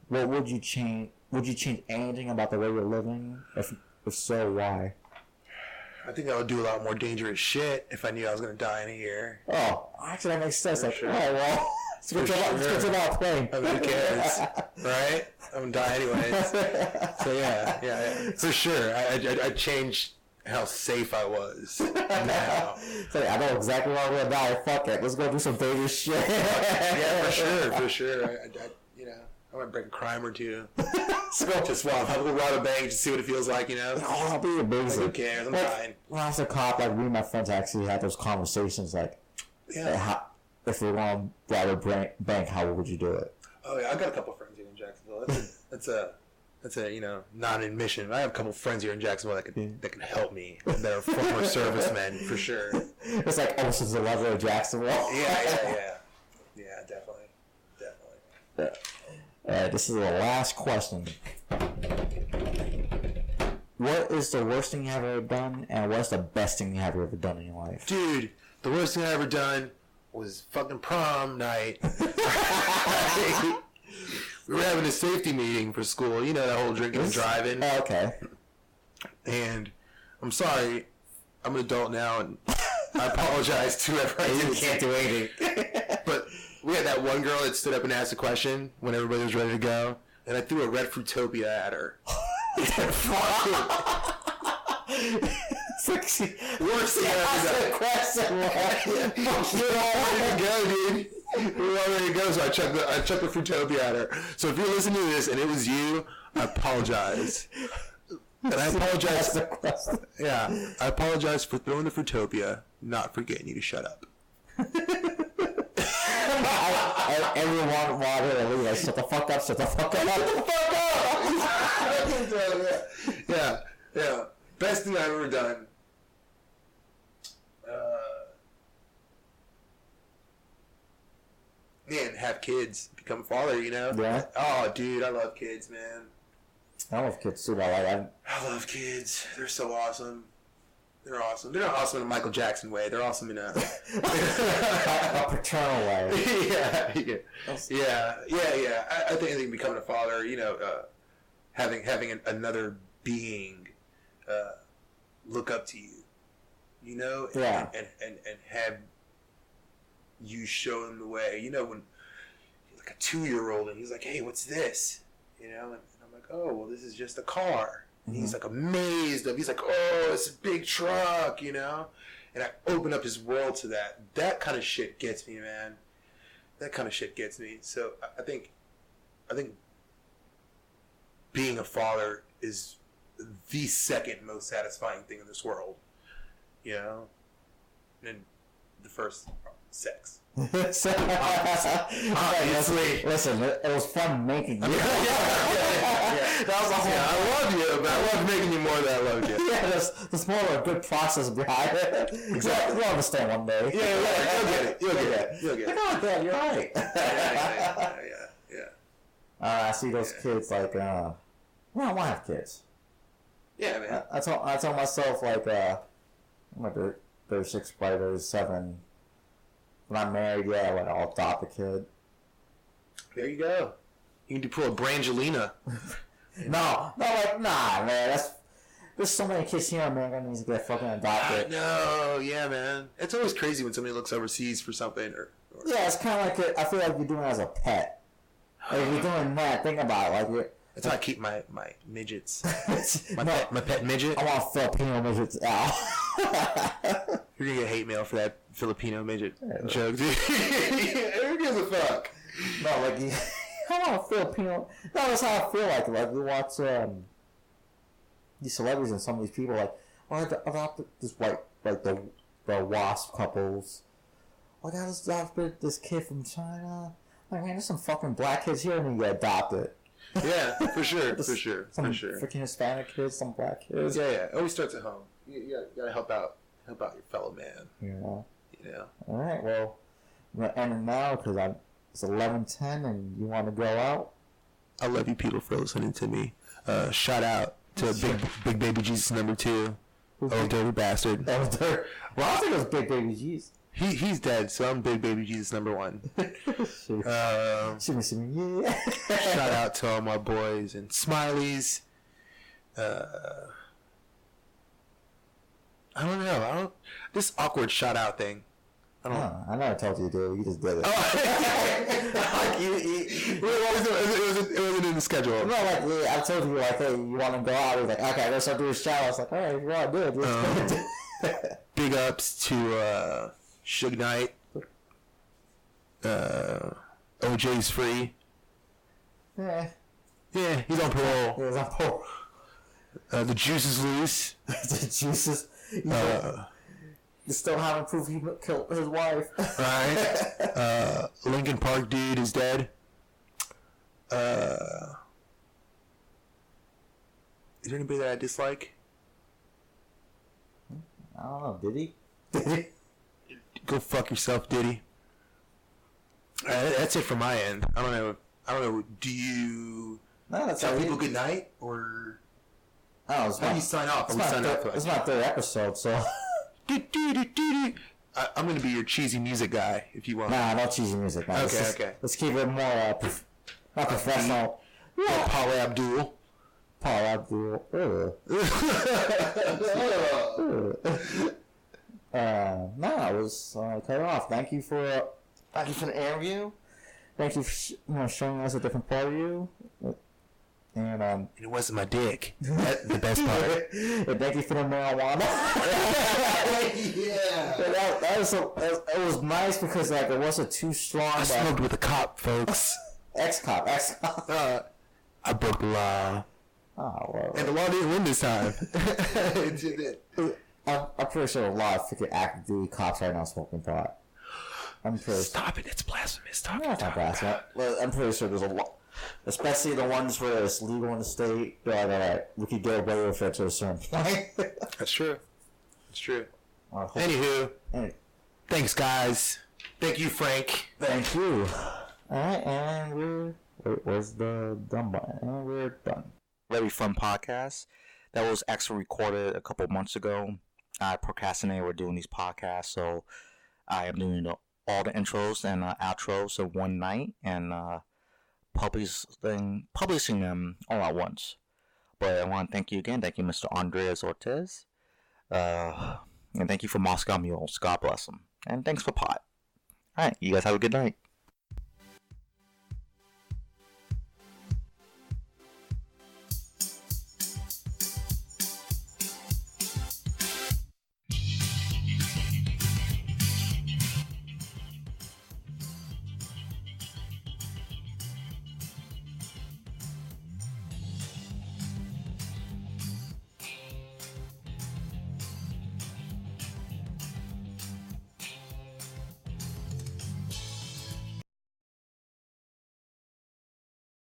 what would you change? Would you change anything about the way you're living? If so, why? I think I would do a lot more dangerous shit if I knew I was going to die in a year. Oh, actually, that makes sense. Like, sure. oh well, switch it out plane. I mean, who cares, right? I'm going to die anyways. So yeah, for sure. I changed how safe I was now. So I know exactly where I'm gonna die. Fuck it, let's go do some dangerous shit. Yeah, for sure. I might break a crime or two. Just while I'm going to rob a bank to see what it feels like, Oh, that'd be amazing. Like, who cares? I'm fine. When I was a cop, like, me and my friends actually had those conversations, like, if we want to rob a bank, how would you do it? Oh yeah, I've got a couple friends here in Jacksonville. That's a non-admission. I have a couple friends here in Jacksonville that can help me. That are former servicemen for sure. It's like Ocean's 11 of Jacksonville. Yeah, definitely. Yeah. Alright, this is the last question. What is the worst thing you have ever done, and what's the best thing you have ever done in your life? Dude, the worst thing I ever done was fucking prom night. We were having a safety meeting for school. You know, that whole drinking and driving. Oh, okay. And I'm sorry, I'm an adult now, and I apologize to everyone. You can't do anything. But we had that one girl that stood up and asked a question when everybody was ready to go, and I threw a red Fruitopia at her. Worst thing I ever done. We're all ready to go, dude. We're all ready to go, so I chucked the Fruitopia at her. So if you're listening to this and it was you, I apologize. And I apologize. Yeah, I apologize for throwing the Fruitopia, not for getting you to shut up. Everyone wanted to leave. Like, shut the fuck up, shut the fuck up. Shut the fuck up! Yeah. Best thing I've ever done. Man, have kids, become a father, you know? Yeah. Oh, dude, I love kids, man. I love kids too, but I love kids. They're so awesome. They're awesome. They're not awesome in a Michael Jackson way. They're awesome in a paternal way. Yeah. I think becoming a father, you know, having another being look up to you, you know, and have you show them the way. You know, when you're like a 2-year-old and he's like, "Hey, what's this?" You know, and I'm like, "Oh, well, this is just a car." And he's like amazed. He's like, "Oh, it's a big truck," you know. And I open up his world to that. That kind of shit gets me, man. That kind of shit gets me. So I think being a father is the second most satisfying thing in this world, you know. And the first, sex. Obviously. Listen, it was fun making you. That was the whole. Yeah, I love you, but I love making you more than I love you. Yeah, there's more of a good process behind it. Exactly. You'll understand one day. Yeah, you'll get it. Like, oh, Dad, you're right. Yeah. I see those kids like, well, I want to have kids. Yeah, man. I told myself, like, I'm like 36, by 37. When I'm married, like, I'll adopt a kid. There you go. You can pull a Brangelina. No, like, nah, man. There's so many kids here in America that needs to get fucking adopted. No, yeah, man. It's always crazy when somebody looks overseas for something. Or yeah, it's kind of like I feel like you're doing it as a pet. Like, if you're doing that, think about it. Like, that's how I keep my midgets. my pet midget. I want Filipino midgets out. You're gonna get hate mail for that Filipino midget joke, dude. Who gives a fuck? No, like, I want a Filipino. No, that's how I feel like. Like, we watch these celebrities and some of these people, like, I adopted this white, like, the WASP couples. Like, I just adopted this kid from China. Like, man, there's some fucking black kids here and you get adopted. Yeah, for sure. Some freaking Hispanic kids, some black kids. Yeah. It always starts at home. You gotta help out your fellow man. Yeah. You know. All right. Well, I'm gonna end it now because it's 11:10 and you want to go out. I love you, people, for listening to me. Shout out to Big Baby Jesus #2. Oh, dirty bastard. Well, I think it was Big Baby Jesus. He's dead, so I'm Big Baby Jesus #1. Yeah. Shout out to all my boys and Smileys. I don't know. This awkward shout out thing. I never told you to do it. You just did it. It wasn't in the schedule. No, like, I told you, like, hey, you want to go out? He was like, okay, I guess I'll do a shout. I was like, all right, if you want to do it, let's go. Big ups to Suge Knight. OJ's free. Yeah, he's on parole. He was on parole. The juice is loose. The juice is... You still haven't proved he killed his wife. Right. Linkin Park dude is dead. Is there anybody that I dislike? I don't know. Did he? Go fuck yourself, Diddy. That's it from my end. I don't know. Do you tell people good night or? Oh, it's how do you sign off? It's my third episode, so. I'm gonna be your cheesy music guy if you want. Nah, no cheesy music. Nah. Okay. Let's keep it more not professional. Yeah. Paul Abdul. No, it was cut off. Thank you for Thank you for the interview. Thank you for showing us a different part of you. And it wasn't my dick. That's the best part. And thank you for the marijuana. Yeah. It was nice because like it wasn't too strong. I smoked with a cop, folks. Ex-cop. I broke the law. Oh, well. And the law didn't win this time. I'm pretty sure a lot of freaking active duty cops right now smoking pot. Stop it! It's blasphemous. Stop No, it. it's not blasphemous. I'm pretty sure there's a lot, especially the ones where it's legal in the state. They're like, all right, we could get away with it to a certain point. That's true. That's true. Anywho, thanks, guys. Thank you, Frank. Thank you. All right, and where's the done button? And we're done. Very fun podcast. That was actually recorded a couple months ago. I procrastinated with doing these podcasts, so I am doing all the intros and outros in one night and publishing them all at once. But I want to thank you again. Thank you, Mr. Andres Ortiz. And thank you for Moscow Mules. God bless them. And thanks for Pot. Alright, you guys have a good night.